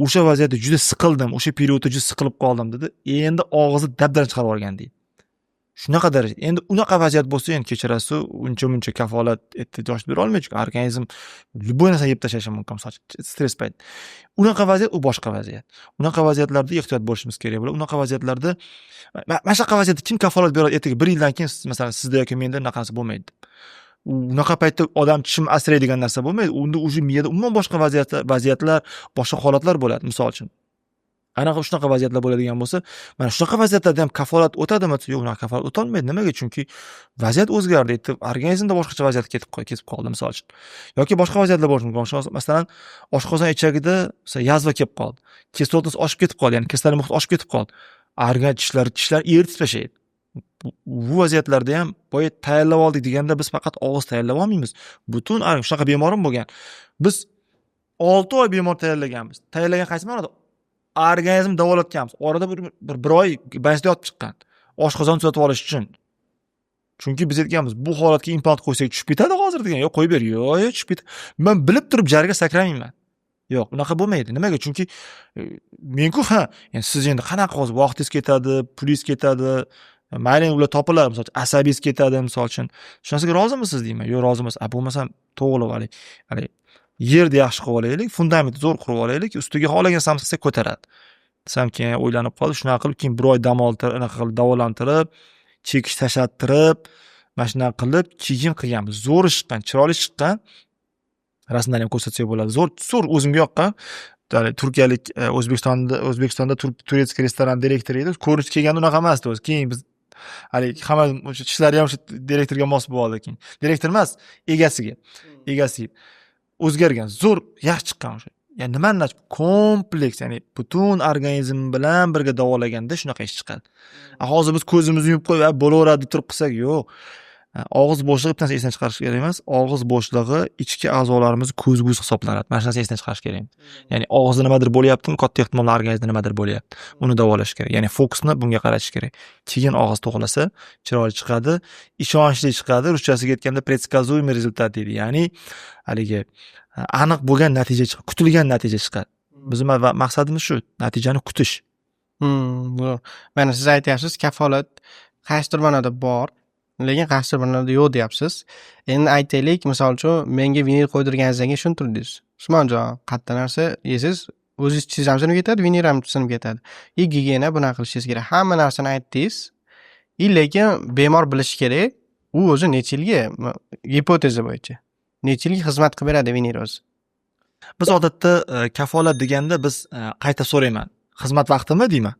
O'sha vaziyatda juda siqildim, o'sha periodda juda siqilib qoldim dedi. Endi og'zi dabdarini chiqarib yuborgan deydi. Shunaqa darajada. Endi unaqa vaziyat bo'lsa, endi kechirasiz, uncha-muncha kafolat ehtiyoj bera olmaydi, chunki organizm любой narsani yeb tashlashi mumkin, stress payt. Unaqa vaziyat u boshqa vaziyat. Unaqa vaziyatlarda ehtiyot bo'lishimiz kerak bo'ladi. Unaqa vaziyatlarda mana shunaqa vaziyatda kim kafolat beradi? Ertaga 1 yildan keyin masalan sizda yoki menda bunaqasi bo'lmaydi. Unaqa paytda odam tishim asraydigan narsa bo'lmaydi. Unda o'sha miyada umuman boshqa vaziyatlar, boshqa holatlar bo'ladi, misol uchun. Anaqa shunaqa vaziyatlar bo'ladigan bo'lsa, mana shunaqa vaziyatlarda ham kafolat o'tadimi? Yo'q, unaqa kafolat o'tolmaydi. Nimaga? Chunki vaziyat o'zgardi, organizmda boshqacha vaziyatga ketib qoldi, misol uchun. Yoki boshqa vaziyatlar bo'lishi mumkin. Masalan, oshqozon ichagida yazva kelib qoldi. Kislotnost oshib ketib qoldi, ya'ni kislorod miqdori oshib ketib qoldi. Tishlar eritib tashlaydi. Bu vaziyatlarda ham boya tayyorlab oldik deganda biz faqat og'iz tayyorlab olmaymiz. Butun shunaqa bemorim bo'lgan. Biz 6 oy bemor tayyorlaganmiz. Tayyorlagan qaysi ma'noda? Organizm davolatganmiz. Orada bir oy banchda yotib chiqqan. Oshqozon tuzatib olish uchun. Chunki biz aytganmiz, bu holatga implant qo'ysak tushib ketadi hozir degan. Yo'q, qo'yib ber. Yo'q, tushib ketadi. Men bilib turib jarga sakramayman. Yo'q, unaqa bo'lmaydi. Nimaga? Chunki men-ku ya'ni siz endi qanaqa hozir vaqtingiz ketadi, pulingiz ketadi, mayli ular topilar, misol uchun asabingiz ketadi, misol uchun. Shu narsaga rozimisiz deyman. Yo'q, rozi emas. Bo'lmasam to'g'rilib oling. Yerni yaxshi qilib olaylik, fundamentni zo'r qurib olaylik, ustiga xohlagan samsasak ko'taradi. Desam keyin o'ylanib qoldi, shunaqa qilib keyin bir oy dam oltirib, anaqa qilib davolantirib, chekish tashlattirib, mana shunaqa qilib keyin qilganmiz. Zo'r chiqqan, chiroyli chiqqan. Rasmdan ham ko'rsatsak bo'ladi. Zo'r o'zimga yoqqan. Turkiyalik O'zbekistonda turetskiy restoran direktori edi. Ko'rinish kelganda unaqa emasdi o'zi. Keyin biz haligi hamma o'sha tishlari ham o'sha direktorga mos bo'lib oldi keyin. Direktor emas, egasiga o'zgargan. Zo'r, yaxshi chiqqan o'sha. Ya'ni nimani kompleks, ya'ni butun organizm bilan birga davolaganda shunaqa ish chiqadi. Hozir biz ko'zimizni yumib qo'yib, bo'laveradi deb turib qilsak, yo'q. Og'iz bo'shlig'i bitta narsa esdan chiqarish kerak emas. Og'iz bo'shlig'i ichki a'zolarimiz ko'zgusi hisoblanadi. Mana shu narsa esdan chiqarish kerak. Ya'ni og'izda nimadir bo'lyaptimi, katta ehtimol organizmda nimadir bo'lyapti. Uni davolash kerak. Ya'ni fokusni bunga qaratish kerak. Keyin og'iz to'g'rilasa, chiroyli chiqadi, ishonchli chiqadi. Ruschasiga aytganda предсказуемый результат deydi. Ya'ni haligi aniq bo'lgan natija chiqadi, kutilgan natija chiqadi. Bizning maqsadimiz shu, natijani kutish. Mana siz aytyapsiz, kafolat qaysidir ma'noda bor, lekin qaysidir ma'noda yo'q deyapsiz. Endi aytaylik, misol uchun menga vinil qo'ydirganingizdan keyin tushuntirdingiz. Usmonjon, qatta narsa yesiz, o'zingiz ichingiz ham sinib ketadi, vinil ham sinib ketadi. Gigiyena bunaqa qilishingiz kerak. Hamma narsani aytdingiz. Lekin bemor bilishi kerak, u o'zi necha yilga gipoteza bo'yicha necha yilga xizmat qilib beradi vinil o'zi. Biz odatda kafolat deganda biz qayta so'rayman. Xizmat vaqtimi deyman.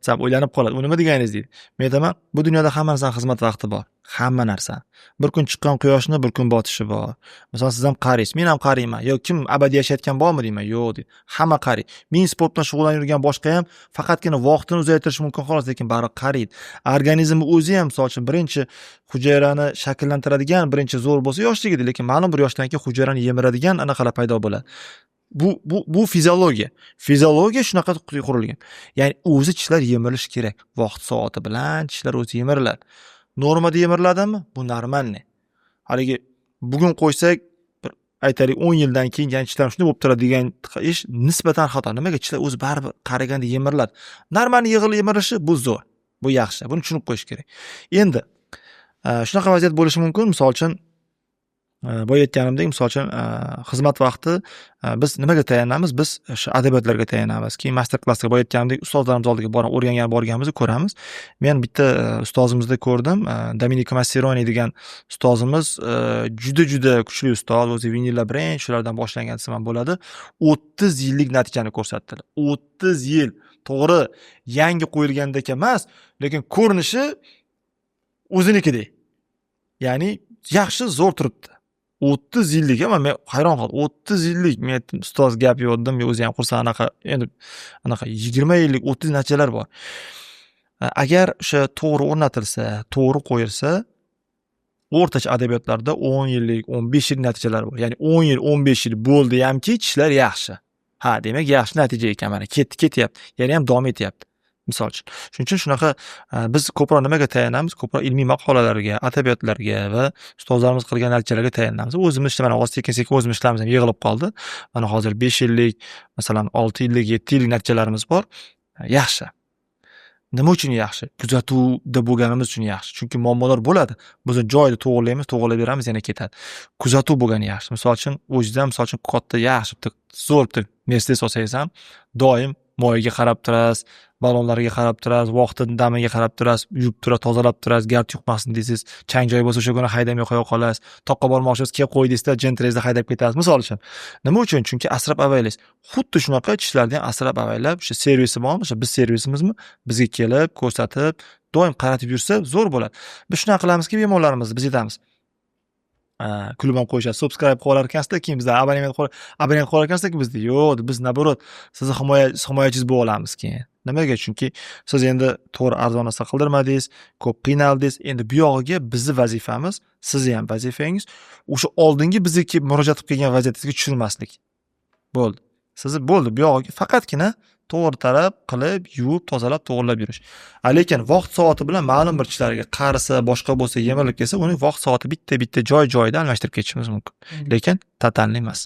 Sab o'ylanib qoladi. U nima deganingiz deydi. Men aytaman, bu dunyoda hamma narsaning xizmat vaqti bor. Hamma narsa. Bir kun chiqqan quyoshni bir kun botishi bor. Masalan, siz ham qaraysiz, men ham qarayman. Yo, kim abadiy yashayotgan bormi deyman? Yo'q deydi. Hamma qaraydi. Men sport bilan shug'ullanib yurgan boshqa ham faqatgina vaqtini uzaytirish mumkin xolos, lekin baribir qaraydi. Organizm o'zi ham, misol uchun, birinchi hujayrani shakllantiradigan, birinchi zo'r bo'lsa yoshligida, lekin ma'lum bir yoshdan keyin hujayrani yemiradigan anaqalar paydo bo'ladi. Bu fiziologiya. Fiziologiya shunaqa qurilgan. Ya'ni o'zi tishlar yemirilishi kerak. Vaqt soati bilan tishlar o'zi yemiriladi. Normada yemiriladimi? Bu normalniy. Haligi bugun qo'ysak, aytaylik 10 yildan keyin yana tishlar shunday bo'lib turadi degan ish nisbatan xato. Nimaga tishlar o'zi baribir qaraganda yemiriladi. Normalniy yemirilishi bu zo'r. Bu yaxshi. Buni tushunib qo'yish kerak. Endi shunaqa vaziyat bo'lishi mumkin. Misol uchun boya aytganimdek, misol uchun xizmat vaqti biz nimaga tayanamiz? Biz o'sha adabiyotlarga tayanamiz. Keyin master klassga boya aytganimdek, ustozlarimiz oldiga borganmiz, ko'ramiz. Men bitta ustozimizda ko'rdim, Domenico Masseroni degan ustozimiz juda kuchli ustoz, o'zi vinillar birinchi shulardan boshlangan desam ham bo'ladi. 30 yillik natijani ko'rsatdilar. 30 yil. To'g'ri, yangi qo'yilgandek emas, lekin ko'rinishi o'zinikidek. Ya'ni yaxshi, zo'r turibdi. 30 yillik, men hayron qoldim. 30 yillik men ustoz gap yo'rdim, o'zi ham xursand anaqa 20 yillik 30 natijalar bor. Agar o'sha to'g'ri o'rnatilsa, to'g'ri qo'yilsa, o'rtacha adabiyotlarda 10 yillik, 15 yillik natijalar bor. Ya'ni 10 yil, 15 yil bo'ldi hamki tishlar yaxshi. Ha, demak yaxshi natija ekan, mana ketyapti. Ya'ni ham davom etyapti. Misol uchun. Shuning uchun shunaqa biz ko'proq nimaga tayanamiz? Ko'proq ilmiy maqolalarga, adabiyotlarga va ustozlarimiz qilgan natijalarga tayanamiz. O'zimiz mana hozir sekin-sekin o'zimiz ishlarimiz ham yig'ilib qoldi. Mana hozir 5 yillik, masalan 6 yillik, 7 yillik natijalarimiz bor. Yaxshi. Nima uchun yaxshi? Kuzatuvda bo'lganimiz uchun yaxshi. Chunki muammolar bo'ladi. Biz joyida to'g'rilab beramiz, yana ketadi. Kuzatuv bo'lgani yaxshi. Misol uchun, o'zingizdan misol uchun katta yaxshi, zo'r Mercedes olsangiz ham doim moyaga qarab turasiz, balonlarga qarab turasiz, vaqtini damiga qarab turasiz, yuvib turasiz, tozalab turasiz, gard yuqmasin deysiz, chang joyi bo'lsa o'sha kuni haydamay qo'ya qolasiz, toqqa bormoqchisiz, kelib qo'ydingizda, jentrezda haydab ketasiz, misol uchun. Nima uchun? Chunki asrab avaylaysiz. Xuddi shunaqa tishlarni ham asrab avaylab, o'sha servisi bormi, o'sha biz servisimizmi, bizga kelib, ko'rsatib, doim qaratib yursa zo'r bo'ladi. Biz shunaqa qilamizki, bemorlarimizni biz aytamiz. Klub ham qo'yishadi, subscribe qilib olar ekansizda, keyin bizdan abonent qilib olar ekansizda, bizda yo'q, biz naborot sizni himoyachingiz bo'lib olamiz keyin. Nimaga? Chunki siz endi to'g'ri arzon narsa qildirmadingiz, ko'p qiynaldingiz. Endi bu yog'iga bizni vazifamiz, sizni ham vazifangiz o'sha oldingi bizga kelib murojaat qilib kelgan vaziyatingizga tushirmaslik. Bo'ldi. Sizni bo'ldi, bu yog'iga faqatgina to'g'ri taraf qilib, yuvib, tozalab, to'g'rilab yurish. Lekin vaqt soati bilan ma'lum bir tishlarga qarisa, boshqa bo'lsa, yemirilib kelsa, uni vaqt soati bitta joy-joyida almashtirib ketishimiz mumkin. Lekin totalniy emas.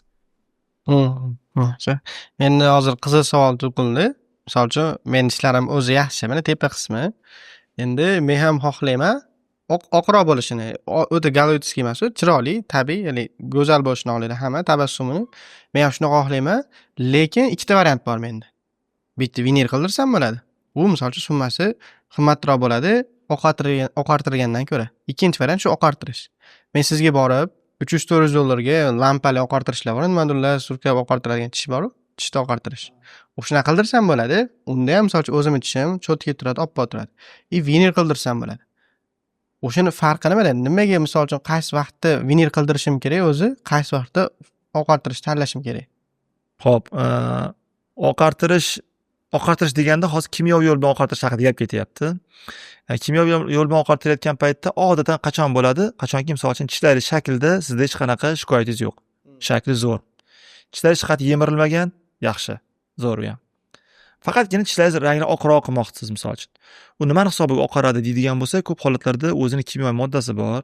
Endi hozir qiziq savol tug'ildi. Misol uchun, men tishlarim o'zi yaxshi, mana tepa qismi. Endi men ham xohlayman oqroq bo'lishini, o'ta galoidskiy emas, chiroyli, tabiiy, ya'ni go'zal bo'lishini xohlaydi hamma tabassumini. Men ham shuni xohlayman, lekin ikkita variant bor menda. Bitta vinil qildirsam bo'ladi. U misol uchun summasi qimmatroq bo'ladi, oqartirgandan ko'ra. Ikkinchi variant shu oqartirish. Men sizga borib 300-400 dollarga lampali oqartirishlar bor, nimadirlar surkab oqartiradigan tish bor-ku, tishni oqartirish. O'shani qildirsam bo'ladi. Unda ham masalan o'zimni tishim cho'tka turadi, oppoq turadi. Vinir qildirsam bo'ladi. O'shani farqi nimada? Nimaga misol uchun qaysi vaqtda vinir qildirishim kerak o'zi, qaysi vaqtda oqartirish tanlashim kerak? Xo'p, oqartirish deganda hozir kimyoviy yo'l bilan oqartirish haqida gap ketyapti. Kimyoviy yo'l bilan oqartirayotgan paytda odatdan qachon bo'ladi? Qachonki misol uchun tishlaringiz shaklida sizda hech qanaqa shikoyatingiz yo'q. Shakli zo'r. Tishlaringiz qat yemirilmagan, yaxshi, zo'r u ham. Faqatgina tishlaringiz rangini oqroq qilmoqchisiz misol uchun. U nimani hisobiga oqaradi deydigan bo'lsa, ko'p holatlarda o'zining kimyoviy moddasi bor.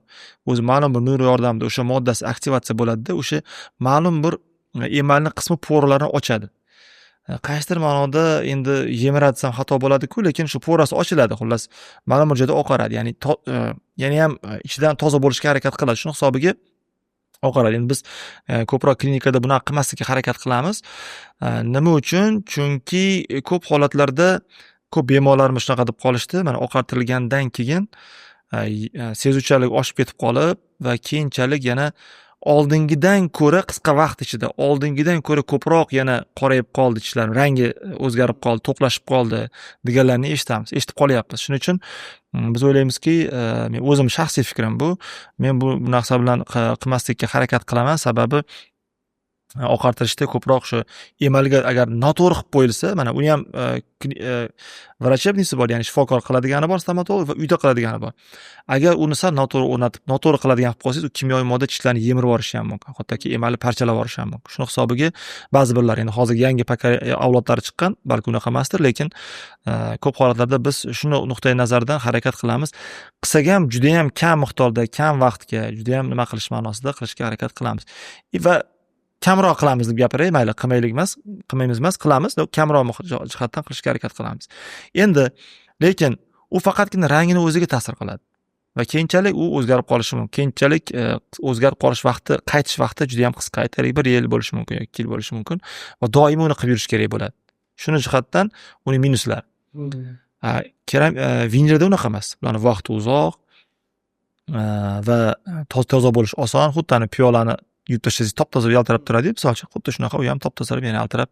O'zi ma'lum bir nur yordamida o'sha moddasi aktivatsiya bo'ladi-da, o'sha ma'lum bir emalning qismi poralarni ochadi. Qaysidir ma'noda endi yemiradi desam xato bo'ladi-ku, lekin shu porasi ochiladi, xullas, ma'lum bir joyda oqaradi. Ya'ni yana ham ichidan toza bo'lishga harakat qiladi. Shuni hisobiga oqaradi. Endi biz ko'proq klinikada buni qilmaslikka harakat qilamiz. Nima uchun? Chunki ko'p holatlarda ko'p bemorlarimiz shunaqa deb qolishdi. Mana oqartirilgandan keyin sezuvchanlik oshib ketib qolib va keyinchalik yana oldingidan ko'ra qisqa vaqt ichida oldingidan ko'ra ko'proq yana qorayib qoldi tishlar, rangi o'zgarib qoldi, to'qlashib qoldi deganlarni eshitib qolyapmiz. Shuning uchun biz o'ylaymizki, men o'zim shaxsiy fikrim bu, men bu narsa bilan qilmaslikka harakat qilaman, sababi oqartirishda ko'proq shu emalga agar noto'g'ri qilib qo'yilsa, mana uni ham vrachebnisi bor, ya'ni shifokor qiladigani bor, stomatolog va uyda qiladigani bor. Agar uni sal noto'g'ri o'rnatib, noto'g'ri qiladigan qilib qo'ysangiz, u kimyoviy modda tishlarni yemirib yuborishi ham mumkin, hattoki emalni parchalab yuborishi ham mumkin. Shuni hisobiga ba'zi birlar, endi hozir yangi avlodlari chiqqan, balki unaqa emasdir, lekin ko'p holatlarda biz shuni nuqtai nazardan harakat qilamiz. Qilsak ham juda ham kam miqdorda, kam vaqtga, juda ham nima qilish ma'nosida qilishga harakat qilamiz. Va kamroq qilamiz deb gapiray, mayli, qilmaymiz emas, qilamiz, kamroq jihatdan qilishga harakat qilamiz. Endi lekin u faqatgina rangini o'ziga ta'sir qiladi va keyinchalik u o'zgarib qolishi mumkin. Keyinchalik o'zgarib qolish vaqti, qaytish vaqti juda ham qisqa, aytaylik 1 yil bo'lishi mumkin yoki 2 yil bo'lishi mumkin va doimo uni qilib yurish kerak bo'ladi. Shuni jihatdan uning minuslari. Vinirda unaqa emas. Ularning vaqti uzoq va toza bo'lish oson, xuddi piyolani yuvib tashlasangiz top-toza yaltirab turadi, misol uchun xuddi shunaqa u ham top-toza yana yaltirab,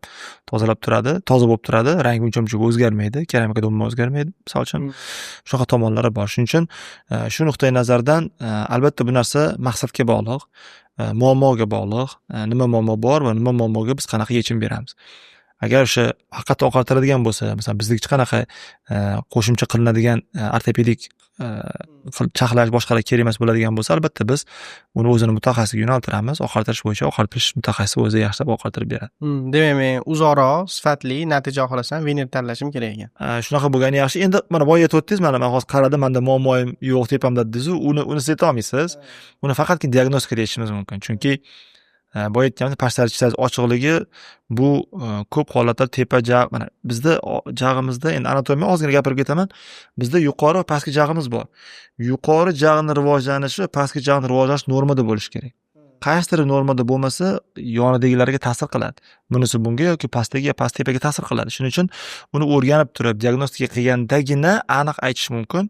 tozalab turadi, toza bo'lib turadi, rangi uncha-muncha o'zgarmaydi, keramikada umuman o'zgarmaydi, misol uchun shunaqa tomonlari bor. Shuning uchun shu nuqtai nazardan albatta bu narsa maqsadga bog'liq, muammoga bog'liq, nima muammo bor va nima muammoga biz qanaqa yechim beramiz. Agar o'sha haqiqatda oqartiradigan bo'lsa, masalan, bizdagi hech qanaqa qo'shimcha qilinadigan ortopedik chaqlash boshqalar kerak emas bo'ladigan bo'lsa, albatta biz uni o'zini mutaxassisga yo'naltiramiz. Oqartirish bo'yicha oqartirish mutaxassisi o'zi yaxshilab oqartirib beradi. Demak, men uzoqroq, sifatli natija xohlasam, vinir tanlashim kerak ekan. Shunaqa bo'lgani yaxshi. Endi mana boya aytib o'tdingiz, mana men hozir qaradim, menda muammoim yo'q, tepamda dedingiz, uni siz aytolmaysiz. Uni faqatgina diagnostika deyishimiz mumkin. Chunki boya aytganimiz pastlar tishlaringiz ochiqligi bu ko'p holatlarda tepa jag', mana bizda jag'imizda, endi anatomiya ozgina gapirib ketaman. Bizda yuqori va pastki jag'imiz bor. Yuqori jag'ning rivojlanishi va pastki jag'ning rivojlanishi normada bo'lishi kerak. Qaysidir normada bo'lmasa, yonidagilarga ta'sir qiladi. Bunisi bunga yoki pastdagi, past tepaga ta'sir qiladi. Shuning uchun uni o'rganib turib, diagnostika qilgandagina aniq aytish mumkin.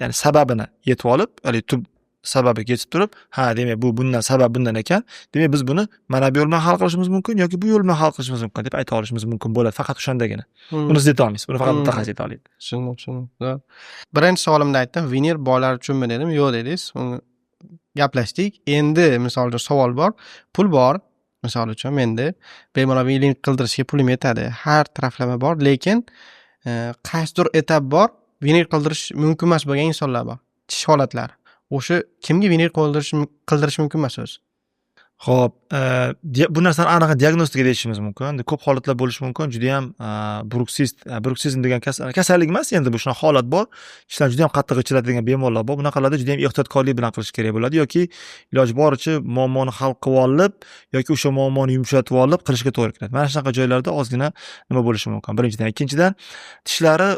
Ya'ni sababini yetib olib, tub sababi yetib turib, demak bu bundan sabab bundan ekan. Demak biz buni mana bu yo'l bilan hal qilishimiz mumkin yoki bu yo'l bilan hal qilishimiz mumkin deb ayta olishimiz mumkin bo'ladi. Faqat o'shandagina. Buni siz ayta olmaysiz. Buni faqat mutaxassis ayta oladi. Tushundim. Birinchi savolimda aytdim, vinir bolalar uchunmi dedim. Yo'q dedingiz. Uni gaplashdik. Endi misol uchun savol bor. Pul bor. Misol uchun menda bemalol vinir qildirishga pulim yetadi. Har taraflama bor, lekin qaysidir etap bor, vinir qildirish mumkin emas bo'lgan insonlar bor. Tish holatlari. O'sha kimga vinir qildirish mumkin emas o'zi? Xo'p, bu narsani aniq diagnostika deyishimiz mumkin. Ko'p holatlar bo'lishi mumkin. Juda ham bruksizm degan kasallik emas, endi bu shunaqa holat bor. Tishlar juda ham qattiq ichiladigan bemorlar bor. Bunaqalarda juda ham ehtiyotkorlik bilan qilish kerak bo'ladi yoki iloji boricha muammoni hal qilib olib yoki o'sha muammoni yumshatib olib qilishga to'g'ri keladi. Mana shunaqa joylarda ozgina nima bo'lishi mumkin. Birinchidan, ikkinchidan tishlari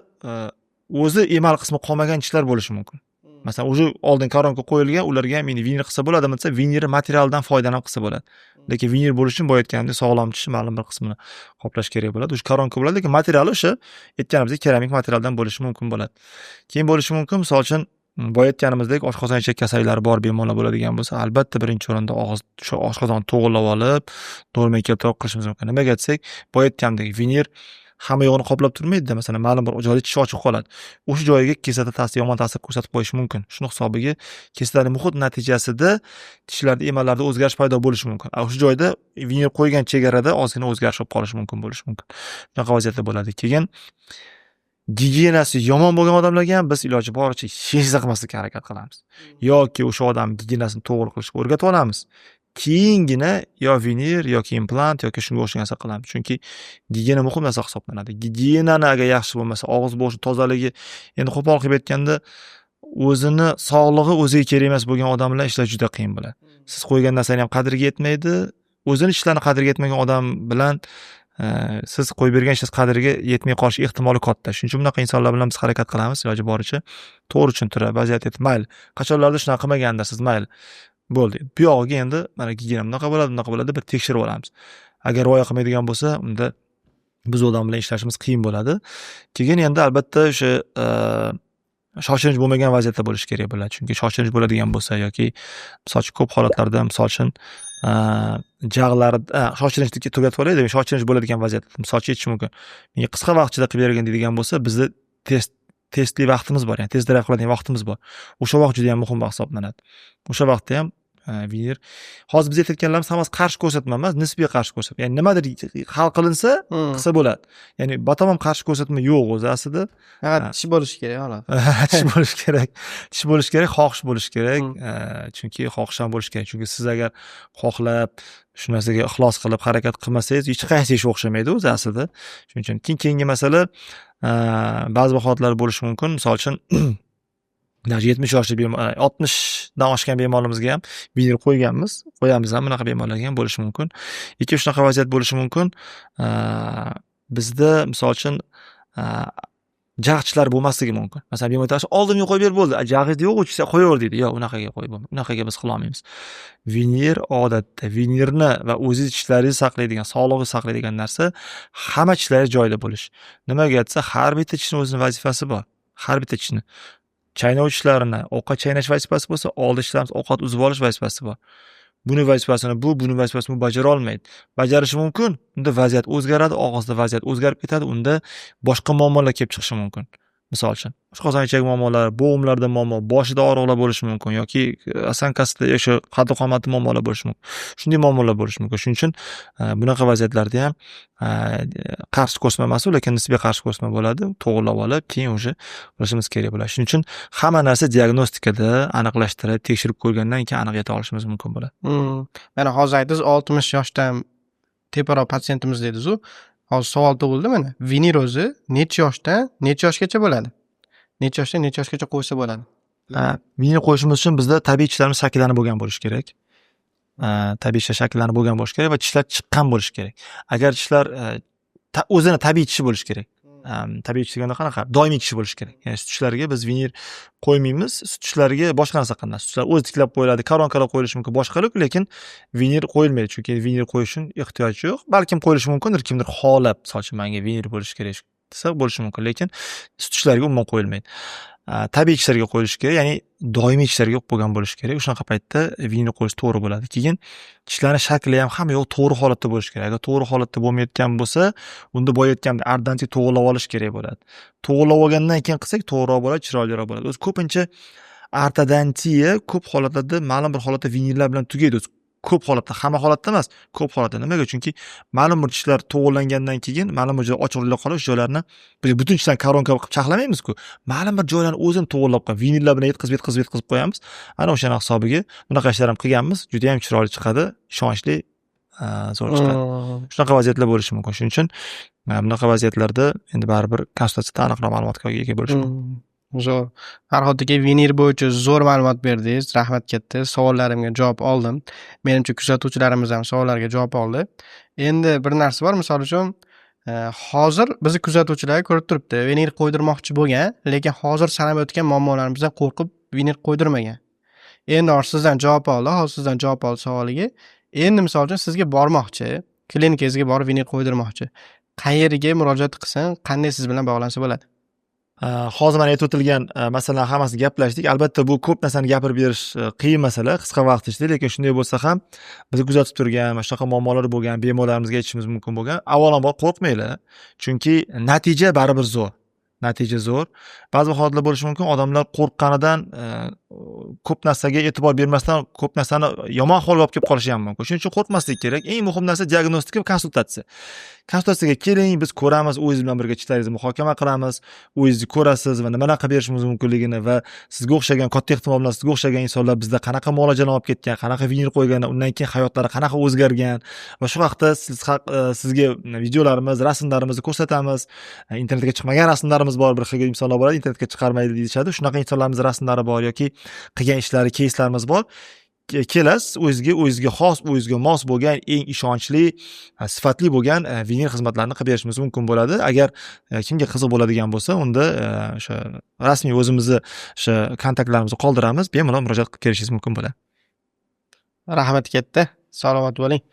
o'zi emal qismi qolmagan tishlar bo'lishi mumkin. Masalan, o'sha oldin koronka qo'yilgan, ularga ham endi vinir qilsa bo'ladimi desa, vinir materialdan foydalanib qilsa bo'ladi. Lekin vinir bo'lish uchun boya aytganimdek sog'lom tish ma'lum bir qismini qoplash kerak bo'ladi. O'sha koronka bo'ladi, lekin materiali o'sha aytganimizdek keramik materialdan bo'lishi mumkin bo'ladi. Keyin bo'lishi mumkin, misol uchun boya aytganimizdek oshqozon ichak kasallari bor bemorlar bo'ladigan bo'lsa, albatta birinchi o'rinda shu oshqozonni to'g'irlab olib, normaga keltirib qilishimiz mumkin. Nimaga aytsak, boya aytganimdek vinir hamma yo'g'ini qoplab turmaydi-da. Masalan, ma'lum bir joyda tish ochiq qoladi. O'sha joyiga kislota ta'sir, yomon ta'sir ko'rsatib qo'yishi mumkin. Shuni hisobiga kislotali muhit natijasida tishlarda, emalarda o'zgarish paydo bo'lishi mumkin. O'sha joyda vinir qo'ygan chegarada ozgina o'zgarish bo'lib qolishi mumkin bo'lishi mumkin. Shunaqa vaziyatlar bo'ladi. Keyin gigiyenasi yomon bo'lgan odamlarga ham biz iloji boricha hech narsa qilmaslikka harakat qilamiz. Yoki o'sha odam gigiyenasini to'g'ri qilishga o'rgatib olamiz. Keyingina yo vinir yoki implant yoki shunga o'xshagan narsa qilamiz. Chunki gigiyena muhim narsa hisoblanadi. Gigiyenani agar yaxshi bo'lmasa, og'iz bo'shi tozaligi, endi qo'pol qilib aytganda, o'zini sog'lig'i o'ziga kerak emas bo'lgan odam bilan ishlash juda qiyin bo'ladi. Siz qo'ygan narsani ham qadriga yetmaydi, o'zini ishlarini qadriga yetmagan odam bilan siz qo'yib bergan ishingiz qadriga yetmay qolish ehtimoli katta. Shuning uchun bunaqa insonlar bilan biz harakat qilamiz, iloji boricha to'g'ri tushuntirib, vaziyat etib, mayli. Qachonlarda shunaqa qilmagandirsiz, mayli. Bo'ldi. Bu yog'iga endi mana gigiyena bunaqa bo'ladi, bir tekshirib olamiz. Agar rioya qilmaydigan bo'lsa, unda biz odam bilan ishlashimiz qiyin bo'ladi. Keyin endi albatta o'sha shoshilinch bo'lmagan vaziyatda bo'lish kerak bo'ladi. Chunki shoshilinch bo'ladigan bo'lsa yoki misol uchun ko'p holatlarda misol uchun shoshilinchlikka tugatib olaylik, shoshilinch bo'ladigan vaziyatda misol uchun aytish mumkin. Menga qisqa vaqt ichida qilib bergin deydigan bo'lsa, bizda testli vaqtimiz bor, ya'ni test drive qiladigan vaqtimiz bor. O'sha vaqt juda ham muhim vaqt hisoblanadi. O'sha vaqtda ham vinir hozir biz aytganlarimiz hammasi qarshi ko'rsatma emas, nisbiy qarshi ko'rsatma. Ya'ni nimadir hal qilinsa, qilsa bo'ladi. Ya'ni batamom qarshi ko'rsatma yo'q o'zi aslida. Faqat tish bo'lishi kerak, xolos. Tish bo'lishi kerak. Tish bo'lishi kerak, xohish bo'lishi kerak. Chunki xohish ham bo'lishi kerak. Chunki siz agar xohlab shu narsaga ixlos qilib harakat qilmasangiz, hech qaysi ish o'xshamaydi o'zi aslida. Shuning uchun keyingi masala ba'zi holatlar bo'lishi mumkin. Misol uchun 70 yoshli bemor, 60 dan oshgan bemorlarimizga ham vinir qo'yamiz ham, bunaqa bemorlarga ham bo'lishi mumkin. Ikki shunaqa vaziyat bo'lishi mumkin. Bizda misol uchun jag'chilar bo'lmasligi mumkin. Masalan, bemor aytadi, "Oldimga qo'yib ber bo'ldi. Jag'ingiz yo'q, uchsa qo'yaver" deydi. Yo'q, unaqaga qo'yib bo'lmaydi. Unaqaga biz qila olmaymiz. Vinir odatda vinirni va o'zingiz tishlaringizni saqlaydigan, sog'lig'ingizni saqlaydigan narsa hamma tishlaringiz joyida bo'lish. Nimaga aytsa, har bitta tishning o'zining vazifasi bor. Har bitta tishni chaynov tishlarini, ovqat chaynash vazifasi bo'lsa, oldi tishlarimiz ovqat uzib olish vazifasi bor. Buni vazifasini buni vazifasini bajara olmaydi. Bajarishi mumkin, unda vaziyat o'zgaradi, og'izda vaziyat o'zgarib ketadi, unda boshqa muammolar kelib chiqishi mumkin. Misol uchun, oshqozon ichak muammolari, bo'g'imlarda muammo, boshida og'riqlar bo'lishi mumkin yoki osankasida o'sha qaddi qomatda muammolar bo'lishi mumkin. Shunday muammolar bo'lishi mumkin. Shuning uchun bunaqa vaziyatlarda ham qarshi ko'rsatma emas, lekin nisbiy qarshi ko'rsatma bo'ladi. To'g'rilab olib, keyin o'sha qilishimiz kerak bo'ladi. Shuning uchun hamma narsa diagnostikada aniqlashtirib, tekshirib ko'rgandan keyin aniq ayta olishimiz mumkin bo'ladi. Mana hozir aytdingiz 60 yoshdan teparoq patsientimiz dedingiz-ku. Hozir savol tug'ildi mana. Vinir o'zi necha yoshdan necha yoshgacha bo'ladi? Necha yoshdan necha yoshgacha qo'ysa bo'ladi? Vinir qo'yishimiz uchun bizda tabiiy tishlarimiz shakllanib bo'lgan bo'lishi kerak. Tabiiy tishlar shakllanib bo'lgan bo'lishi kerak va tishlar chiqqan bo'lishi kerak. Agar tishlar o'zini tabiiy tishi bo'lishi kerak. Tabiiy tish deganda qanaqa? Doimiy tishi bo'lishi kerak. Ya'ni sut tishlariga biz vinir qo'ymaymiz, sut tishlariga boshqa narsa qilinadi. Sutlar o'zi tiklab qo'yiladi, koronkalar qo'yilishi mumkin, boshqalar, lekin vinir qo'yilmaydi, chunki vinir qo'yish uchun ehtiyoj yo'q. Balkim qo'yilishi mumkindir, kimdir xohlab, misol uchun menga vinir bo'lishi kerak desa bo'lishi mumkin, lekin sut tishlariga umuman qo'yilmaydi. Tabiiy tishlarga qo'yilishi kerak, ya'ni doimiy tishlarga bo'lgan bo'lishi kerak. O'shaqa paytda vinir qo'yish to'g'ri bo'ladi. Keyin tishlarning shakli ham hamma yo'q to'g'ri holatda bo'lishi kerak. Agar to'g'ri holatda bo'lmayotgan bo'lsa, unda boya aytgandek ardantik to'g'rilab olish kerak bo'ladi. To'g'rilab olgandan keyin qilsak to'g'riroq bo'ladi, chiroyliroq bo'ladi. O'zi ko'pincha ortodontiya ko'p holatlarda ma'lum bir holatda vinirlar bilan tugaydi. Ko'p holatda, hamma holatda emas, ko'p holatda. Nimaga? Chunki ma'lum bir tishlar to'g'irlangandan keyin ma'lum bir joy ochiqlik qolish joylarini biz butun tishlarni koronka qilib chaqlamaymiz-ku. Ma'lum bir joylarni o'zini to'g'irlab qo'yib, vinirlar bilan yetkazib qo'yamiz. Ana o'shaning hisobiga bunaqa ishlar ham qilganmiz. Juda ham chiroyli chiqadi, ishonchli zo'r chiqadi. Shunaqa vaziyatlar bo'lishi mumkin. Shuning uchun bunaqa vaziyatlarda endi baribir konsultatsiyada aniqroq ma'lumotga ega bo'lish mumkin. Zo'r. Farhodga vinir bo'yicha zo'r ma'lumot berdingiz. Rahmat katta. Savollarimga javob oldim. Menimcha kuzatuvchilarimiz ham savollariga javob oldi. Endi bir narsa bor, misol uchun hozir bizni kuzatuvchilar ko'rib turibdi. Vinir qo'ydirmoqchi bo'lgan, lekin hozir sanab o'tgan muammolarimizdan qo'rqib vinir qo'ydirmagan. Endi hozir sizdan javob oldi. Hozir sizdan javob oldi savoliga. Endi misol uchun sizga bormoqchi, klinikangizga borib vinir qo'ydirmoqchi. Qayerga murojaat qilsin, qanday siz bilan bog'lansa bo'ladi? Hozir mana aytib o'tilgan masalalar hammasini gaplashdik. Albatta bu ko'p narsani gapirib berish qiyin masala qisqa vaqt ichida, lekin shunday bo'lsa ham bizni kuzatib turgan, mana shunaqa muammolari bo'lgan bemorlarimizga aytishimiz mumkin bo'lgan. Avvalambor qo'rqmanglar, chunki natija baribir zo'r. Natija zo'r. Ba'zi holatlar bo'lishi mumkin, odamlar qo'rqqanidan ko'p narsaga e'tibor bermasdan ko'p narsani yomon ahvolga olib kelib qolishi ham mumkin. Shuning uchun qo'rqmaslik kerak. Eng muhim narsa diagnostika va konsultatsiya. Konsultatsiyaga keling, biz ko'ramiz, o'zingiz bilan birga ishlaringizni muhokama qilamiz, o'zingiz ko'rasiz va nimalar qilib berishimiz mumkinligini va sizga o'xshagan katta ehtimol bilan sizga o'xshagan insonlar bizda qanaqa muolajalar olib ketgan, qanaqa vinir qo'ygan, undan keyin hayotlari qanaqa o'zgargan va shu haqda sizga videolarimiz, rasmlarimizni ko'rsatamiz. Internetga chiqmagan rasmlarimiz bor, bir xil insonlar bor, internetga chiqarmaydi deyishadi. Shunaqa insonlarimiz rasmlari bor yoki qilgan ishlari, keyslarimiz bor. Kelasiz, o'zingizga xos, o'zingizga mos bo'lgan eng ishonchli, sifatli bo'lgan vinir xizmatlarni qilib berishimiz mumkin bo'ladi. Agar kimga qiziq bo'ladigan bo'lsa, unda o'sha rasmiy o'zimizni o'sha kontaktlarimizni qoldiramiz, bemalol murojaat qilib kelishingiz mumkin bo'ladi. Rahmat katta. Salomat bo'ling.